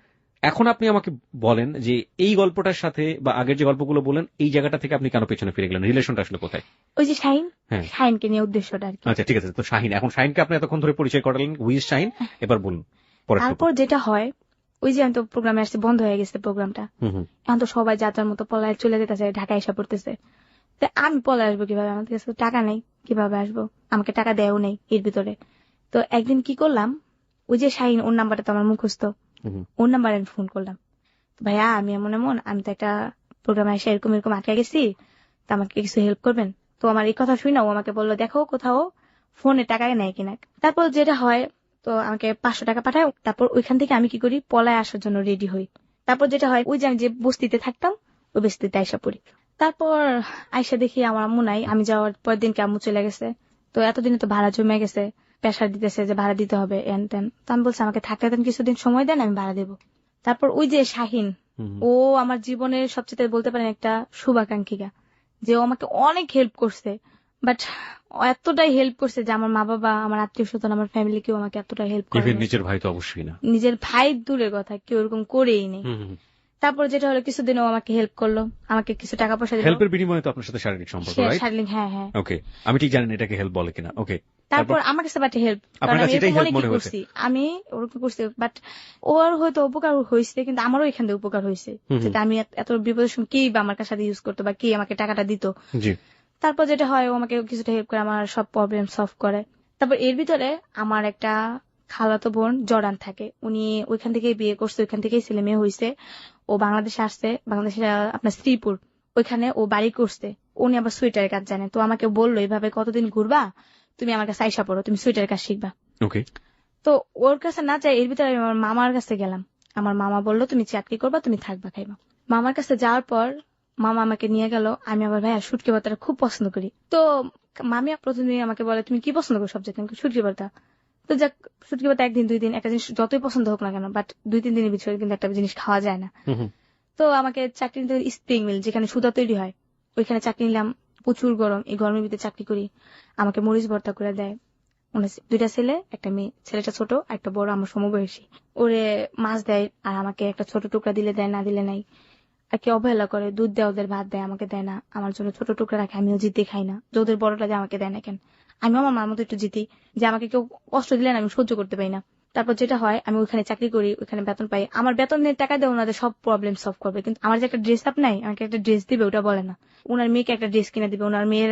এখন আপনি আমাকে বলেন যে এই গল্পটার সাথে বা আগের যে গল্পগুলো বলেন এই জায়গাটা থেকে আপনি কেন পেছনে ফিরে গেলেন, রিলেশনটা আসলে কোথায়? ওই যে শাহিন, হ্যাঁ শাহিনকে নিয়ে উদ্দেশ্যটা আর কি। আচ্ছা ঠিক আছে, তো শাহিন, এখন শাহিনকে আপনি এতক্ষণ ধরে পরিচয় করালেন, হুইজ শাহিন, এবার বলুন পরের টুকু। তারপর যেটা হয়, ওই যে আমি তো প্রোগ্রামে আসছি, বন্ধ হয়ে গেছে প্রোগ্রামটা, এখন তো সবাই যার যার মতো পলায় চলে যেতেছে, ঢাকায় এসে পড়তেছে। তো আমি পলায় আসবো কিভাবে, আমার কাছে তো টাকা নেই, কিভাবে আসবো, আমাকে টাকা দেয়ও নেই এর ভিতরে। তো একদিন কি করলাম, ওই যে শাহিন, ওর নাম্বারটা তো আমার মুখস্থ, ওর নাম্বারে আমি ফোন করলাম, ভাইয়া আমি এমন এমন, আমি তো একটা প্রোগ্রামে এসে এরকম এরকম আটকে গেছি, তো আমাকে কিছু হেল্প করবেন? তো আমার এই কথা শুনে ও আমাকে বললো দেখো কোথাও ফোনে টাকা নেয় কিনা। তারপর যেটা হয়, তো আমাকে 500 টাকা পাঠায়, তারপর ওইখান থেকে আমি কি করি, পলায় আসার জন্য রেডি হই। তারপর যেটা হয়, ওই যে আমি যে বস্তিতে থাকতাম ওই বস্তিতে আইসা পড়ি। তারপর আইসা দেখি আমার আম্মু নাই, আমি যাওয়ার পর দিনকে আম্মু চলে গেছে। তো এতদিনে তো ভাড়া জমে গেছে, প্রেশার দিতেছে যে ভাড়া দিতে হবে এন তেন। তো আমি বলছি আমাকে থাকতে দেন, কিছুদিন সময় দেন, আমি ভাড়া দেবো। তারপর ওই যে শাহিন, ও আমার জীবনের সবচেয়ে বলতে পারেন একটা শুভাকাঙ্ক্ষিকা, যে ও আমাকে অনেক হেল্প করছে, বাট এতটাই হেল্প করছে যে আমার মা বাবা, আমার আত্মীয় স্বজন, আমার ফ্যামিলি কেউ আমাকে এতটাই হেল্প করে। নিজের ভাই তো অবশ্যই না, নিজের ভাই দূরের কথা, কেউ এরকম করেই নেই। তারপর যেটা হলো, কিছুদিন ও আমাকে হেল্প করলো, আমাকে কিছু টাকা পয়সা দিল। হেল্পের বিনিময়ে তো আপনার সাথে শারীরিক সম্পর্ক, রাইট? শারীরিক, হ্যাঁ হ্যাঁ। ওকে, আমি ঠিক জানি না এটাকে হেল্প বলে কিনা। ওকে, তারপর আমার কাছে বাট হেল্প, আপনার কাছে এটাই হেল্প মনে হয়েছে? করছি আমি, ওরকম করছি, বাট ওর হয়তো উপকার হয়েছে, কিন্তু আমারও এখান থেকে উপকার হয়েছে, যেটা আমি এত বিপদের সময় কি বা আমার সাথে ইউজ করতো বা কি আমাকে টাকাটা দিত। জি। তারপর যেটা হয়, ও আমাকে কিছুটা হেল্প করে, আমার সব প্রবলেম সলভ করে। তারপর এর ভিতরে আমার একটা খালাতো বোন জর্ডান থাকে, উনি ওইখান থেকে বিয়ে করছে, ওইখান থেকেই ছেলে মেয়ে হয়েছে। ও বাংলাদেশে আসছে, বাংলাদেশে আপনার শ্রীপুর, ওইখানে ও বাড়ি করছে। উনি আবার সুইটারের কাজ জানে, তো আমাকে বললো এইভাবে কতদিন ঘুরবা, তুমি আমার কাছে আইসা পড়ো, তুমি সুইটারের কাজ শিখবা। ওকে। তো ওর কাছে না যাই, এর ভিতরে আমি আমার মামার কাছে গেলাম। আমার মামা বললো তুমি চাকরি করবা, তুমি থাকবা খাইবা। মামার কাছে যাওয়ার পর মামা আমাকে নিয়ে গেল। আমি আবার ভাইয়া শুটকি ভর্তাটা খুব পছন্দ করি, তো মামি প্রতিদিন আমাকে বলে তুমি কি পছন্দ করো সবচেয়ে, আমি শুটকি ভর্তা। তো যাক, শুটকি ভর্তা একদিন দুই দিন, একটা জিনিস যতই পছন্দ হোক না কেন, বাট 2-3 দিনের ভিতরে কিন্তু একটা জিনিস খাওয়া যায় না। তো আমাকে চাকরি নিতে স্প্রিং মিল, যেখানে সুতা তৈরি হয়, ওইখানে চাকরি নিলাম। প্রচুর গরম, এই গরমের ভিতরে চাকরি করি। আমাকে মরিচ ভর্তা করে দেয়। 2টা ছেলে, একটা মেয়ে, ছেলেটা ছোট, একটা বড় আমার সমবয়সী। ওরে মাছ দেয়, আর আমাকে একটা ছোট টুকরা দিলে দেয়, না দিলে নাই। আর কি অবহেলা করে, দুধ দেয়, ওদের ভাত দেয়, আমাকে দেয় না। আমার জন্য ছোট টুকরা রাখে, আমিও জিতে খাই না। যে ওদের বড়টা দেয়, আমাকে দেয় না কেন? আমি আমার মার মতো একটু জিতি, যে আমাকে কেউ কষ্ট দিলে না আমি সহ্য করতে পারি না। তারপর যেটা হয়, আমি ওখানে চাকরি করি, ওখানে বেতন পাই। আমার বেতনের টাকা দিয়ে ওনাদের সব প্রবলেম সলভ করবে, কিন্তু আমার যে একটা ড্রেস আপ নাই, আমাকে একটা ড্রেস দিবে ওটা বলে না। ওনার মেয়েকে একটা ড্রেস কিনে দিবে, ওনার মেয়ের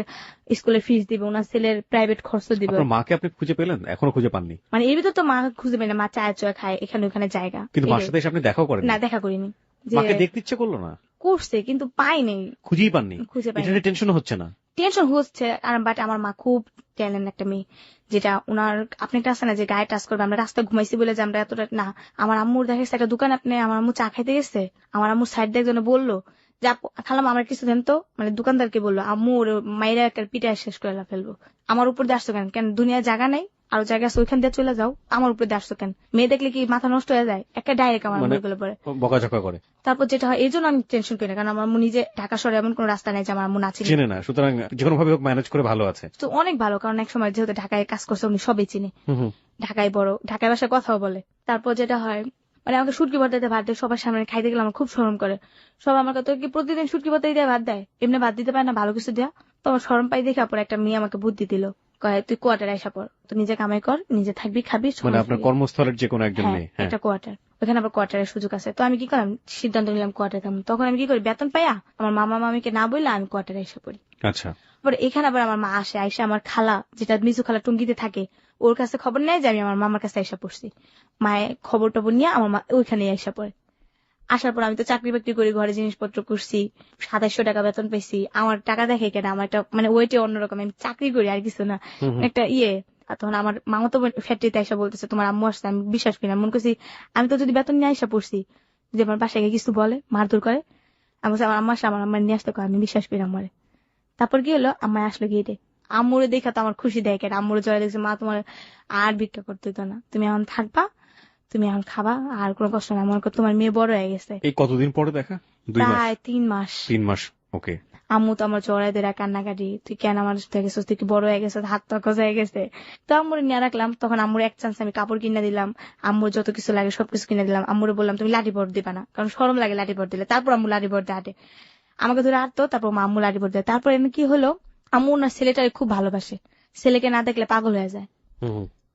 স্কুলের ফিস দিবে, ওনার ছেলের প্রাইভেট খরচ দিবে। আপনার মাকে আপনি খুঁজে পেলেন? এখনো খুঁজে পাননি? মানে এর ভিতরে তো মা খুঁজে পাই না, মা চায় চয় খায় এখানে ওখানে জায়গা, কিন্তু মার সাথে এসে আপনি দেখাও করেন না? দেখা করিনি। মাকে দেখতে ইচ্ছে করলো না? করছে, কিন্তু পাই নেই, খুঁজেই পাননি? খুঁজে পাই। এটা টেনশন হচ্ছে না? টেনশন হচ্ছে, আর বাট আমার মা খুব ট্যালেন্ট একটা মেয়ে, যেটা ওনার আপনি একটা আছে না যে গায়ে টাচ করবে। আমরা রাস্তায় ঘুমাইছি বলে যে আমরা এতটা না। আমার আম্মুর দেখা গেছে একটা দোকান, আপনি আমার আম্মু চা খাইতে গেছে, আমার আম্মুর সাইড দিয়ে একজনে বললো যে খালাম আমার কিছু দেন তো, মানে দোকানদারকে বললো আম্মু ওর মাইরা একটা পিঠা শেষ করে ফেলবো। আমার উপর দিয়ে আসছো কেন? কেন দুনিয়ার জায়গা নাই? আরো জায়গা আছে, ওইখান দিয়ে চলে যাও, আমার উপরে দিয়ে আসছো কেন? মেয়ে দেখলে কি মাথা নষ্ট হয়ে যায়? একটা ডাইরেক্ট আমার আম্মুর পরে বকাঝকা করে। তারপর যেটা হয়, এই জন্য আমি টেনশন করি না, কারণ আমার আম্মু নিজে ঢাকা শহরে এমন কোন রাস্তা নেই যে আমার আম্মু না চিনে না, সুতরাং যে কোনো ভাবে হোক ম্যানেজ করে ভালো আছে। তো অনেক ভালো, কারণ এক সময় যেহেতু ঢাকায় কাজ করছে, উনি সবই চিনে, ঢাকায় বড়, ঢাকায় বাসায় কথাও বলে। তারপর যেটা হয়, মানে আমাকে শুটকি ভর্তাতে ভাত দেয়, সবার সামনে খাইতে গেলে আমার খুব শরম করে। সব আমার কথা কি প্রতিদিন শুটকি ভর্তাই দেয়, ভাত দেয়, এমনি ভাত দিতে পারে না ভালো কিছু দেয়া? তো আমার শরম পাই দেখে পর একটা মেয়ে আমাকে বুদ্ধি দিল, কয় তুই কোয়ার্টার আইসা পড়, তো নিজে কামাই কর, নিজে থাকবি খাবি। মানে আপনার কর্মস্থলের যে কোনো একজন মেয়ে? একটা কোয়ার্টার, ওখানে আবার কোয়ার্টারের সুযোগ আছে। তো আমি কি করলাম, সিদ্ধান্ত নিলাম কোয়ার্টারে থাকবো। তখন আমি কি করি, বেতন পাইয়া আমার মামা মামিকে না বললে আমি কোয়ার্টারে এসে পড়ি। আচ্ছা, পরে এখানে আবার আমার মা আসে, আইসা আমার খালা যেটা মিজু খালা টুঙ্গিতে থাকে ওর কাছে খবর নেয় যে আমি আমার মামার কাছে আইসা পড়ছি। মায়ের খবর টবর নিয়ে আমার মা ওইখানে আইসা পড়ে। আসার পর আমি তো চাকরি বাকরি করি, ঘরে জিনিসপত্র করছি, 2700 টাকা বেতন পেয়েছি। আমার টাকা দেখে কেন, আমার একটা মানে ওইটা অন্যরকম, আমি চাকরি করি আর কিছু না, একটা আর তখন আমার মামা তো ফ্যাক্টরিতে আইসা বলতেছে তোমার আম্মু আসছে। আমি বিশ্বাস করি না, মনে করছি আমি তো যদি বেতন নিয়ে আইসা পড়ছি, যদি আমার বাসায় গিয়ে কিছু বলে মারধর করে, আমি বলছি আমার আম্মা আসে, আমার আম্মা নিয়ে আসতে কয়, আমি বিশ্বাস করি আমারে। তারপর কি হলো, আম্মা আসলো গিয়ে আম্মুরে দেখা তো আমার খুশি দেয় কেন, আম্মুরে জয় দেখছে, মা তোমার আর ভিক্ষা করতে হতো না, তুমি এখন থাকবা, তুমি এখন খাবা, আর কোনো কষ্ট না, মনে করো তোমার মেয়ে বড় হয়ে গেছে। এই কতদিন পরে দেখা? 2 মাস? প্রায় 3 মাস। 3 মাস, ওকে। আম্মু তো আমার জড়াই দেয় কান্নাকাটি, তুই কেন আমার সাথে গেছিস, তুই কি বড় হয়ে গেছে, হাত পা খোঁজা হয়ে গেছে। তো আম্মুরে নিয়ে রাখলাম। তখন আম্মুর এক চান্স আমি কাপড় কিনে দিলাম, আম্মুর যত কিছু লাগে সবকিছু কিনে দিলাম। আম্মুরে বললাম তুমি লাঠি বড় দিবা না, কারণ শরম লাগে লাঠি বড় দিলে। তারপর আম্মু লাঠি বড় দিয়ে হাঁটে, আমাকে ধরে আটতো, তারপর আম্মু লাঠি বড় দেয়। তারপর কি হলো, আম্মু ওনার ছেলেটাকে খুব ভালোবাসে, ছেলেকে না দেখলে পাগল হয়ে যায়।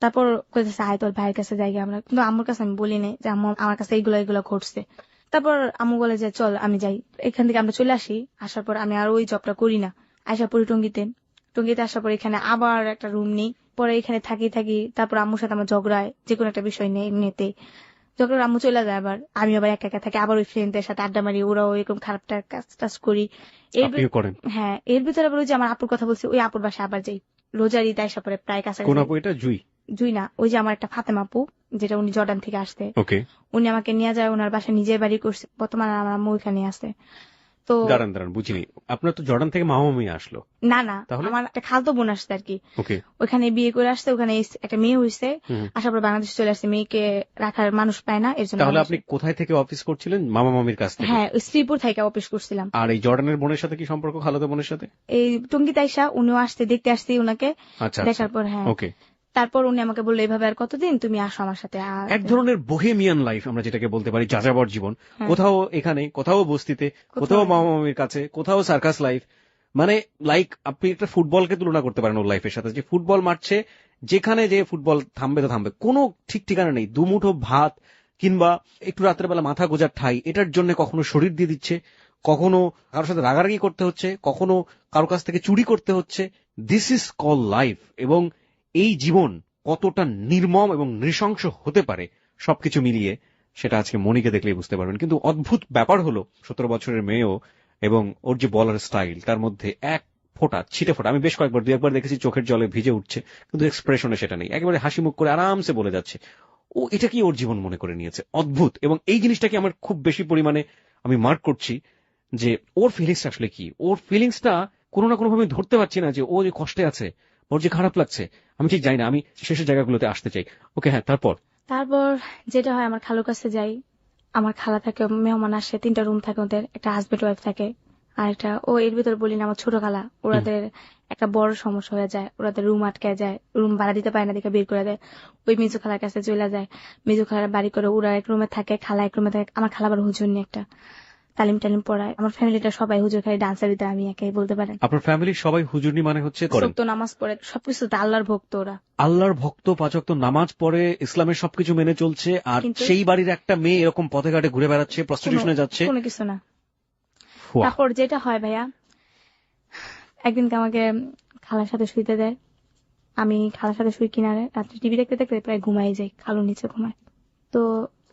তারপর কইতেছে আয় তোর ভাইয়ের কাছে যাই আমরা, কিন্তু আম্মুর কাছে আমি বলি নাই যে আম্মু আমার কাছে এইগুলো এগুলো ঘটছে। তারপর আম্মু বলে যে চল আমি যাই, এখান থেকে আমরা চলে আসি। আসার পর আমি আর ওই জবটা করি না, আশা পড়ি টঙ্গিতে। টঙ্গিতে আসার পর এখানে আবার একটা রুম নেই, পরে এখানে থাকি। তারপর আম্মুর সাথে আমার ঝগড়ায় যে কোনো একটা বিষয় নেই, এমনিতে যখন আম্মু চলে যায় আবার আমি আবার একা একা থাকি, আবার ওই ফ্রেন্ডদের সাথে আড্ডা মারি, ওরাও এরকম খারাপ কাজ টাজ করি। আপনিও করেন? হ্যাঁ, এর ভিতরে আবার ওই যে আমার আপুর কথা বলছি, ওই আপুর বাসায় আবার যাই রোজার ঈদ আসা পরে, প্রায় কাছাকাছি। কোন আপু এটা? জুই না, ওই যে আমার একটা ফাতেমা আপু, যেটা উনি জর্ডান থেকে আসতে, ওকে। উনি আমাকে নিয়ে যায় ওনার বাসায়, নিজের বাড়ি করছে। বর্তমানে আমার আম্মু ওইখানে আছে। তো দাঁড়ান বুঝিনি, আপনার তো জর্ডান থেকে মামা মামি আসলো? না, তাহলে আমার একটা খালতো বোন আসছে আর কি, ওকে। ওখানে বিয়ে করে আসছে, ওখানে একটা মেয়ে হয়েছে, আসার পর বাংলাদেশ চলে আসছে, মেয়েকে রাখার মানুষ পায় না, এর জন্য। তাহলে আপনি কোথায় থেকে অফিস করছিলেন? মামা মামির কাছ থেকে? হ্যাঁ, শ্রীপুর থেকে অফিস করছিলাম। আর এই জর্ডানের বোনের সাথে কি সম্পর্ক, খালাতো বোনের সাথে? এই টঙ্গিতে আইসা উনিও আসতে, দেখতে আসছি ওনাকে। আচ্ছা, দেখার পর হ্যাঁ, ওকে। তারপর উনি আমাকে বললো এভাবে আর কতদিন তুমি আসো আমার সাথে। এক ধরনের বোহেমিয়ান লাইফ আমরা যেটাকে বলতে পারি, যাযাবর জীবন। কোথাও এখানে, কোথাও বস্তিতে, কোথাও মামা মামির কাছে, কোথাও সার্কাস লাইফ। মানে লাইক আপনি একটা ফুটবলকে তুলনা করতে পারেন ওর লাইফের সাথে, যে ফুটবল মারছে, যেখানে যে ফুটবল থামবে তো থামবে, কোনো ঠিক ঠিকানা নেই। দুমুঠো ভাত কিংবা একটু রাত্রেবেলা মাথা গোজার ঠাই, এটার জন্য কখনো শরীর দিয়ে দিচ্ছে, কখনো কারোর সাথে রাগারাগি করতে হচ্ছে, কখনো কারোর কাছ থেকে চুরি করতে হচ্ছে। This is call life. এবং এই জীবন কতটা নির্মম এবং নৃশংস হতে পারে সবকিছু মিলিয়ে, সেটা আজকে মনিকে দেখলেই বুঝতে পারবেন। কিন্তু অদ্ভুত ব্যাপার হলো, 17 বছরের মেয়েও, এবং ওর যে বলার স্টাইল, তার মধ্যে এক ফোঁটা ছিটে ফোঁটা, আমি বেশ কয়েকবার 2-1বার দেখেছি চোখের জলে ভিজে উঠছে, কিন্তু এক্সপ্রেশনে সেটা নেই, একেবারে হাসি মুখ করে আরামসে বলে যাচ্ছে। ও এটা কি ওর জীবন মনে করে নিয়েছে, অদ্ভুত। এবং এই জিনিসটাকে আমার খুব বেশি পরিমাণে আমি মার্ক করছি, যে ওর ফিলিংসটা আসলে কি। ওর ফিলিংসটা কোনো না কোনো ভাবে ধরতে পারছি না, যে ও যে কষ্টে আছে, ওর যে খারাপ লাগছে, আমি ঠিক জানি না। আমি শেষের জায়গাগুলোতে আসতে চাই। ওকে, হ্যাঁ, তারপর যেটা হয়, আমার খালুর কাছে যাই, আমার খালা থাকে, মেহমান আসে, 3টা রুম থাকে ওদের, একটা হাজবেন্ড ওয়াইফ থাকে, আর একটা এর ভিতরে বলি না আমার ছোট খালা, ওরাদের একটা বড় সমস্যা হয়ে যায়, ওরাদের রুম আটকে যায়, রুম ভাড়া দিতে পারে না, দেখে বের করে দেয়। ওই মিজু খালার কাছে চলে যায়, মিজু খালার বাড়ি করে, ওরা এক রুমে থাকে, খালা এক রুমে থাকে। আমার খালা আবার হুজুর নিয়ে একটা তালিম পড়ায়। আমার ফ্যামিলিটা সবাই হুজুর, খালি ডান্সার ভিতরে আমি একাই বলতে পারেন। আপনার ফ্যামিলির সবাই হুজুরনি মানে হচ্ছে সত্য নামাজ পড়ে, সবকিছু আল্লাহর ভক্ত ওরা, আল্লাহর ভক্ত, 5 ওয়াক্ত নামাজ পড়ে, ইসলামের সবকিছু মেনে চলছে। আর সেই বাড়ির একটা মেয়ে এরকম পথে ঘাটে ঘুরে বেড়াচ্ছে, প্রস্টিটিউশনে যাচ্ছে, কোনো কিছু না। তারপর যেটা হয় ভাইয়া, একদিনকে আমাকে খালার সাথে শুইতে দেয়, আমি খালার সাথে শুই কিনারে, রাত্রে টিভি দেখতে দেখতে প্রায় ঘুমাই যাই, খালুর নিচে ঘুমাই। তো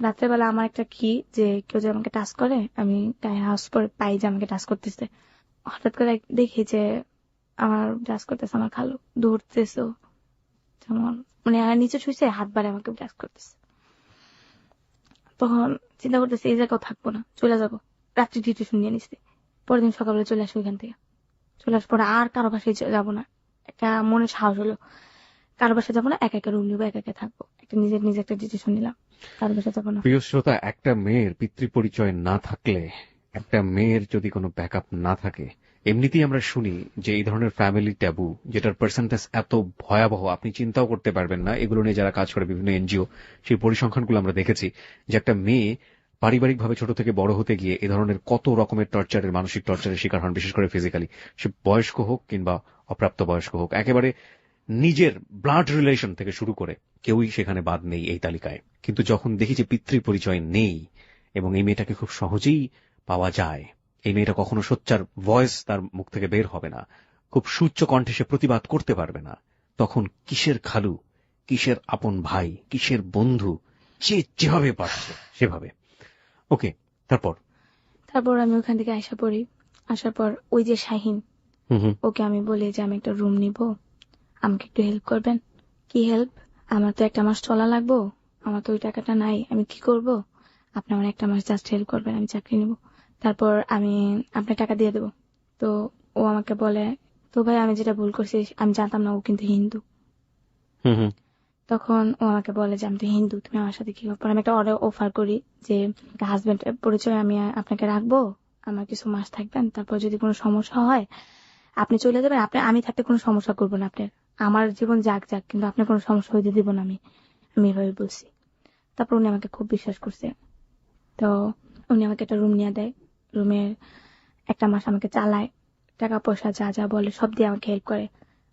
রাত্রেবেলা আমার একটা কি, যে কেউ যে আমাকে টাচ করে, আমি গায়ে হাউস পরে পাই যে আমাকে টাচ করতেছে। হঠাৎ করে দেখি যে আমার টাচ করতেছে আমার খালু, দৌড়তেছে, যেমন মানে নিচে শুইছে, হাত বাড়ে আমাকে টাচ করতেছে। তখন চিন্তা করতেছি এই জায়গাও থাকবো না, চলে যাবো, রাত্রি ডিউটি শুনিয়ে নিচ্ছি। পরের দিন সকালে চলে আসবো এখান থেকে। চলে আসার পরে আর কারো বাসায় যাবো না, একটা মনে সাহস হলো, কারো বাসায় যাবো না, একা একা রুম নিবো, একা একা থাকবো, একটা নিজে একটা ডিসিশন নিলাম, কারো বাসায় যাবো না। প্রিয় শ্রোতা, একটা মেয়ের পিতৃ পরিচয় না থাকলে, একটা মেয়ের যদি কোনো ব্যাকআপ না থাকে, এমনিতেই আমরা শুনি যে এই ধরনের ফ্যামিলি ট্যাবু, যেটার পার্সেন্টেজ এত ভয়াবহ আপনি চিন্তাও করতে পারবেন না। এগুলো নিয়ে যারা কাজ করে বিভিন্ন এনজিও, সেই পরিসংখ্যানগুলো আমরা দেখেছি, যে একটা মেয়ে পারিবারিকভাবে ছোট থেকে বড় হতে গিয়ে এ ধরনের কত রকমের টর্চারের, মানসিক টর্চারের শিকার হন, বিশেষ করে ফিজিক্যালি, সে বয়স্ক হোক কিংবা অপ্রাপ্ত বয়স্ক হোক। একেবারে নিজের ব্লাড রিলেশন থেকে শুরু করে কেউই সেখানে বাদ নেই এই তালিকায়, কিন্তু যখন দেখি যে পিতৃ পরিচয় নেই এবং এই মেয়েটাকে খুব সহজেই পাওয়া যায়, এই মেয়েটা কখনো সোচ্চার ভয়েস তার মুখ থেকে বের হবে না, খুব সুউচ্চ কণ্ঠে সে প্রতিবাদ করতে পারবে না, তখন কিসের খালু, কিসের আপন ভাই, কিসের বন্ধু, যে যেভাবে পারছে সেভাবে। ওকে, তারপর তারপর আমি ওখান থেকে আসার পর ওই যে শাহিন, ওকে আমি বলি যে আমি একটা রুম নিব, আমাকে একটু হেল্প করবেন। কি হেল্প? আমার তো একটা মাস চলা লাগবো, আমার তো ওই টাকাটা নাই, আমি কি করব? আপনি আমার একটা মাস জাস্ট হেল্প করবেন, আমি চাকরি নিব, তারপর আমি আপনার টাকা দিয়ে দেবো। তো ও আমাকে বলে, তো ভাই আমি যেটা ভুল করছি, আমি জানতাম না ও কিন্তু হিন্দু। তখন ও আমাকে বলে যে আমি তো হিন্দু, তুমি আমার সাথে কি করবো? আমি একটা অর্ডার অফার করি যে হাজবেন্ড পরিচয় আমি আপনাকে রাখবো, আমার কিছু মাস থাকবেন, তারপর যদি কোনো সমস্যা হয় আপনি চলে যাবেন, আমি থাকতে কোনো সমস্যা করবো না আপনার, আমার জীবন যাক যাক, কিন্তু আপনার কোনো সমস্যা হইতে দিব না আমি এভাবে বলছি। তারপর উনি আমাকে খুব বিশ্বাস করছে। তো উনি আমাকে একটা রুম নিয়ে দেয়, রুমের একটা মাস আমাকে চালায়, টাকা পয়সা যা যা বলে সব দিয়ে আমাকে হেল্প করে।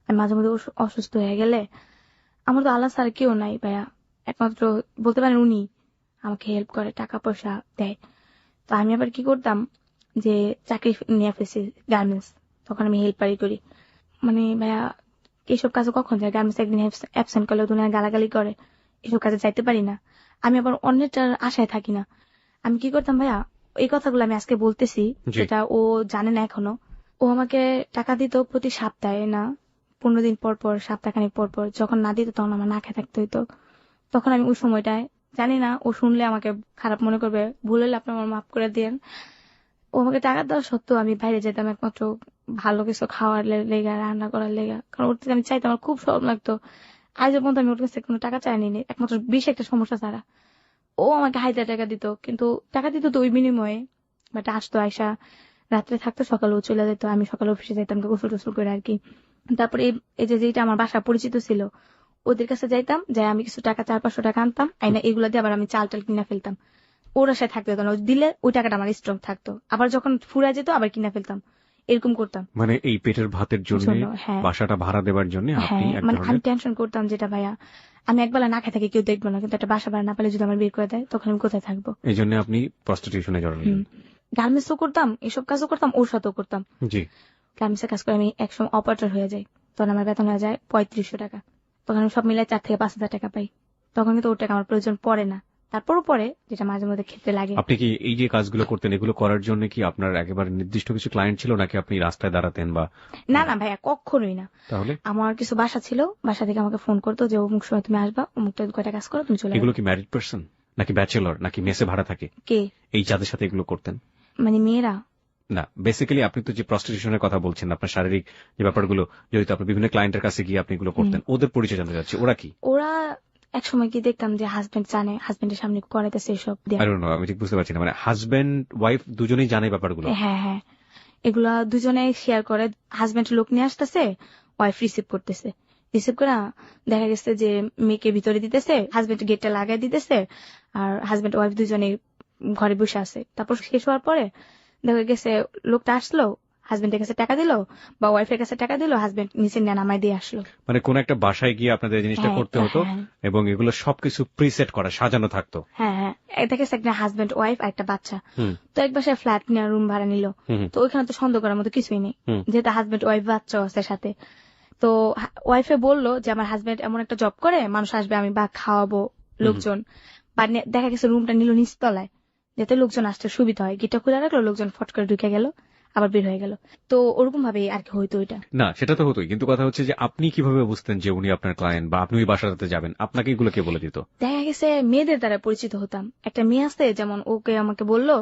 আমি মাঝে মধ্যে অসুস্থ হয়ে গেলে, আমার তো আল্লাহ ছাড়া কেউ নাই ভাইয়া, একমাত্র বলতে পারেন উনি আমাকে হেল্প করে, টাকা পয়সা দেয়। তো আমি আবার কি করতাম, যে চাকরি নিয়ে ফেলছি গার্মেন্টস, তখন আমি হেল্পারই করি। মানে ভাইয়া এইসব কাজে কখন যায়? গার্মেন্টস একদিন অ্যাবসেন্ট করলে দুনিয়া গালাগালি করে, এসব কাজে যাইতে পারি না। আমি আবার অন্যটার আশায় থাকি না। আমি কি করতাম ভাইয়া, এই কথাগুলো আমি আজকে বলতেছি, যেটা ও জানে না এখনো। ও আমাকে টাকা দিত প্রতি সপ্তাহে, না 15 দিন পর পর, সপ্তাহখানিক পর পর, যখন না দিত তখন আমার না খেয়ে থাকতে হইতো। তখন আমি ওই সময়টায়, জানি না ও শুনলে আমাকে খারাপ মনে করবে, ভুল হলে আপনি আমার মাফ করে দিয়েন, ও আমাকে টাকা দেওয়া সত্ত্বেও আমি বাইরে যেতাম একমাত্র ভালো কিছু খাওয়ার লেগা, রান্না করার লেগা, কারণ ওর থেকে আমি চাইতাম, আমার খুব শরম লাগতো। আজ পর্যন্ত আমি ওর কাছে কোনো টাকা চাইনি, একমাত্র বেশি একটা সমস্যা ছাড়া। ও আমাকে হাজার টাকা দিত, কিন্তু টাকা দিত তো ওই বিনিময়ে, বাট আসতো আয়সা, রাত্রে থাকতো, সকালে ও চলে যেত, আমি সকালে অফিসে যাইতাম গোসল টোসল করে আর কি। তারপরে এই যে যেটা আমার বাসা পরিচিত ছিল, ওদের কাছে যাইতাম, যাই আমি কিছু টাকা 400-500 টাকা আনতাম, আইনা এগুলো দিয়ে আবার আমি চাল টাল কিনা ফেলতাম। ওরা সাথে থাকতে হতো না, দিলে ওই টাকাটা আমার স্ট্রং থাকতো, আবার যখন ফুরা যেত আবার কিনা ফেলতাম, এরকম করতাম। মানে এই পেটের ভাতের জন্য, হ্যাঁ বাসাটা ভাড়া দেওয়ার জন্য আপনি হ্যাঁ, এক মানে আমি ধরনের, টেনশন করতাম যেটা ভাইয়া, আমি একবেলা না খেয়ে থাকি কেউ দেখবো না, কিন্তু একটা বাসা ভাড়া না পেলে যদি আমার বের করে দেয় তখন আমি কোথায় থাকবো? এই জন্য আপনি প্রস্টিটিউশনে জড়ালেন। গার্মেন্টসও করতাম, এসব কাজও করতাম, ওর সাথেও করতাম। জি। গার্মেন্টসের কাজ করে আমি একসময় অপারেটর হয়ে যাই, তখন আমার বেতন হয়ে যায় 3500 টাকা। তখন আমি সব মিলাই 4 থেকে 5 হাজার টাকা পাই। তখন কিন্তু ওর টাকা আমার প্রয়োজন পড়ে না, তারপরও পরে, যেটা মাঝে মধ্যে ক্ষেত্রে লাগে। আপনি কি এই যে কাজগুলো করতেন, এগুলো করার জন্য কি আপনার একেবারে নির্দিষ্ট কিছু ক্লায়েন্ট ছিল, নাকি আপনি রাস্তায় দাঁড়াতেন বা? না না ভাইয়া, কখনোই না। তাহলে আমার কিছু বাসা ছিল, বাসা থেকে আমাকে ফোন করতো যে অমুক সময় তুমি আসবা, অমুকটা কয়টা কাজ করো, তুমি চলে এগুলো যাবে। কি ম্যারিড পার্সন, নাকি ব্যাচেলর, নাকি মেসে ভাড়া থাকে? কে? এই যাদের সাথে এগুলো করতেন, মানে মেয়েরা? না বেসিক্যালি আপনি তো যে প্রস্টিটিউশনের কথা বলছেন, আপনার শারীরিক যে ব্যাপারগুলো জড়িত, আপনি বিভিন্ন ক্লায়েন্টের কাছে গিয়ে আপনি এগুলো করতেন, ওদের পরিচয় জানতে চাচ্ছি, ওরা কি? ওরা এক সময় কি দেখতাম যে হাজবেন্ড জানে, হাজবেন্ডের সামনে করাইতেছে এসব দিয়ে। আমি ঠিক বুঝতে পারছি না, মানে হাজবেন্ড ওয়াইফ দুজনেই জানে ব্যাপারগুলো? হ্যাঁ হ্যাঁ, এগুলা দুজনে শেয়ার করে। হাজবেন্ড লোক নিয়ে আসতেছে, ওয়াইফ রিসিভ করতেছে, রিসিভ করে দেখা গেছে যে মেয়েকে ভিতরে দিতেছে, হাজবেন্ড গেটটা লাগাই দিতেছে, আর হাজবেন্ড ওয়াইফ দুজনে ঘরে বসে আছে। তারপর শেষ হওয়ার পরে দেখা গেছে লোকটা আসলো, হাজবেন্ডের কাছে টাকা দিল বা ওয়াইফের কাছে টাকা দিল, হাজবেন্ড নিচে নিয়ে নামাই দিয়ে আসলো। মানে কোন একটা বাসায় গিয়ে আপনাদের এই জিনিসটা করতে হতো, এবং এগুলো সবকিছু প্রিসেট করা, সাজানো থাকতো। হ্যাঁ হ্যাঁ, দেখা গেছে একটা হাজবেন্ড ওয়াইফ আর একটা বাচ্চা, তো এক বাসায় ফ্ল্যাট নিয়ে রুম ভাড়া নিল। তো ওইখানে তো সন্দেহ করার মতো কিছুই নেই, যেহেতু হাজবেন্ড ওয়াইফ বাচ্চাও আছে সাথে। তো ওয়াইফে বললো যে আমার হাজবেন্ড এমন একটা জব করে, মানুষ আসবে, আমি বা খাওয়াবো লোকজন, বা দেখা গেছে রুমটা নিল নিচতলায়, যাতে লোকজন আসতে সুবিধা হয়, গেটটা খুলে রাখলো, লোকজন ফট করে ঢুকে গেল, আবার বের হয়ে গেল। তো ওরকম ভাবে আর কি হইতো ওইটা। না সেটা তো হতোই, কিন্তু কথা হচ্ছে যে আপনি কিভাবে বুঝতেন যে উনি আপনার ক্লায়েন্ট, বা আপনি ওই বাসাটাতে যাবেন, আপনাকে এগুলো কে বলে দিত? দেখা গেছে মেয়েদের দ্বারা পরিচিত হতাম। একটা মেয়ে আছে, যেমন ওকে আমাকে বললো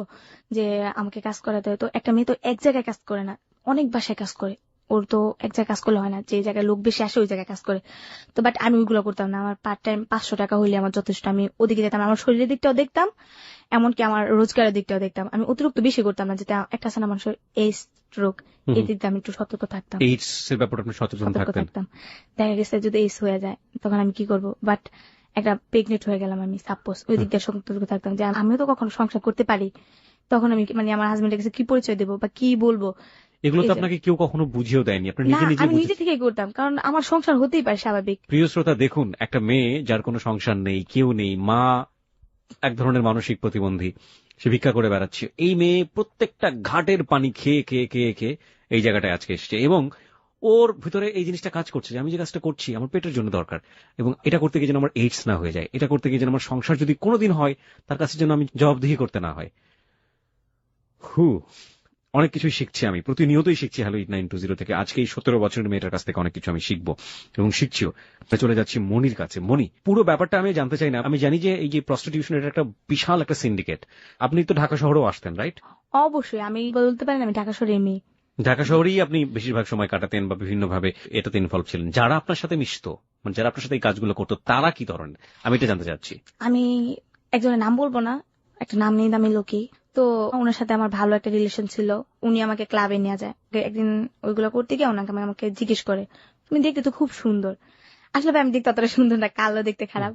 যে আমাকে কাজ করাতে হয়। তো একটা মেয়ে তো এক জায়গায় কাজ করে না, অনেক বাসায় কাজ করে। ওর তো এক জায়গায় কাজ করলে হয় না, যে জায়গায় লোক বেশি আসে ওই জায়গায় কাজ করে। তো বাট আমি ওইগুলো করতাম না, আমার পার্ট টাইম 500 টাকা হইলে আমার যথেষ্ট। আমি ওদিকে যেতাম, আমার শরীরের দিকটাও দেখতাম, এমনকি আমার রোজগারের দিকটাও দেখতাম। আমি অতিরিক্ত বেশি করতাম না, যেটা একটা আছে না মানুষের এই স্ট্রোক, এই দিক দিয়ে আমি একটু সতর্ক থাকতাম। এইডস এর ব্যাপারে আপনি সচেতন থাকতেন? দেখা গেছে যদি এইস হয়ে যায় তখন আমি কি করব, বাট একটা প্রেগনেন্ট হয়ে গেলাম আমি, সাপোজ, ওই দিক দিয়ে সতর্ক থাকতাম যে আমিও তো কখনো সংসার করতে পারি। তখন আমি মানে আমার হাজবেন্ডের কাছে কি পরিচয় দেবো বা কি বলবো, এগুলো এই তো যে। আপনাকে কেউ কখনো বুঝিয়েও দেয়নি, আপনি না, নিজে নিজে আমি নিজে থেকেই করতাম, কারণ আমার সংসার হতেই পারে স্বাভাবিক। প্রিয় শ্রোতা দেখুন, একটা মেয়ে যার কোনো সংসার নেই, কেউ নেই, মা এক ধরনের মানসিক প্রতিবন্ধী, সে ভিক্ষা করে বেড়াচ্ছে, এই মেয়ে প্রত্যেকটা ঘাটের পানি খেয়ে খেয়ে খেয়ে খেয়ে এই জায়গাটায় আজকে এসছে, এবং ওর ভিতরে এই জিনিসটা কাজ করছে যে আমি যে কাজটা করছি আমার পেটের জন্য দরকার, এবং এটা করতে গিয়ে যেন আমার এইডস না হয়ে যায়, এটা করতে গিয়ে যেন আমার সংসার যদি কোনোদিন হয় তার কাছে যেন আমি জবাবদিহি করতে না হয়। হু, অনেক কিছুই শিখছি, আমি প্রতিনিয়তই শিখছি হ্যালো 8920 থেকে। আজকে এই 17 বছরের মেয়েটার কাছ থেকে অনেক কিছু আমি শিখবো এবং শিখছিও। চলে যাচ্ছি মনির কাছে। মনি, পুরো ব্যাপারটা আমি জানতে চাই না। আমি জানি যে এই যে প্রস্টিটিউশন, এটা একটা বিশাল একটা সিন্ডিকেট। আপনি তো ঢাকা শহরেও আসতেন, রাইট? অবশ্যই, আমি বলতে পারেন আমি ঢাকা শহরের মেয়ে। ঢাকা শহরেই আপনি বেশিরভাগ সময় কাটাতেন বা বিভিন্নভাবে এটাতে ইনভলভ ছিলেন। যারা আপনার সাথে মিশতো, মানে যারা আপনার সাথে এই কাজগুলো করতো, তারা কি ধরনের, আমি এটা জানতে চাচ্ছি। আমি একজনের নাম বলবো না, একটা নাম নেই দামি লোকই। তো ওনার সাথে আমার ভালো একটা রিলেশন ছিল। উনি আমাকে ক্লাবে নিয়ে যায়। একদিন ওইগুলো করতে গিয়ে ওনাকে আমাকে জিজ্ঞেস করে, তুমি দেখতে তো খুব সুন্দর। আসলে ভাই আমি দেখতে অতটা সুন্দর না, কালো, দেখতে খারাপ।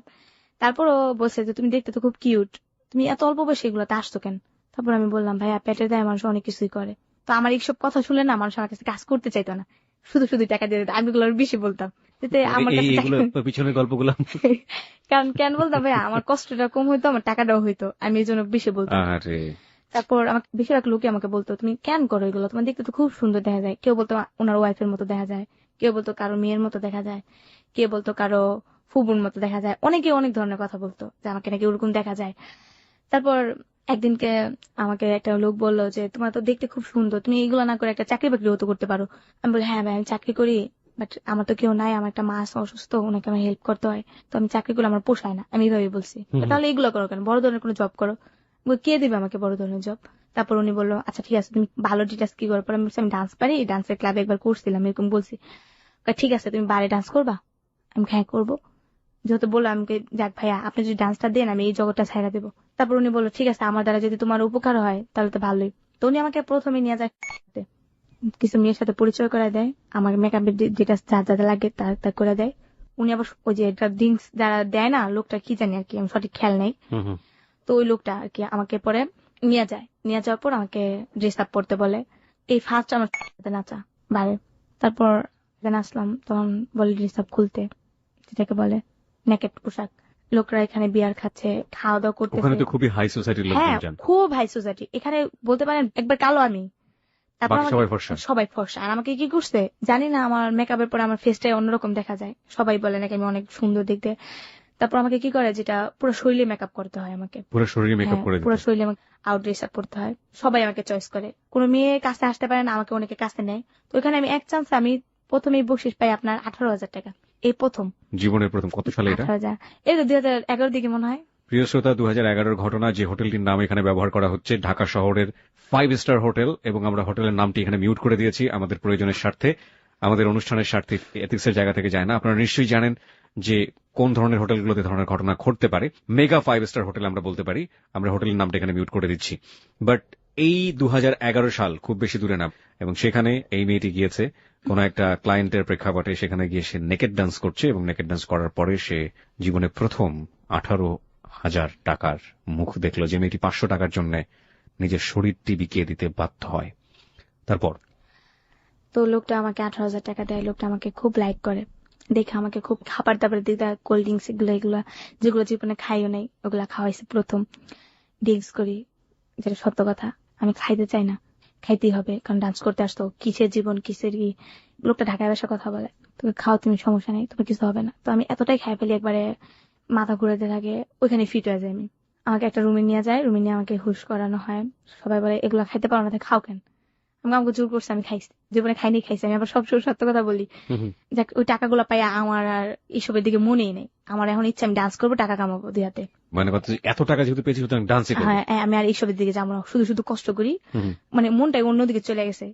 তারপর ও বলছে যে তুমি দেখতে তো খুব কিউট, তুমি এত অল্প বয়সে এগুলোতে আসতো কেন? তারপর আমি বললাম, ভাইয়া পেটের দায়ে মানুষ অনেক কিছুই করে। তো আমার এইসব কথা শুনলে না, মানুষ আমার কাছে কাজ করতে চাইতো না, শুধু শুধু টাকা দিয়ে দিত। আমি এগুলো আরো বেশি বলতাম, যাতে আমার কাছে এগুলো পিছনের গল্পগুলো কারণ কেন বলতাম ভাইয়া, আমার কষ্টটা কম হইতো, আমার টাকাটাও হইতো, আমি এই জন্য বেশি বলতাম। আরে তারপর আমাকে বেশিরভাগ লোকে আমাকে বলতো, তুমি কেন করো এগুলো, তোমার দেখতে তো খুব সুন্দর দেখা যায়। কেউ বলতো ওনার ওয়াইফের মতো দেখা যায়, কেউ বলতো কারো মেয়ের মতো দেখা যায়, কেউ বলতো কারো ফুবুর মতো দেখা যায়, অনেকে অনেক ধরনের কথা বলতো যে আমাকে নাকি ওরকম দেখা যায়। তারপর একদিনকে আমাকে একটা লোক বললো যে তোমার তো দেখতে খুব সুন্দর, তুমি এগুলো না করে একটা চাকরি বাকরি হতো করতে পারো। আমি বলি, হ্যাঁ ভাই আমি চাকরি করি, বাট আমার তো কেউ নাই, আমার একটা মা আছে অসুস্থ, ওনাকে আমার হেল্প করতে হয়, তো আমি চাকরি করলে আমার পোষায় না, আমি এইভাবে বলছি। তাহলে এগুলো করো কেন, বড় ধরনের কোনো জব করো। কে দিবে আমাকে বড় ধরনের জব? তারপর উনি বললো, আচ্ছা ঠিক আছে, তুমি ভালো ডিটেলস কি করো? পরে আমি বলছি, আমি ডান্স পারি, ডান্সের ক্লাবে একবার করছিলাম, এরকম বলছি। ঠিক আছে, তুমি বারে ডান্স করবা? আমি হ্যাঁ করবো। যেহেতু বললো, আমি যাক ভাইয়া আপনি যদি ডান্সটা দেন আমি এই জগৎটা ছাইড়া দেবো। তারপর উনি বললো, ঠিক আছে, আমার দ্বারা যদি তোমার উপকার হয় তাহলে তো ভালোই। তো উনি আমাকে প্রথমে নিয়ে যায় কিছু মেয়ের সাথে পরিচয় করে দেয়, আমার মেকআপের যেটা যা যা যা লাগে তা তা করে দেয়। উনি আবার ওই যে ড্রিঙ্কস যারা দেয় না, লোকটা কি জানি আর কি, আমি সঠিক খেয়াল নেই। তো ওই লোকটা আর কি আমাকে পরে নিয়ে যায়, নিয়ে যাওয়ার পর আমাকে ড্রেস আপ করতে বলে। এই ফার্স্ট আমার সাথে নাচা বাইরে। তারপর নাচলাম, তখন বলে ড্রেস আপ খুলতে, যেটাকে বলে নেকেট পোশাক। লোকরা এখানে বিয়ার খাচ্ছে, খাওয়া দাওয়া ওখানে করতেছে। তো খুবই হাই সোসাইটির হ্যাঁ, লোকজন যান, খুব হাই সোসাইটি। এখানে বলতে পারেন একবার কালো আমি, তারপর বাকি আমাকে সবাই ফর্সা। সবাই ফর্সা। আর আমাকে কি করছে জানি না, আমার মেকআপের পরে আমার ফেসটাই অন্যরকম দেখা যায়, সবাই বলে নাকি আমি অনেক সুন্দর দেখতে। তারপর আমাকে কি করে, যেটা পুরো শরীরে মেকআপ করতে হয় আমাকে। পুরো শরীরে মেকআপ হ্যাঁ, করে পুরো দিতে। শরীরে আমাকে আউট ড্রেস আপ করতে হয়। সবাই আমাকে চয়েস করে, কোনো মেয়ে কাছে আসতে পারে না, আমাকে অনেকে কাছে নেয়। তো ওখানে আমি এক চান্স আমি প্রথমেই বকশিস পাই আপনার 18,000 টাকা, এই প্রথম। জীবনের প্রথম। কত সালে এটা? 18,000, এই তো 2011 দিকে মনে হয়। প্রিয় শ্রোতা, 2011-র ঘটনা। যে হোটেলটির নাম এখানে ব্যবহার করা হচ্ছে ঢাকা শহরের 5 স্টার হোটেল, এবং আমরা হোটেলের নামটি এখানে মিউট করে দিয়েছি আমাদের প্রয়োজনের স্বার্থে, আমাদের অনুষ্ঠানের স্বার্থে, এথিক্সের জায়গা থেকে যায় না। আপনারা নিশ্চয়ই জানেন যে কোন ধরনের হোটেলগুলোতে ধরনের ঘটনা ঘটতে পারে। মেগা 5 স্টার হোটেল আমরা বলতে পারি। আমরা হোটেলের নামটা এখানে মিউট করে দিচ্ছি। বাট এই 2011 সাল খুব বেশি দূরে না, এবং সেখানে এই মেয়েটি গিয়েছে কোন একটা ক্লায়েন্টের প্রেক্ষাপটে, সেখানে গিয়ে সে নেকেড ডান্স করছে, এবং নেকেড ডান্স করার পরে সে জীবনে প্রথম 18,000 টাকার মুখ দেখলো। যে মেয়েটি 500 টাকার জন্য নিজের শরীরটি বিকিয়ে দিতে বাধ্য হয়। তারপর তো লোকটা আমাকে 18,000 টাকা দেয়, লোকটা আমাকে খুব লাইক করে, দেখে আমাকে খুব খাবার দাবার দিতে, কোল্ড ড্রিঙ্কস এগুলো এগুলো যেগুলো জীবনে খাইও নাই ওগুলা খাওয়াইছে প্রথম। ড্রিঙ্কস করি, যেটা সত্য কথা, আমি খাইতে চাই না, খাইতেই হবে, কারণ ডান্স করতে আসতো, কিসের জীবন কিসের কি। লোকটা ঢাকায় ভাষা কথা বলে, তুমি খাও, তুমি সমস্যা নেই, তোমার কিছু হবে না। তো আমি এতটাই খাই ফেলি, একবারে মাথা ঘুরাতে থাকে, ওইখানে ফিট হয়ে যায় আমি। আমাকে একটা রুমে নিয়ে যায়, রুমে নিয়ে আমাকে হুশ করানো হয়। সবাই বলে এগুলো খাইতে পারো না, তাই খাও কেন? আমাকে জোর করছে, আমি খাইছি, জীবনে খাইনি, খাইছি। আমি আবার সবসময় সত্য কথা বলি। যাক, ওই টাকাগুলো পাই আমার আর এইসবের দিকে মনেই নেই। আমার এখন ইচ্ছা আমি ডান্স করবো, টাকা কামাবো দুই হাতে। মানে কথা, এত টাকা যেহেতু পেয়েছি সুতরাং ডান্সই করবো। হ্যাঁ, আমি আর এইসবের দিকে যাবো না, শুধু শুধু কষ্ট করি, মানে মনটাই অন্যদিকে চলে গেছে।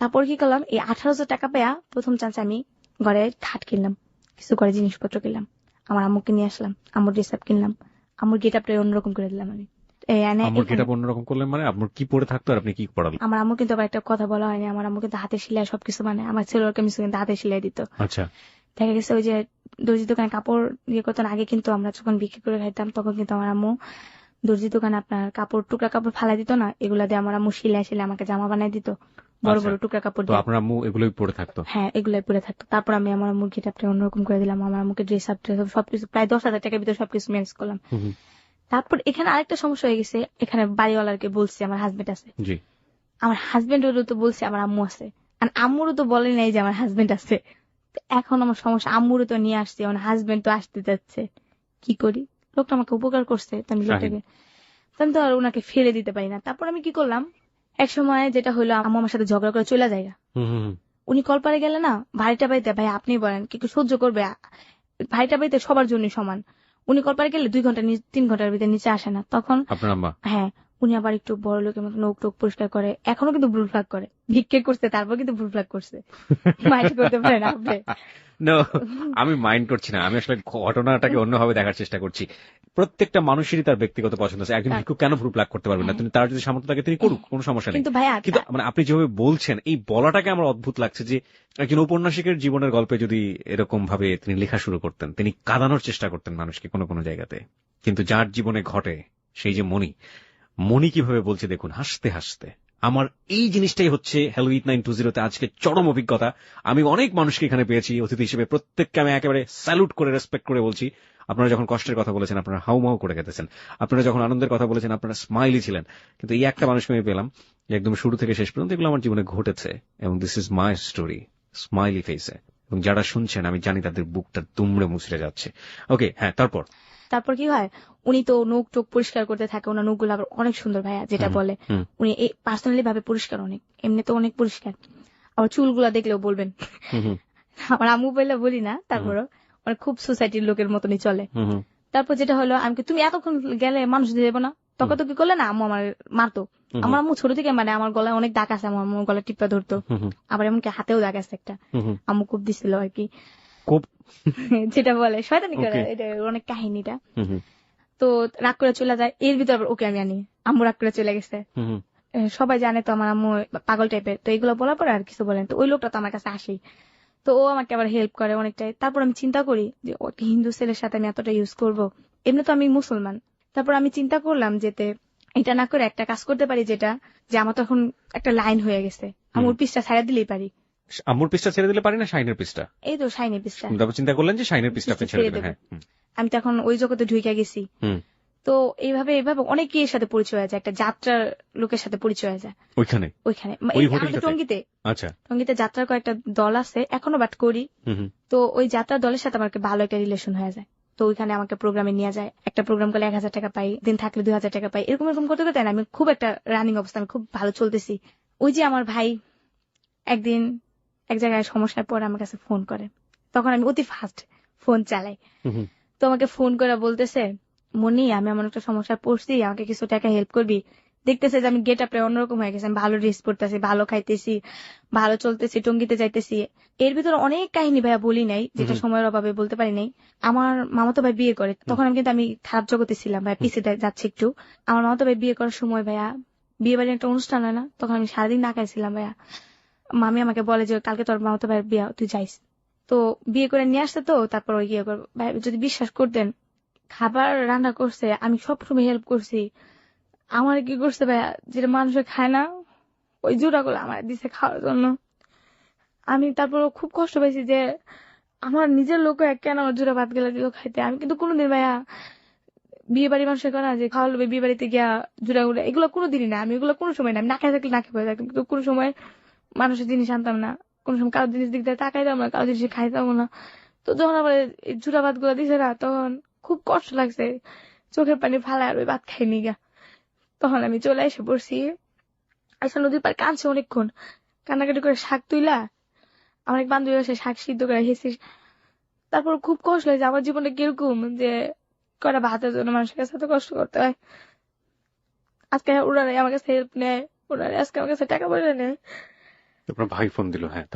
তারপর কি করলাম, এই 18,000 টাকা পেয়া প্রথম চান্স আমি ঘরে খাট কিনলাম, কিছু ঘরে জিনিসপত্র কিনলাম, আমার আম্মুকে নিয়ে আসলাম, আম্মুর ড্রেস আপ কিনলাম, আম্মুর গেট আপটা অন্যরকম করে দিলাম আমি। আমার গেট আপ অন্যরকম করলেন মানে? আপনার কি পরে থাকতো আর আপনি কি পড়ালেন? আমার আম্মু কিন্তু আবার একটা কথা বলা হয়নি, আমার আম্মু কিন্তু হাতে সেলাই সবকিছু, মানে আমার ছেলের কামিজ কিন্তু হাতে সেলাই দিত। আচ্ছা। দেখা গেছে ওই যে দর্জি দোকানে কাপড় ইয়ে করতেন আগে, কিন্তু আমরা যখন বিক্রি করে খাইতাম তখন কিন্তু আমার আম্মু দর্জি দোকানে আপনার কাপড়, টুকরা কাপড় ফালাই দিত না, এগুলা দিয়ে আমার আম্মু সেলাই সেলাই আমাকে জামা বানাই দিত। বড় বড় টুকরা কাপড় তো দিয়ে। আপনার আম্মু এগুলোই পরে থাকতো? হ্যাঁ, এগুলাই পরে থাকতো। তারপর আমি আমার আম্মুর গেটআপটা অন্যরকম করে দিলাম, আমার আম্মুকে ড্রেস আপ সবকিছু প্রায় 10,000 টাকার ভিতরে সবকিছু ম্যানেজ করলাম। তারপর এখানে আরেকটা সমস্যা হয়ে গেছে, এখানে বাড়িওয়ালাকে বলছি আমার হাজবেন্ড আছে, জি। আমার হাজবেন্ডেরও তো বলছে আমার আম্মু আছে, আর আম্মুরও তো বলে নাই যে আমার হাজবেন্ড আছে। তো এখন আমার সমস্যা, আম্মুরও তো নিয়ে আসছে, আমার হাজবেন্ড তো আসতে যাচ্ছে, কি করি? লোকটা আমাকে উপকার করছে, তো আমি লোকটাকে তো আমি তো আর ওনাকে ফেলে দিতে পারি না। তারপর আমি কি করলাম, এক সময় যেটা হলো, আম্মু আমার সাথে ঝগড়া করে চলে যায়। উনি কলপারে গেলে না, ভাইটা বাড়িতে, ভাই আপনি বলেন কি সহ্য করবে? ভাইটা বাড়িতে সবার জন্য সমান। উনি কলপারে গেলে 2 ঘন্টা 3 ঘন্টার ভিতরে নিচে আসে না, তখন আপনার আম্মা? হ্যাঁ, উনি আবার একটু বড় লোকের মতো নখ টোক পরিষ্কার করে, এখনো কিন্তু ব্রু ফ্লাগ করে, ভিক্ষে করছে তারপর কিন্তু ব্রু ফ্লাগ করছে। মাইন্ড করতে পারে না আপনি? No, আমি মাইন্ড করছি না, আমি আসলে ঘটনাটাকে অন্যভাবে দেখার চেষ্টা করছি। প্রত্যেকটা মানুষেরই তার ব্যক্তিগত পছন্দ আছে। একজন ভিক্ষুক কেন ভ্রু প্লাগ করতে পারবেন না? তিনি, তার যদি সামর্থ্য থাকে তিনি করুক, কোনো সমস্যা নেই। কিন্তু ভাইয়া, কিন্তু মানে আপনি যেভাবে বলছেন, এই বলাটাকে আমার অদ্ভুত লাগছে যে একজন ঔপন্যাসিকের জীবনের গল্পে যদি এরকম ভাবে তিনি লেখা শুরু করতেন, তিনি কাঁদানোর চেষ্টা করতেন মানুষকে কোনো কোনো জায়গাতে, কিন্তু যার জীবনে ঘটে সেই যে মনি কিভাবে বলছে দেখুন, হাসতে হাসতে। আমার এই জিনিসটাই হচ্ছে হ্যালো ইট 920 তে আজকে চরম অভিজ্ঞতা। আমি অনেক মানুষকে এখানে পেয়েছি অতিথি হিসেবে, প্রত্যেককে আমি একেবারে স্যালুট করে রেসপেক্ট করে বলছি। আপনারা যখন কষ্টের কথা বলেছেন আপনারা হাউমাউ করে গেতেছেন, আপনারা যখন আনন্দের কথা বলেছেন আপনারা স্মাইলি ছিলেন, কিন্তু এই একটা মানুষকে আমি পেলাম যে একদম শুরু থেকে শেষ পর্যন্ত এগুলো আমার জীবনে ঘটেছে, এবং this is my story, smiley ফেসে। এবং যারা শুনছেন আমি জানি তাদের বুকটা দুমড়ে মুচড়ে যাচ্ছে। ওকে, হ্যাঁ, তারপর কি হয়, উনি তো নখ টোক পরিষ্কার করতে থাকে, ওনার নখগুলো আবার অনেক সুন্দর ভাইয়া, যেটা বলে উনি পার্সোনালি ভাবে পরিষ্কার, অনেক এমনি তো অনেক পরিষ্কার। আবার চুলগুলা দেখলেও বলবেন, আমার আম্মু বললে বলি না, তারপরও মানে খুব সোসাইটির লোকের মতনই চলে। তারপর যেটা হলো, আমি তুমি এতক্ষণ গেলে মানুষ দিয়ে দেবো না, তখন তো কি করলে না, আম্মু আমার মারতো। আমার আম্মু ছোট থেকে মানে আমার গলায় অনেক দাগ আছে, আমার আম্মু গলা টিপা ধরতো, আবার এমনকি হাতেও দাগ আছে একটা, আম্মু খুব দিছিল আর কি, যেটা বলে শয়তানি করে, এটা অনেক কাহিনীটা। তো রাগ করে চলে যায়, এর ভিতর আবার ওকে আমি আনি, আম্মু রাগ করে চলে গেছে। সবাই জানে তো আমার আম্মু পাগল টাইপের, তো এগুলো বলার পরে আর কিছু বলেন, তো ওই লোকটা তো আমার কাছে আসেই, তো ও আমাকে আবার হেল্প করে অনেকটাই। তারপর আমি চিন্তা করি যে ওকে হিন্দু ছেলের সাথে আমি এতটা ইউজ করব, এমনি তো আমি মুসলমান। তারপর আমি চিন্তা করলাম যেতে এটা না করে একটা কাজ করতে পারি, যেটা যে আমার তখন একটা লাইন হয়ে গেছে, আম্মুর পিসটা ছাড়া দিলেই পারি। আম্মুর পিসটা ছেড়ে দিলে পারি না, শাইনের পিসটা? এই তো শাইনের পিসটা। তারপর চিন্তা করলেন যে শাইনের পিসটা আপনি ছেড়ে দেবেন। আমি তো এখন ওই জগতে ঢুকে গেছি। তো এইভাবে অনেকের সাথে পরিচয় হয়ে যায়, একটা যাত্রার লোকের সাথে পরিচয় হয়ে যায় ওইখানে টঙ্গীতে। আচ্ছা, টঙ্গীতে যাত্রার কয়েকটা দল আছে এখনো, বাট করি। তো ওই যাত্রার দলের সাথে আমার ভালো একটা রিলেশন হয়ে যায়, তো ওইখানে আমাকে প্রোগ্রামে নিয়ে যায়, একটা প্রোগ্রাম করলে 1,000 টাকা পাই, দিন থাকলে 2,000 টাকা পাই, এরকম এরকম করতে করতে আমি খুব একটা রানিং অবস্থা, আমি খুব ভালো চলতেছি। ওই যে আমার ভাই একদিন এক জায়গায় সমস্যায় পরে আমার কাছে ফোন করে, তখন আমি অতি ফাস্ট ফোন চালাই, তো আমাকে ফোন করে বলতেছে, মনি আমি এমন একটা সমস্যায় পড়ছি, আমাকে কিছু টাকা হেল্প করবি? দেখতেছে যে আমি গেট আপে অন্যরকম হয়ে গেছি, আমি ভালো ড্রেস পরতেছি, ভালো খাইতেছি, ভালো চলতেছি, টঙ্গিতে যাইতেছি। এর ভিতরে অনেক কাহিনী ভাইয়া বলি নাই, যেটা সময়ের অভাবে বলতে পারি নাই। আমার মামাতো ভাই বিয়ে করে, তখন আমি খারাপ জগতে ছিলাম ভাইয়া, পিছিয়ে যাচ্ছে একটু। আমার মামাতো ভাই বিয়ে করার সময় ভাইয়া, বিয়ে বাড়ির একটা অনুষ্ঠান হয় না, তখন আমি সারাদিন না খাইছিলাম ভাইয়া। মামি আমাকে বলে যে কালকে তোর মামাতো ভাইয়ের বিয়ে, তুই যাইস। তো বিয়ে করে নিয়ে আসতে, তো তারপর ওই ইয়ে করবো ভাই, যদি বিশ্বাস করতেন খাবার রান্না করছে, আমি সবসময় হেল্প করছি। আমার কি করছে ভাইয়া, যেটা মানুষে খায় না, ওই জোড়াগুলো আমার দিছে খাওয়ার জন্য। আমি তারপর খুব কষ্ট পাইছি যে আমার নিজের লোক কেন আমার জোড়া ভাত গেলা দিল খাইতে। আমি কিন্তু কোনোদিন ভাইয়া বিয়ে বাড়ি মানুষের করে না যে খাওয়া লোবে বিয়ে বাড়িতে গিয়া জোড়া গুলা, এগুলো কোনোদিনই না, আমি এগুলো কোনো সময় না, আমি না খেয়ে থাকলে না খেয়ে থাকতাম, কিন্তু কোনো সময় মানুষের জিনিস আনতাম না, কোনো সময় কারো জিনিস দিক দিয়ে তাকাইতাম না, কারো জিনিস খাইতাম না। তো যখন আবার এই জোড়া ভাত গুলা দিছে না, তখন খুব কষ্ট লাগছে, চোখের পানি ফালায় আর ওই ভাত খাইনি গা। তখন আমি চলে এসে পড়ছি, আইসা নদীর পার কাঁদছে অনেকক্ষণ, কান্নাকাটি করে শাক তুইলা আমার এক বান্ধবী এসে শাক সিদ্ধ করে হেসি। তারপর খুব কষ্ট লাগছে, আমার জীবনে কিরকম যে কটা ভাতের জন্য মানুষের কাছে এত কষ্ট করতে হয়। আজকে ওনারাই আমার কাছে হেল্প নেয়, ওনারাই আজকে আমার কাছে টাকা পয়সা নেয়। আপনার ভাই ফোন দিল, হ্যাঁ,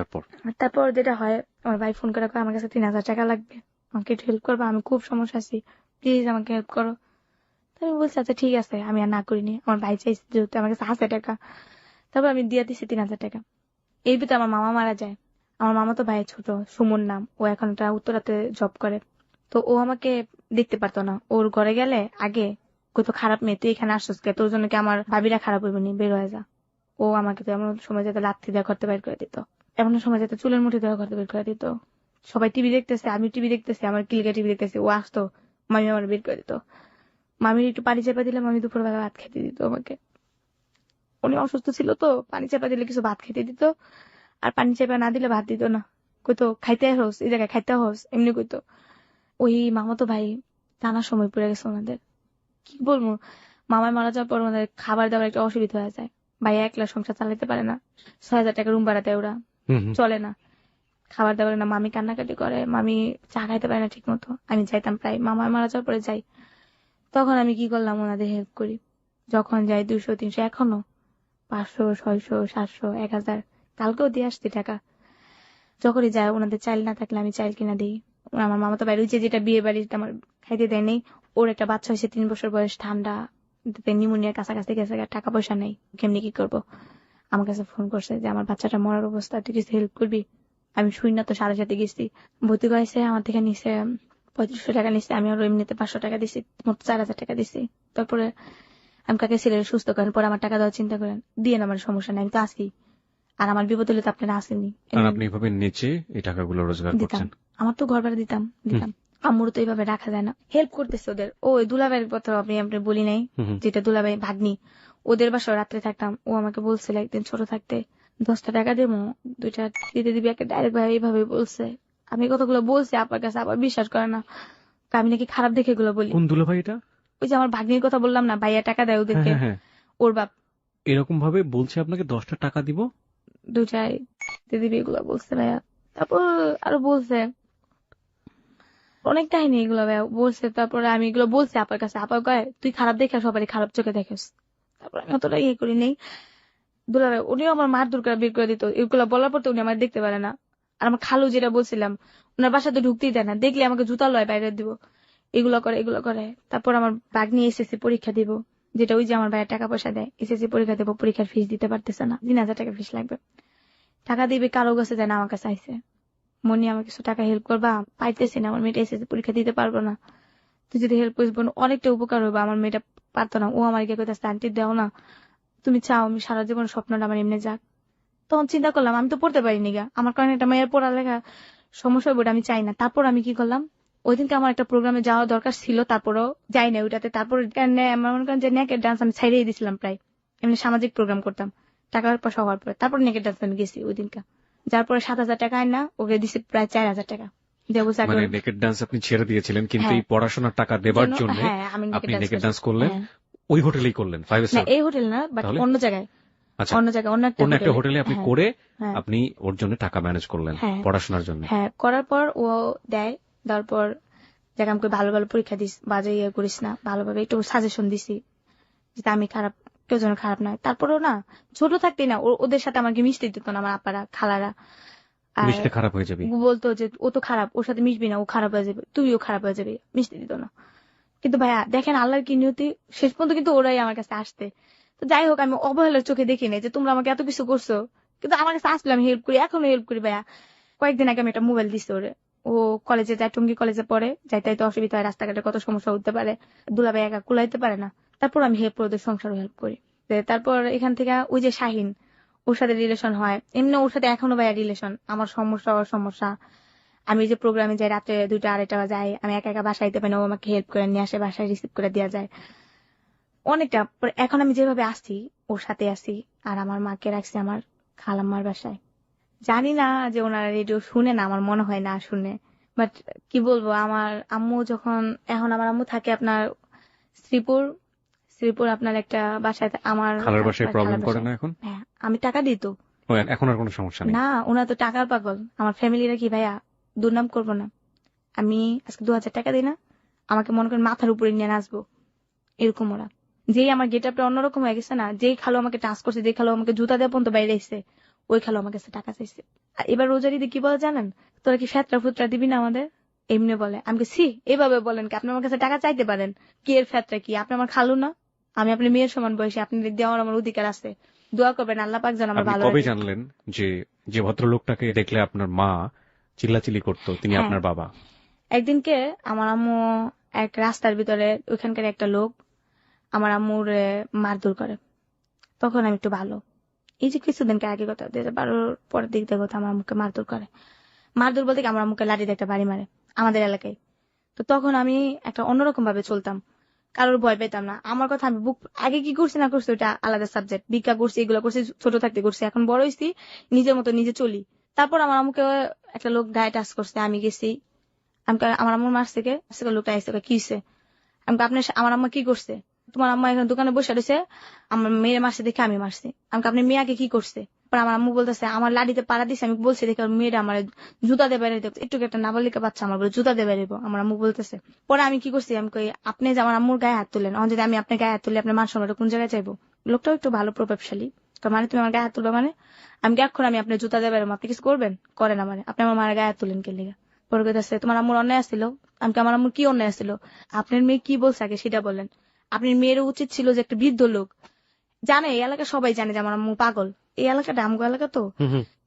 তারপর যেটা হয়, আমার ভাই ফোন করে আমার কাছে 3,000 টাকা লাগবে, আমাকে একটু হেল্প করবো, আমি খুব সমস্যা আছি, প্লিজ আমাকে হেল্প করো। আমি বলছি আচ্ছা ঠিক আছে, আমি আর না করিনি, আমার ভাই চাইছে যেহেতু আমার কাছে আছে টাকা। তারপর আমি দিয়ে দিচ্ছি 3,000 টাকা। এর ভিতরে আমার মামা মারা যায়। আমার মামা তো ভাই ছোট, সুমন নাম, ও এখন একটা উত্তরাতে জব করে। তো ও আমাকে দেখতে পারতো না, ওর ঘরে গেলে আগে কত খারাপ মেয়ে, তুই এখানে আসছিস কে, তোর জন্য কি আমার ভাবিরা খারাপ হইব নি, বের হয়ে যা। ও আমাকে তো এমন সময় যেতে লাথি দেওয়া করতে বের করে দিত, এমন সময় যেতে চুলের মুঠি দেওয়া করতে বের করে দিত। সবাই টিভি দেখতেছে, আমি টিভি দেখতেছি, আমার কিলিকা টিভি দেখতেছি, ও আসতো, মামি আমার বের করে দিত। মামির একটু পানি চেপা দিলে মামি দুপুরবেলা ভাত খেতে দিত আমাকে। উনি অসুস্থ ছিল তো, পানি চেপা দিলে কিছু ভাত খেতে দিত, আর পানি চেপা না দিলে ভাত দিত না। কইতো খাইতে হোস, এই জায়গায় খাইতে হোস, এমনি কইতো। ওই মামাতো ভাই টানার সময় পড়ে গেছে ওনাদের, কি বলবো, মামায় মারা যাওয়ার পর ওনাদের খাবার দাবার একটা অসুবিধা হয়ে যায়। ভাইয়া একলা সংসার চালাতে পারে না, 6,000 টাকা রুম ভাড়া দেয় ওরা, চলে না, খাবার দাবার না। মামি কান্নাকাটি করে, মামি চা খাইতে পারে না ঠিক মতো। আমি যাইতাম প্রায়, মামায় মারা যাওয়ার পরে যাই। তখন আমি কি করলাম, ওনাদের হেল্প করি। যখন যাই 200 300, এখনো 500 600 700 1000, কালকেও দিয়ে আসছি টাকা। যখনই যায় ওনাদের চাইল না থাকলে আমি চাইল কিনা দিই। আমার মামা তো বাইরে যেটা বিয়ে বাড়িতে আমার খাইতে দেয় নেই, ওর একটা বাচ্চা হয়েছে 3 বছর বয়স, ঠান্ডা, নিউমোনিয়ার কাছাকাছি গেছে, টাকা পয়সা নেই, কেমনি কি করবো। আমার কাছে ফোন করছে যে আমার বাচ্চাটা মরার অবস্থা, তুই কিছু হেল্প করবি। আমি শুই না তো, সাথে সাথে গেছি, ভর্তি করেছে, আমার থেকে নিচে 3500 টাকা নিচ্ছে, আমি আরো এমনিতে 500 টাকা দিছি, মোট 4000 টাকা দিছি। তারপরে আমি কাকে ছেলে সুস্থ করেন, পরে আমার টাকা দেওয়ার চিন্তা করেন, দিয়ে আমার সমস্যা নেই, আমি তো আসি, আর আমার বিপদ হলে তো আপনারা আসেনি, আর আপনি এভাবে নিচে এই টাকাগুলো রোজগার দিতাম। করছেন। আমার তো ঘর ভাড়া দিতাম দিতাম। আম্মুর তো এইভাবে রাখা যায় না, হেল্প করতেছে ওদের। ও দুলাভাইয়ের কথা আপনি বলি নাই, যেটা দুলাভাই ভাগ্নি, ওদের বাসায় রাত্রে থাকতাম। ও আমাকে বলছিল একদিন ছোট থাকতে, 10টা টাকা দেবো, 2টা দিতে দিবি, একটা ডাইরেক্ট ভাই এইভাবে বলছে। আমি কথাগুলো বলছি আপার কাছে, আবার বিশ্বাস করে না, আমি নাকি খারাপ দেখে এগুলো বলি। কোন দুলাভাই এটা? ওই যে আমার ভাগ্নির কথা বললাম না, ভাইয়া টাকা দেয় হ্যাঁ ওদেরকে, হ্যাঁ হ্যাঁ, ওর বাপ। এরকম ভাবে বলছে আপনাকে 10টা টাকা দিব। 2টায় দিতে দিবি, এগুলো বলছে ভাইয়া। তারপর আরো বলছে অনেক কাহিনী, এগুলো ভাইয়া বলছে। তারপরে আমি এগুলো বলছি আপার কাছে, আপা কয় তুই খারাপ দেখে সবারই খারাপ চোখে দেখিস। তারপর আমি অতটা ইয়ে করি নেই। দুলাভাই উনিও আমার মার দূর করে বের করে দিত, এগুলো বলার পর তো উনি আমার দেখতে পারে না। আর আমার খালু যেটা বলছিলাম, ওনার বাসাতে ঢুকতেই দেয় না, দেখলে আমাকে জুতা লয় বাইরে দিব, এগুলো করে এগুলো করে। তারপর আমার ভাগ্নি এসএসসি পরীক্ষা দিব, যেটা ওই যে আমার ভাইয়ের টাকা পয়সা দেয়, এসএসসি পরীক্ষা দেবো, পরীক্ষার ফিস দিতে পারতেছে না, 3,000 টাকা ফিস লাগবে। টাকা দিবে কারো কাছে যায় না, আমার কাছে আইসে, মনি আমার কিছু টাকা হেল্প করবা, পাইতেছি না, আমার মেয়েটা এসএসসি পরীক্ষা দিতে পারবো না, তুই যদি হেল্প করিস বোন অনেকটা উপকার হবে। আমার মেয়েটা পারতো না, ও আমার গিয়ে কইতাছে আন্টি দেও না, তুমি চাও আমি সারা জীবন স্বপ্নটা আমার এমনি যাক। তখন চিন্তা করলাম আমি তো পড়তে পারিনি গা, আমার কারণে একটা মেয়ের পড়ালেখা সমস্যা হবে, ওটা আমি চাই না। তারপর আমি কি করলাম, ওই দিনকে আমার একটা প্রোগ্রামে যাওয়া দরকার ছিল, তারপরও যাই না ওইটাতে। তারপর মনে করেন যে নেকের ডান্স আমি ছাইড়েই দিছিলাম প্রায়, এমনি সামাজিক প্রোগ্রাম করতাম টাকা পয়সা হওয়ার পরে। তারপর নেকের ডান্স আমি গেছি ওই দিনকা, যার পরে 7,000 টাকা আয় না, ওকে দিছি প্রায় 4,000 টাকা। মানে নেকেড ডান্স আপনি ছেড়ে দিয়েছিলেন, কিন্তু হ্যাঁ, এই পড়াশোনার টাকা দেবার জন্য হ্যাঁ আমি আপনি নেকেড নেকেড ডান্স ডান্স করলেন। হ্যাঁ। ওই হোটেলেই করলেন, 5 না স্টার? এই হোটেল না, বাট তাহলে অন্য জায়গায়, আচ্ছা, অন্য জায়গায়, অন্য একটা অন্য একটা হোটেলে আপনি হ্যাঁ, করে হ্যাঁ, আপনি ওর জন্য টাকা ম্যানেজ করলেন হ্যাঁ, পড়াশোনার জন্য। হ্যাঁ। করার পর ও দেয়, দেওয়ার পর যাকে আমাকে ভালো ভালো পরীক্ষা দিস, বাজে ইয়ে করিস না, ভালোভাবে একটু সাজেশন দিছি যেটা আমি খারাপ, কেউ যেন খারাপ নয়। তারপরেও না, ছোট থাকতেই না ওদের সাথে আমাকে মিশতে দিত না আমার আপারা খালারা। আর মিশলে খারাপ হয়ে যাবে। বলতো যে ও তো খারাপ, ওর সাথে মিশবি না, ও খারাপ হয়ে যাবে, তুইও খারাপ হয়ে যাবে, মিশতে দিত না। কিন্তু ভাইয়া দেখেন আল্লাহর কি নিয়তি, শেষ পর্যন্ত কিন্তু ওরাই আমার কাছে আসতে। তো যাই হোক, আমি অবহেলার চোখে দেখি নাই যে তোমরা আমাকে এত কিছু করছো, কিন্তু আমার কাছে আসলে আমি হেল্প করি, এখনো হেল্প করি ভাইয়া। কয়েকদিন আগে আমি একটা মোবাইল দিছি ওরে, ও কলেজে যায়, টঙ্গী কলেজে পড়ে, যাইতে তো অসুবিধা হয়, রাস্তাঘাটে কত সমস্যা হতে পারে, দুলাভাই একা কুলাইতে পারে না। তারপর আমি হেল্প করে ওদের সংসারও হেল্প করি। তারপর এখান থেকে ওই যে শাহিন, ওর সাথে রিলেশন হয়, এমনি ওর সাথে এখনো ভাইয়া রিলেশন, আমার সমস্যা ওর সমস্যা। আমি যে প্রোগ্রামে যাই রাত্রে 2টা 2:30 যাই, আমি একা একা বাসায় যেতে পারি না, ও আমাকে হেল্প করে নিয়ে আসে, বাসায় রিসিভ করে দেওয়া যায় অনেকটা। এখন আমি যেভাবে আসি ওর সাথে আসি, আর আমার মাকে রাখছি আমার খালাম্মার বাসায়। জানি না যে ওনারা রেডিও শুনে না, আমার মনে হয় না শুনে, বাট কি বলবো, আমার আম্মু যখন, এখন আমার আম্মু থাকে আপনার শ্রীপুর, শ্রীপুর আপনার একটা বাসায়, আমার খালার বাসায় প্রবলেম খালার করে বাসায়। না এখন? হ্যাঁ, আমি টাকা দিই তো। ও, এখন আর কোনো সমস্যা নেই? না, ওনারা তো টাকার পাগল, আমার ফ্যামিলিরা কি ভাইয়া দুর্নাম করবো না। আমি আজকে 2,000 টাকা দিই না, আমাকে মনে করেন মাথার উপরে নিয়ে নাচবো, এরকম ওরা। যেই আমার গেট আপটা অন্যরকম হয়ে গেছে না, যেই খালো আমাকে টাচ করছে, যেই খালো আমাকে জুতা দিয়ে পর্যন্ত বাইরে এসছে, ওই খালো আমার কাছে টাকা চাইছে। আর এবার রোজার ঈদে কি বলে জানেন, তোরা কি ফেতরা ফুতরা দিবি না আমাদের, এমনি বলে। আমি সি এভাবে বলেন কি, আপনি আমার কাছে টাকা চাইতে পারেন, কি এর ফেতরা কি, আপনি আমার খালু না, আমি আপনার মেয়ের সমান বয়সী, আপনি দেওয়ার আমার অধিকার আছে। দোয়া করবেন আল্লাহ পাক যেন আমার আপনি ভালো কবে রাখে। জানলেন যে যে ভদ্রলোকটাকে দেখলে আপনার মা চিল্লাচিল্লি করতো তিনি হ্যাঁ, আপনার বাবা? একদিনকে আমার আম্মু এক রাস্তার ভিতরে, ওইখানকার একটা লোক আমার আম্মুর মারধর করে, তখন আমি একটু ভালো, এই যে কিছুদিনকে আগে কথা 2012 পরের দিক দিয়ে কথা আমার আম্মুকে মারধর করে। মারধর বলতে কি আমার আম্মুকে লাঠি দিয়ে একটা বাড়ি মারে আমাদের এলাকায়। তো তখন আমি একটা অন্যরকম ভাবে চলতাম, কারোর ভয় পেতাম না। আমার কথা আমি বুক আগে কি করছি না করছি ওটা আলাদা সাবজেক্ট। ভিক্ষা করছি, এগুলো করছি, ছোট থাকতে করছি, এখন বড় হয়েছি, নিজের মতো নিজে চলি। তারপর আমার আম্মুকে একটা লোক গায়ে টাচ করছে, আমি গেছি, আমার আম্মুর মার থেকে লোকটা আসছে, কি হয়েছে? আপনি আমার আম্মা কি করছে? তোমার আম্মা এখানে দোকানে বসে রয়েছে, আমার মেয়ের মারছে দেখে আমি মারছি। আপনি মেয়েকে কি করছে? পর আমার আম্মু বলতেছে আমার লাঠিতে পাড়া দিছে, আমি বলছি দেখে মেয়েটা আমার জুতা দিয়ে বেড়াইতে, একটু একটা নাবালিকা বাচ্চা আমার বলে জুতা দিয়ে বেড়াইবো, আমার আম্মু বলতেছে। পরে আমি কি করছি, আমি কই আপনি যে আমার আম্মুর গায়ে হাত তুলেন, যদি আমি আপনার গায়ে হাত তুলি আপনার মান সম্মানটা কোন জায়গায় চাইবো? লোকটাও একটু ভালো প্রভাবশালী। মানে তুমি আমার গায়ে হাত তুলবে মানে আমি কি এখন আমি আপনার জুতা দিয়ে বেড়াবো, আপনি কিছু করবেন? করেন আমার, আপনি আমার মায়ের গায়ে হাত তুলেন কে লিগা? পরে কইতাছে তোমার আম্মুর অন্যায় আসছিল। আমার আম্মুর কি অন্যায় আসছিল? আপনার মেয়ে কি বলছে আগে সেটা বলেন। আপনার মেয়েরও উচিত ছিল যে একটা বৃদ্ধ লোক জানে, এই এলাকা সবাই জানে যে আমার আম্মু পাগল, এই এলাকাটা আমগো এলাকা তো।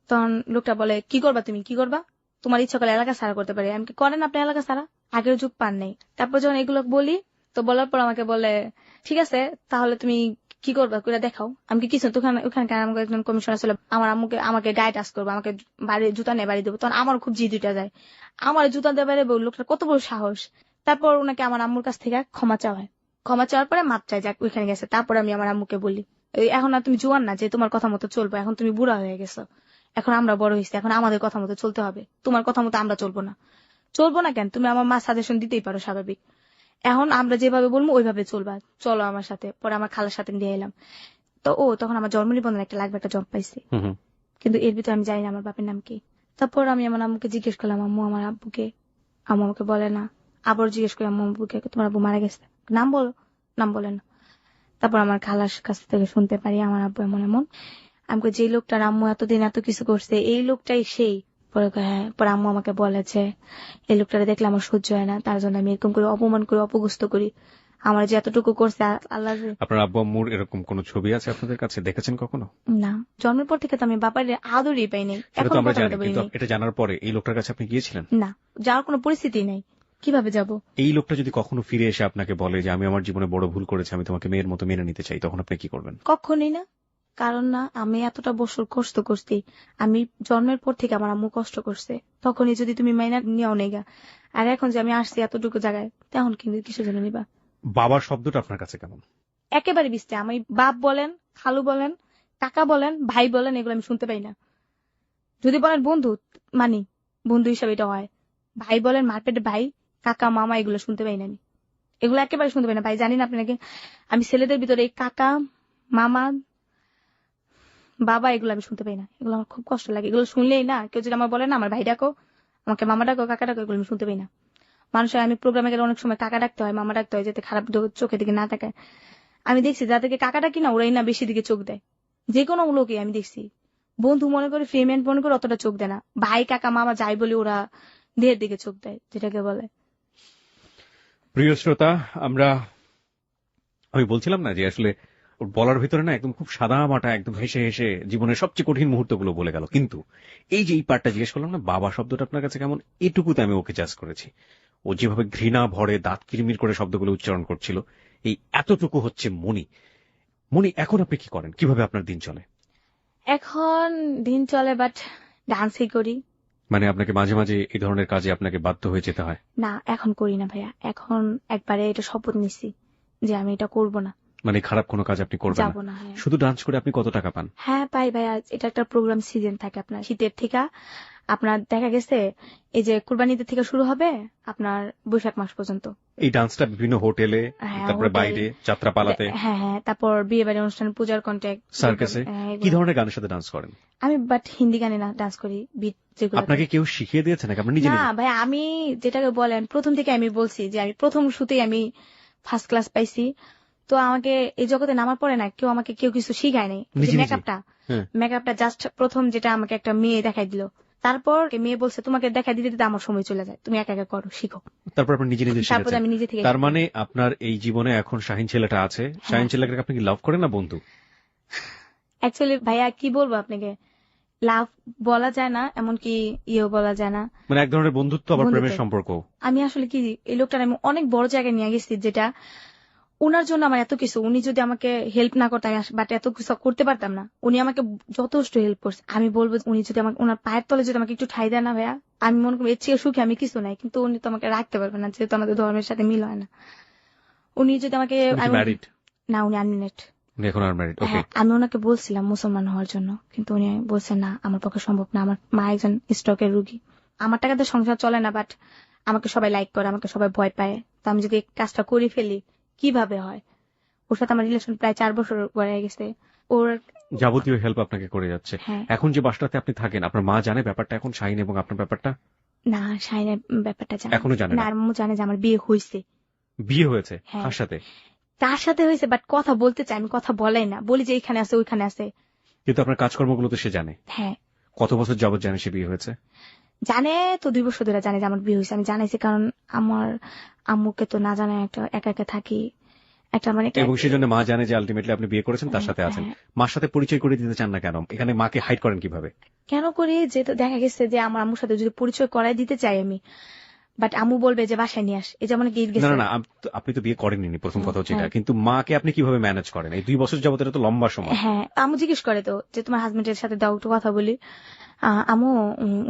তখন লোকটা বলে কি করবা তুমি, কি করবা? তোমার ইচ্ছা করলে এলাকা সারা করতে পারে। আমি কি করেন আপনি এলাকা সারা? আগের যুগ পান নেই। তারপর যখন এগুলো বলি তো বলার পর আমাকে বলে ঠিক আছে তাহলে তুমি কি করবা করে দেখাও। আমি কি কিছু তখন ওখানকার আমাকে একজন কমিশনার ছিল, আমার আম্মুকে আমাকে গায়ে টাচ করবো, আমাকে বাড়ি জুতা নিয়ে বাড়ি দেবো। তখন আমার খুব জি দুইটা যায়, আমার জুতা দিয়ে বাড়ি দেবো, লোকটা কত বড় সাহস। তারপর ওনাকে আমার আম্মুর কাছ থেকে ক্ষমা চাওয়া হয়, ক্ষমা চাওয়ার পরে মাপ চাই যাক ওইখানে গেছে। তারপর আমি আমার আম্মুকে বলি এখন আর তুমি জোয়ান না যে তোমার কথা মতো চলবো, এখন তুমি বুড়া হয়ে গেছো, এখন আমরা বড় হয়েছি, এখন আমাদের কথা মতো চলতে হবে, তোমার কথা মতো আমরা চলবো না। চলবো না কেন, তুমি আমার মা সাজেশন দিতেই পারো স্বাভাবিক, এখন আমরা যেভাবে বলবো ওইভাবে চলবা, চলো আমার সাথে। পরে আমার খালার সাথে নিয়ে এলাম। তো তখন আমার জন্ম নিবন্ধন একটা লাগবে, একটা জব পাইছি, কিন্তু এর ভিতরে আমি জানি না আমার বাপের নাম কি। তারপর আমি আমার আম্মুকে জিজ্ঞেস করলাম আম্মু আমার আব্বুকে, আম্মু আমাকে বলে না। আবার জিজ্ঞেস করি আম্মু আব্বুকে, তোমার আব্বু মারা গেছে, নাম বলো, নাম বলে না। তারপর আমার খালার কাছ থেকে শুনতে পারি আমার আব্বু এমন এমন। আমাকে যে লোকটার আম্মু এতদিন এত কিছু করছে এই লোকটাই সেই। পরে হ্যাঁ, পরে আম্মু আমাকে বলেছে এই লোকটারে দেখলে আমার সহ্য হয় না, তার জন্য আমি এরকম করে অপমান করি, অপগুস্ত করি। আমার যে এতটুকু করছে আল্লাহ। আপনার আব্বু আম্মুর এরকম কোন ছবি আছে আপনাদের কাছে, দেখেছেন কখনো? না, জন্মের পর থেকে তো আমি বাবার আদরই পাই নাই, এখন আমরা জানি, কিন্তু এটা জানার পরে এই লোকটার কাছে আপনি গিয়েছিলেন? না, যাওয়ার কোনো পরিস্থিতি নেই, কিভাবে যাব? এই লোকটা যদি কখনো ফিরে এসে আপনাকে বলে যে আমি আমার জীবনে বড় ভুল করেছি, আমি তোমাকে মেয়ের মতো মেনে নিতে চাই, তখন আপনি কি করবেন? কখনই না। কারণ না, আমি এতটা বছর কষ্ট করছি, আমি জন্মের পর থেকে আমার আম্মু কষ্ট করছে, তখনই যদি তুমি মাইনা নিয়েও নেগা, আর এখন যে আমি আসছি এতটুকু জায়গায়, তখন কিন্তু কিসের জন্য নিবা? বাবার শব্দটা আপনার কাছে কেমন? একেবারে বিস্তে, আমি বাপ বলেন, খালু বলেন, কাকা বলেন, ভাই বলেন, এগুলো আমি শুনতে পাই না। যদি বলেন বন্ধু, মানি বন্ধু হিসাবে এটা হয়। ভাই বলেন, মারপেটে ভাই, কাকা, মামা, এগুলো শুনতে পাই না আমি, এগুলো একেবারে শুনতে পাই না। ভাই জানি না আপনাকে, আমি ছেলেদের ভিতরে এই কাকা, মামা, বাবা, এগুলো আমি শুনতে পাই না, এগুলো আমার খুব কষ্ট লাগে। এগুলো শুনলেই না, কেউ যদি আমার বলে না আমার ভাই ডাকো, আমাকে মামা ডাকো, কাকা ডাকো, এগুলো আমি শুনতে পাই না। মানুষের আমি প্রোগ্রামে গেলে অনেক সময় কাকা ডাকতে হয়, মামা ডাকতে হয়, যাতে খারাপ চোখের দিকে না তাকায়। আমি দেখছি যাদেরকে কাকা ডাকি না ওরাই না বেশি দিকে চোখ দেয়, যে কোনো লোকই আমি দেখছি। বন্ধু মনে করে, ফ্রেন্ড মনে করে অতটা চোখ দেয় না, ভাই কাকা মামা যাই বলে ওরা দেহের দিকে চোখ দেয়, যেটাকে বলে। প্রিয় শ্রোতা, আমি বলছিলাম না যে আসলে ওর বলার ভিতরে না একদম খুব সাদা মাটা, একদম হেসে হেসে জীবনের সবচেয়ে কঠিন মুহূর্তগুলো বলে গেল। কিন্তু এই যে এই পার্টটা জিজ্ঞেস করলাম না, বাবা শব্দটা আপনার কাছে কেমন, এটুকুতে আমি ওকে জাজ করেছি। ও যেভাবে ঘৃণা ভরে দাঁত কিরমির করে শব্দগুলো উচ্চারণ করছিল, এই এতটুকু হচ্ছে মনি। মনি, এখন আপনি কি করেন, কিভাবে আপনার দিন চলে? এখন দিন চলে, বাট ডান্সই করি। মানে আপনাকে মাঝে মাঝে এই ধরনের কাজে আপনাকে বাধ্য হয়ে যেতে হয়? না, এখন করি না ভাইয়া, এখন একবারে এটা শপথ নিছি যে আমি এটা করব না। মানে খারাপ কোনো কাজ আপনি করবেন যাবো না। হ্যাঁ, শুধু ডান্স করে আপনি কত টাকা পান? হ্যাঁ পাই ভাইয়া, এটা একটা প্রোগ্রাম সিজন থাকে আপনার শীতের থেকে, আপনার দেখা গেছে এই যে কুরবানিদের থেকে শুরু হবে আপনার বৈশাখ মাস পর্যন্ত। এই ডান্সটা বিভিন্ন হোটেলে, তারপরে বাইরে যাত্রাপালাতে, হ্যাঁ, তারপর বিয়ে বাড়ি অনুষ্ঠান, পূজার কন্ট্যাক্ট, সার্কাসে। কি ধরনের গানের সাথে ডান্স করেন? আমি বাট হিন্দি গানে না ডান্স করি, বিট যেগুলো। আপনাকে কেউ শিখিয়ে দিয়েছে নাকি আপনি নিজে? না ভাই, আমি যেটাকে বলেন প্রথম থেকে আমি বলছি যে আমি প্রথম শুতেই আমি ফার্স্ট ক্লাস পাইছি। তো আমাকে এই জগতে নামার পরে না কেউ কিছু শিখায় নাই। মেকআপটা জাস্ট প্রথম যেটা আমাকে একটা মেয়ে দেখাই দিল, তারপর মেয়ে বলছে তোমাকে দেখাই দিতে দিতে আমার সময় চলে যায়, তুমি একা একা করো, শিখো। তারপর আপনি নিজে নিজে তারপর আমি নিজে থেকে। তার মানে আপনার এই জীবনে এখন শাহিন ছেলেটা আছে, শাহিন ছেলেটাকে আপনি কি লাভ করেন না বন্ধু? অ্যাকচুয়ালি ভাইয়া কি বলবো আপনাকে, লাভ বলা যায় না, এমনকি ইয়েও বলা যায় না, মানে এক ধরনের বন্ধুত্ব আবার প্রেমের সম্পর্ক। আমি আসলে কি এই লোকটার আমি অনেক বড় জায়গায় নিয়ে গেছি, যেটা ওনার জন্য আমার এত কিছু, উনি যদি আমাকে হেল্প না করতেন বাট এত কিছু করতে পারতাম না। উনি আমাকে যথেষ্ট হেল্প করছে। আমি বলবো উনি যদি আমাকে ওনার পায়ের তলে যদি আমাকে একটু ঠাই দেয় না ভাইয়া, আমি মনে করি এর চেয়ে সুখী আমি কিছু নাই। কিন্তু উনি তো আমাকে রাখতে পারবেন না, যেহেতু আমাদের ধর্মের সাথে মিল হয় না। উনি যদি আমাকে ম্যারিড? না, উনি আনমেরিড। এখন আর ম্যারিড? ওকে। হ্যাঁ, আমি ওনাকে বলছিলাম মুসলমান হওয়ার জন্য, কিন্তু উনি বলছেন না, আমার পক্ষে সম্ভব না। আমার মা একজন স্ট্রোকের রুগী, আমার টাকাতে সংসার চলে না, বাট আমাকে সবাই লাইক করে, আমাকে সবাই ভয় পায়। তো আমি যদি এই কাজটা করে ফেলি কিভাবে হয়? ওর সাথে আমার রিলেশন প্রায় 4 বছর গড়ে গেছে। ওর যাবতীয় হেল্প আপনাকে করে যাচ্ছে। হ্যাঁ। এখন যে বাসটাতে আপনি থাকেন, আপনার মা জানে ব্যাপারটা এখন, শাহিন এবং আপনার ব্যাপারটা? না, শাহিনের ব্যাপারটা জানে এখনো জানে না। না? আর আম্মু জানে যে আমার বিয়ে হয়েছে। বিয়ে হয়েছে? হ্যাঁ। কার সাথে? তার সাথে হয়েছে, বাট কথা বলতে চাই, আমি কথা বলাই না, বলি যে এইখানে আছে ওইখানে আছে। কিন্তু আপনার কাজকর্মগুলো তো সে জানে। হ্যাঁ কত বছর যাবত জানে সে বিয়ে হয়েছে? জানে তো, 2 বছর ধরে জানে যে আমার বিয়ে হয়েছে। আমি জানাইছি, কারণ আমার আম্মুকে তো না জানায় একটা একা একা থাকি একটা মানে এবং সেজন্য মা জানে যে আলটিমেটলি আপনি বিয়ে করেছেন, তার সাথে আছেন। মার সাথে পরিচয় করে দিতে চান না কেন? এখানে মাকে হাইড করেন কিভাবে? কেন করি, যে তো দেখা গেছে যে আমার আম্মুর সাথে যদি পরিচয় করাই দিতে চাই আমি, বাট আম্মু বলবে যে বাসায় নিয়ে আস, এই যেমন গিয়ে না গেছে। না না, আপনি তো বিয়ে করেননি, প্রথম কথা হচ্ছে এটা। কিন্তু মাকে আপনি কিভাবে ম্যানেজ করেন এই 2 বছর যাবত? এটা তো লম্বা সময়। হ্যাঁ, আম্মু জিজ্ঞেস করে তো যে তোমার হাজবেন্ডের সাথে দাও একটু কথা বলি। আম্মু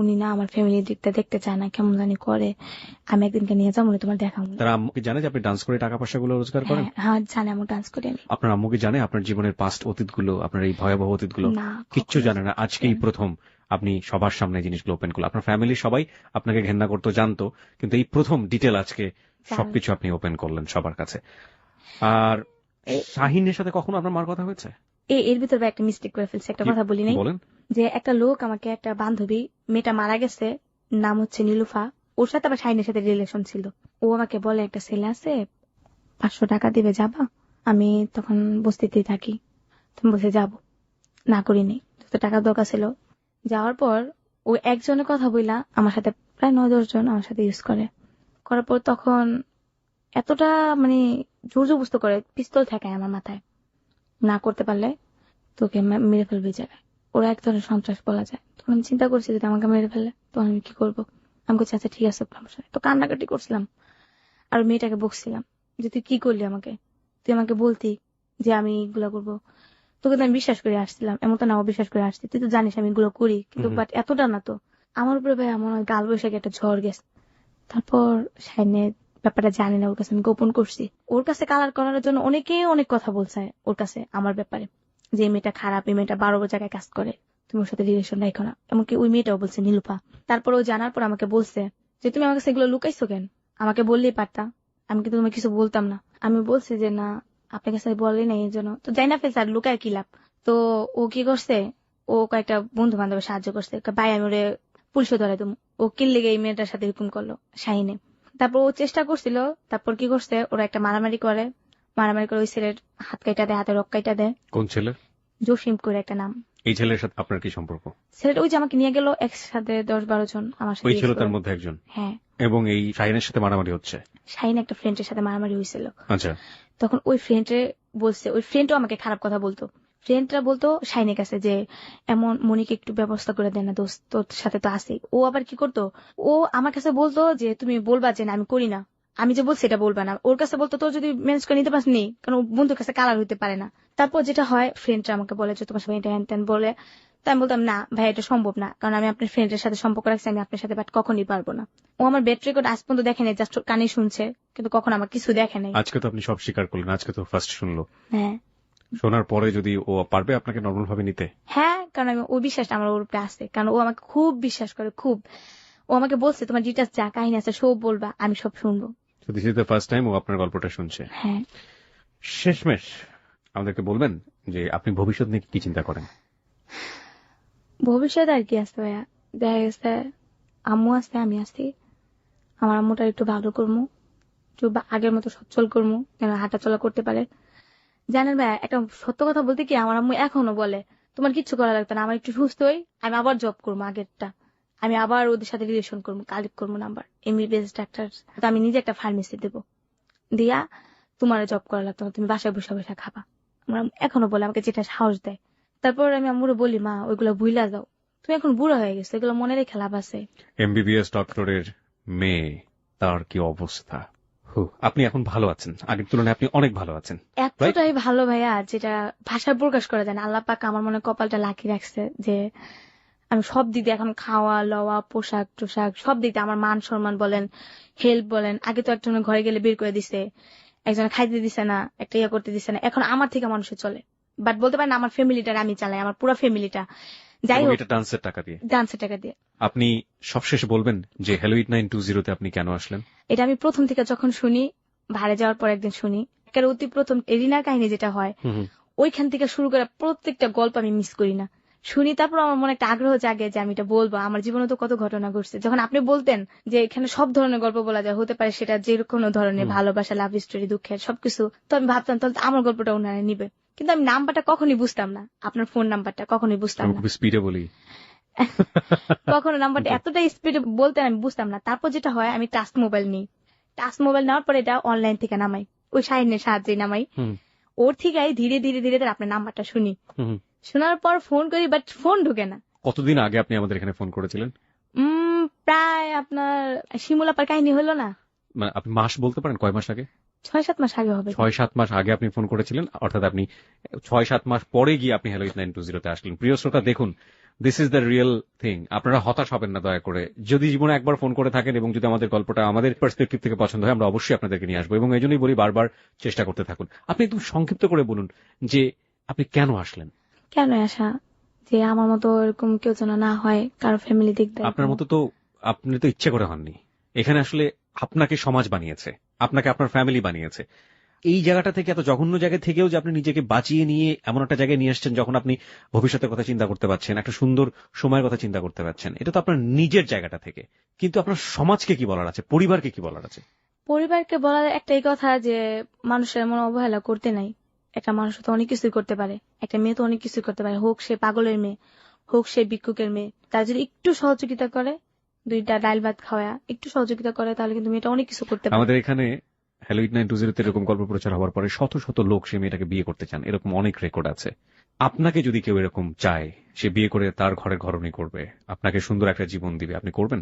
উনি না আমার ফ্যামিলির দিকটা দেখতে চায় না, কেমন জানি করে। আমি একদিনকে নিয়ে যাবো, তোমার দেখাবো। তারা আম্মুকে জানে যে আপনি ডান্স করে টাকা পয়সাগুলো রোজগার করেন? হ্যাঁ জানে, আমি ডান্স করি আমি। আপনার আম্মুকে জানে আপনার জীবনের পাস্ট অতীতগুলো, আপনার এই ভয়াবহ অতীতগুলো? না, কিচ্ছু জানে না। আজকেই প্রথম আপনি সবার সামনে এই জিনিসগুলো ওপেন করলেন। আপনার ফ্যামিলির সবাই আপনাকে ঘেন্না করতো, জানতো, কিন্তু এই প্রথম ডিটেল আজকে সবকিছু আপনি ওপেন করলেন সবার কাছে। আর শাহিনের সাথে কখনো আপনার মার কথা হয়েছে? এর ভিতরে একটা মিস্টেক করে ফেলছে, একটা কথা বলি নাই। বলেন। যে একটা লোক আমাকে, একটা বান্ধবী, মেয়েটা মারা গেছে, নাম হচ্ছে নীলুফা, ওর সাথে আবার শাহিনের সাথে রিলেশন ছিল। ও আমাকে বলে একটা ছেলে আছে, 500 টাকা দিবে, যাবা? আমি তখন বস্তিতেই থাকি, তুমি বলছে যাবো, না করিনি। যত টাকা দরকার ছিল। যাওয়ার পর ও একজনের কথা বইলা আমার সাথে প্রায় 9-10 জন আমার সাথে ইউজ করে। করার পর তখন এতটা মানে জোর জবস্ত করে, পিস্তল ঠেকায় আমার মাথায়, না করতে পারলে তোকে মেরে ফেলবে জায়গায়। ওরা এক ধরনের সন্ত্রাস বলা যায়। তখন আমি চিন্তা করছি যদি আমাকে মেরে ফেলে তখন আমি কি করবো। আমি বলছি আচ্ছা ঠিক আছে, সমস্যা নেই। তো কান্নাকাটি করছিলাম আর মেয়েটাকে বকছিলাম যে তুই কি করলি আমাকে, তুই আমাকে বলতি যে আমি এগুলো করবো, তোকে তো আমি বিশ্বাস করে আসছিলাম, এমন তো না অবিশ্বাস করে আসছি, তুই তো জানিস আমি এগুলো করি, কিন্তু বাট এতটা না তো। আমার উপরে ভাই আমার গাল বৈশাখী একটা ঝড় গেছে। তারপর সাইনের ব্যাপারটা জানি না, ওর কাছে আমি গোপন করছি। ওর কাছে কালার করার জন্য অনেকেই অনেক কথা বলছে ওর কাছে আমার ব্যাপারে, যে এই মেয়েটা খারাপ, এই মেয়েটা 12 জায়গায় কাজ করে, তুমি ওর সাথে রিলেশন রাখো না। এমনকি ওই মেয়েটাও বলছে, নীলুফা। তারপর ও জানার পর আমাকে বলছে যে তুমি আমার কাছে এগুলো লুকাইছো কেন, আমাকে বললেই পারতা, আমি কিন্তু তোমাকে কিছু বলতাম না। আমি বলছি যে না, আপনার কাছে বললেই না, এই জন্য তো যাই না ফেলছে, আর লুকায় কি লাভ। তো ও কি করছে, ও কয়েকটা বন্ধু বান্ধবের সাহায্য করছে, ভাই আমি ওরে পুলিশে ধরে তুমি, ও কিল লেগে এই মেয়েটার সাথে এরকম করলো শাহিনে। তারপর ও চেষ্টা করছিল, তারপর কি করছে, ওরা একটা মারামারি করে, ওই ছেলের হাত কাইটা দেয়, হাতে রক কাইটা দেয়। কোন ছেলে? জসিম করে একটা নাম। এই ছেলের সাথে আপনার কি সম্পর্ক? ছেলেটা ওই যে আমাকে নিয়ে গেল একসাথে 10-12 জন আমার সাথে। ওই ছিল তার মধ্যে একজন? হ্যাঁ। এবং এই শাহিনের সাথে মারামারি হচ্ছে? শাহিন একটা ফ্রেন্ডের সাথে মারামারি হয়েছিল। আচ্ছা। তখন ওই ফ্রেন্ডে বলছে, ওই ফ্রেন্ডও আমাকে খারাপ কথা বলতো। ফ্রেন্ডরা বলতো শাহিনের কাছে যে এমন মনিকে একটু ব্যবস্থা করে দেয় না দোস্ত, তোর সাথে তো আসে। ও আবার কি করতো, ও আমার কাছে বলতো যে তুমি বলবা যে না আমি করি না, আমি যে বলছি এটা বলবা না। ওর কাছে বলতো তোর যদি ম্যানেজ করে নিতে পারিস নি, কারণ বন্ধুর কাছে কালার হইতে পারে না। তারপর যেটা হয়, ফ্রেন্ডরা আমাকে বলে যে তোমার সাথে এটা হ্যান ত্যান বলে। তাই আমি বলতাম না ভাই এটা সম্ভব না, কারণ আমি আপনার ফ্রেন্ডের সাথে সম্পর্ক রাখছি, আমি আপনার সাথে বাট কখনই পারবো না। ও আমার বেড রেকর্ড আজ পর্যন্ত দেখে নেই, জাস্ট কানে শুনছে, কিন্তু কখন আমার কিছু দেখে নাই। আজকে তো আপনি সব স্বীকার করলেন, আজকে তো ফার্স্ট শুনলো। হ্যাঁ, শোনার পরে যদি ও পারবে আপনাকে নর্মাল ভাবে নিতে? হ্যাঁ, কারণ আমি ওই বিশ্বাসটা আমার ওর উপরে আছে, কারণ ও আমাকে খুব বিশ্বাস করে, খুব। ও আমাকে বলছে তোমার ডিটেলস যা কাহিনী আছে সব বলবা, আমি সব শুনবো। So this is the first time ও আপনার গল্পটা শুনছে। হ্যাঁ। শেষমেশ আমাদেরকে বলবেন যে আপনি ভবিষ্যৎ নিয়ে কি চিন্তা করেন? ভবিষ্যৎ আর কি আছে ভাইয়া, দেখা গেছে আম্মু আছে, আমি আছি, আমার আম্মুটা একটু ভালো করবো, একটু আগের মতো সচ্ছল করবো, যেন হাঁটা চলা করতে পারে। জানেন ভাইয়া, একটা সত্য কথা বলতে কি, আমার আম্মু এখনো বলে তোমার কিচ্ছু করা লাগতো না, আমার একটু সুস্থ হই, আমি আবার জব করবো আগেরটা, আমি আবার ওদের সাথে রিলেশন করবো, কালেক্ট করবো নাম্বার, এমবিবিএস ডাক্তার, তো আমি নিজে একটা ফার্মেসি দেবো, দিয়া তোমার জব করা লাগতো না, তুমি বাসায় বসে বসে খাবা। আমার আম্মু এখনো বলে, আমাকে যেটা সাহস দেয়। তারপর আমি আম্মুরে বলি মা ওইগুলো ভুইলা যাও, তুমি এখন বুড়া হয়ে গেছো, এগুলো মনে রেখে লাভ আছে। এমবিবিএস ডক্টরের মেয়ে, তার কি অবস্থা আপনি এখন ভালো আছেন, আগের তুলনায় আপনি অনেক ভালো আছেন, রাইট? এতটাই ভালো ভাইয়া যেটা ভাষায় প্রকাশ করা যায় না। আল্লাহ পাক আমার মনে হয় কপালটা লাকি রাখছে যে আমি সব দিক দিয়ে এখন খাওয়া লওয়া পোশাক টোশাক সব দিক দিয়ে আমার মান সম্মান বলেন হেল্প বলেন। আগে তো একজনের ঘরে গেলে বের করে দিছে, একজনে খাইতে দিছে না, একটা ইয়ে করতে দিছে না। এখন আমার থেকে মানুষের চলে, বাট বলতে পারেন আমার ফ্যামিলিটা আমি চালাই, আমার পুরো ফ্যামিলিটা। যাই এবং হোক, এটা ডান্সের টাকা দিয়ে। ডান্সের টাকা দিয়ে। আপনি সবশেষে বলবেন যে হ্যালো 8920 আপনি কেন আসলেন? এটা আমি প্রথম থেকে যখন শুনি, ভাড়ে যাওয়ার পর একদিন শুনি, একের অতি প্রথম এরিনার কাহিনী যেটা হয় ওইখান থেকে শুরু করে প্রত্যেকটা গল্প আমি মিস করি না। শুনি, তারপর আমার মনে একটা আগ্রহ জাগে যে আমি এটা বলবো। আমার জীবনে তো কত ঘটনা ঘটছে। যখন আপনি বলতেন যে এখানে সব ধরনের গল্প বলা যায়, হতে পারে সেটা যে কোনো ধরনের ভালোবাসা, লাভ স্টোরি, দুঃখের সবকিছু, তো আমি ভাবতাম তাহলে তো আমার গল্পটা ওনারা নিবে। কিন্তু আমি নাম্বারটা কখনই বুঝতাম না, আপনার ফোন নাম্বারটা কখনই বুঝতাম আমি না। খুব স্পিডে বলি। কখনো নাম্বারটা এতটাই স্পিডে বলতেন আমি বুঝতাম না। তারপর যেটা হয়, আমি টাচ মোবাইল নিই। টাচ মোবাইল নেওয়ার পর এটা অনলাইন থেকে নামাই, ওই শাহিনের সাহায্যে নামাই। ওর থেকে ধীরে ধীরে ধীরে ধীরে আপনার নাম্বারটা শুনি। শোনার পর ফোন করি, বাট ফোন ঢুকে না। কতদিন আগে আপনি আমাদের এখানে ফোন করেছিলেন? প্রায় আপনার শিমুলাপার কাহিনী হলো না, মানে আপনি মাস বলতে পারেন কয় মাস আগে? 6-7 মাস আগে হবে। 6-7 মাস আগে আপনি ফোন করেছিলেন, অর্থাৎ আপনি 6-7 মাস পরে গিয়ে আপনি হ্যালো 8920 আসলেন। প্রিয় শ্রোতা, দেখুন, this is the real thing. আপনারা হতাশ হবেন না দয়া করে। যদি জীবনে একবার ফোন করে থাকেন এবং যদি আমাদের গল্পটা আমাদের পার্সপেক্টিভ থেকে পছন্দ হয়, আমরা অবশ্যই আপনাদেরকে নিয়ে আসবো, এবং এই জন্যই বলি বারবার চেষ্টা করতে থাকুন। আপনি একটু সংক্ষিপ্ত করে বলুন যে আপনি কেন আসলেন। কেন আসা, যে আমার মতো এরকম কেউ যেন না হয়, কারো ফ্যামিলি দিক দেয়। আপনার মতো তো আপনি তো ইচ্ছে করে হননি। এখানে আসলে আপনাকে সমাজ বানিয়েছে, আপনাকে আপনার ফ্যামিলি বানিয়েছে। এই জায়গাটা থেকে, এত জঘন্য জায়গা থেকেও যে আপনি নিজেকে বাঁচিয়ে নিয়ে এমন একটা জায়গায় নিয়ে আসছেন যখন আপনি ভবিষ্যতের কথা চিন্তা করতে পারছেন, একটা সুন্দর সময়ের কথা চিন্তা করতে পারছেন, এটা তো আপনার নিজের জায়গাটা থেকে। কিন্তু আপনার সমাজকে কি বলার আছে, পরিবারকে কি বলার আছে? পরিবারকে বলার একটাই কথা যে মানুষের এমন অবহেলা করতে নাই। একটা মানুষ তো অনেক কিছুই করতে পারে, একটা মেয়ে তো অনেক কিছুই করতে পারে, হোক সে পাগলের মেয়ে, হোক সে ভিক্ষুকের মেয়ে। তার যদি একটু সহযোগিতা করে, 2টা ডাল ভাত খাওয়া, একটু সহযোগিতা করে, তাহলে কিন্তু মেয়েটা অনেক কিছু করতে পারে। আমাদের এখানে হ্যালো 8920 এরকম গল্প প্রচার হওয়ার পরে শত শত লোক সে মেয়েটাকে বিয়ে করতে চান, এরকম অনেক রেকর্ড আছে। আপনাকে যদি কেউ এরকম চায়, সে বিয়ে করে তার ঘরের ঘরণী করবে, আপনাকে সুন্দর একটা জীবন দিবে, আপনি করবেন?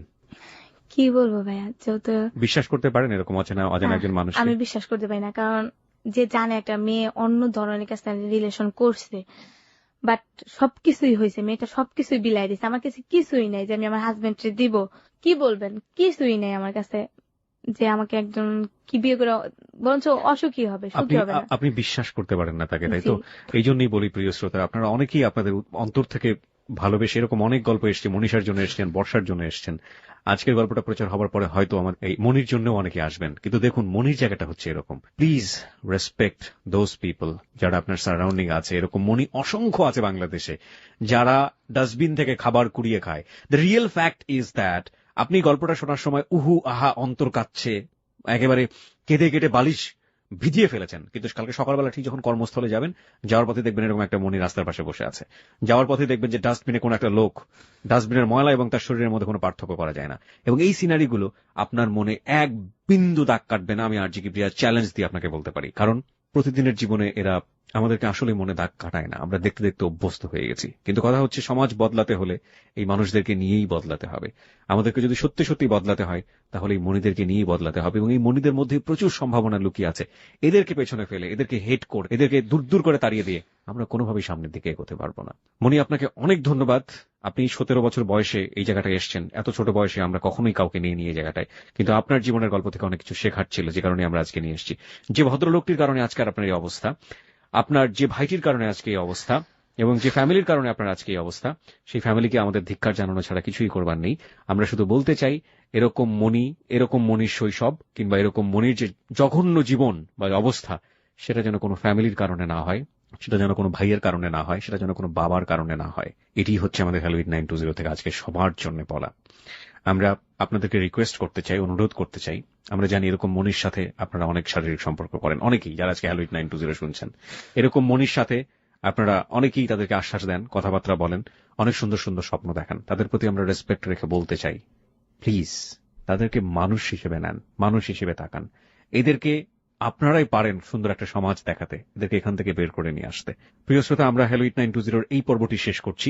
কি বলবো ভাইয়া, যেহেতু বিশ্বাস করতে পারেন এরকম অচেনা একজন মানুষ? আমি বিশ্বাস করতে পারি না, কারণ যে জানে একটা মেয়ে অন্য ধরনের কাছে রিলেশন করছে, বাট সবকিছুই হয়েছে, মেয়েটা সবকিছুই বিলাই দিছে, আমার কাছে কিছুই নাই যে আমি আমার হাজবেন্ডকে দিব। কি বলবেন, কিছুই নাই আমার কাছে যে আমাকে একজন কি বিয়ে করে, বরঞ্চ অসুখী হবে, সুখী হবে না। আপনি বিশ্বাস করতে পারেন না তাকে, তাই জি। তো? এই জন্যই বলি প্রিয় শ্রোতা, আপনারা অনেকেই আপনাদের অন্তর থেকে ভালোবেসে, এরকম অনেক গল্প এসছে, মনীষার জন্য এসছেন, বর্ষার জন্য এসছেন। আজকের গল্পটা প্রচার হবার পরে হয়তো আমার এই মনির জন্য অনেকে আসবেন। কিন্তু দেখুন, মনির জায়গাটা হচ্ছে এরকম। প্লিজ রেসপেক্ট দোজ পিপল যারা আপনার সারাউন্ডিং আছে। এরকম মনি অসংখ্য আছে বাংলাদেশে, যারা ডাস্টবিন থেকে খাবার কুড়িয়ে খায়। The real fact is that আপনি গল্পটা শোনার সময় উহু আহা অন্তর কাঁদছে, একেবারে কেঁদে কেটে বালিশ ভিজিয়ে ফেলেছেন, কিন্তু কালকে সকালবেলা ঠিক যখন কর্মস্থলে যাবেন, যাওয়ার পথে দেখবেন এরকম একটা মনি রাস্তার পাশে বসে আছে। যাওয়ার পথে দেখবেন যে ডাস্টবিনে কোন একটা লোক, ডাস্টবিনের ময়লা এবং তার শরীরের মধ্যে কোনো পার্থক্য করা যায় না। এবং এই সিনারিগুলো আপনার মনে এক বিন্দু দাগ কাটবে না, আমি আরজি কিবরিয়া চ্যালেঞ্জ দিয়ে আপনাকে বলতে পারি। কারণ প্রতিদিনের জীবনে এরা আমাদেরকে আসলে মনে দাগ কাটায় না, আমরা দেখতে দেখতে অভ্যস্ত হয়ে গেছি। কিন্তু কথা হচ্ছে, সমাজ বদলাতে হলে এই মানুষদেরকে নিয়েই বদলাতে হবে। আমাদেরকে যদি সত্যি সত্যি বদলাতে হয়, তাহলে এই মনিদেরকে নিয়েই বদলাতে হবে। এবং এই মনিদের মধ্যে প্রচুর সম্ভাবনা লুকিয়ে আছে। এদেরকে পেছনে ফেলে, এদেরকে হেট করে, এদেরকে দূর দূর করে তাড়িয়ে দিয়ে আমরা কোনোভাবেই সামনের দিকে এগোতে পারবো না। মনি, আপনাকে অনেক ধন্যবাদ। আপনি 17 বছর বয়সে এই জায়গাটায় এসেছেন। এত ছোট বয়সে আমরা কখনোই কাউকে নিয়ে নিয়ে জায়গাটায়, কিন্তু আপনার জীবনের গল্প থেকে অনেক কিছু শেখার ছিল, যে কারণে আমরা আজকে নিয়ে এসেছি। যে ভদ্রলোকটির কারণে আজকে আপনার এই অবস্থা, আপনার যে ভাইটির কারণে আজকে এই অবস্থা, এবং যে ফ্যামিলির কারণে আপনার আজকে এই অবস্থা, সেই ফ্যামিলিকে আমাদের ধিক্কার জানানো ছাড়া কিছুই করবার নেই। আমরা শুধু বলতে চাই, এরকম মনির শৈশব কিংবা এরকম মনির যে জঘন্য জীবন বা অবস্থা, সেটা যেন কোনো ফ্যামিলির কারণে না হয়, সেটা যেন কোনো ভাইয়ের কারণে না হয়, সেটা যেন কোনো বাবার কারণে না হয়। এটি হচ্ছে আমাদের হ্যালো 8920 থেকে আজকে সবার জন্য বলা। আমরা আপনাদেরকে রিকোয়েস্ট করতে চাই, অনুরোধ করতে চাই। আমরা জানি এরকম মনির সাথে আপনারা অনেক শারীরিক সম্পর্ক করেন, অনেকেই যারা আজকে হ্যালো 8920 শুনছেন। এরকম মনির সাথে আপনারা অনেকেই তাদেরকে আশ্বাস দেন, কথাবার্তা বলেন, অনেক সুন্দর সুন্দর স্বপ্ন দেখান। তাদের প্রতি আমরা রেসপেক্ট রেখে বলতে চাই, প্লিজ তাদেরকে মানুষ হিসেবে নেন, মানুষ হিসেবে তাকান। এদেরকে আপনারাই পারেন সুন্দর একটা সমাজ দেখাতে, এদেরকে এখান থেকে বের করে নিয়ে আসতে। প্রিয় শ্রোতা, আমরা হ্যালো 8920 এই পর্বটি শেষ করছি।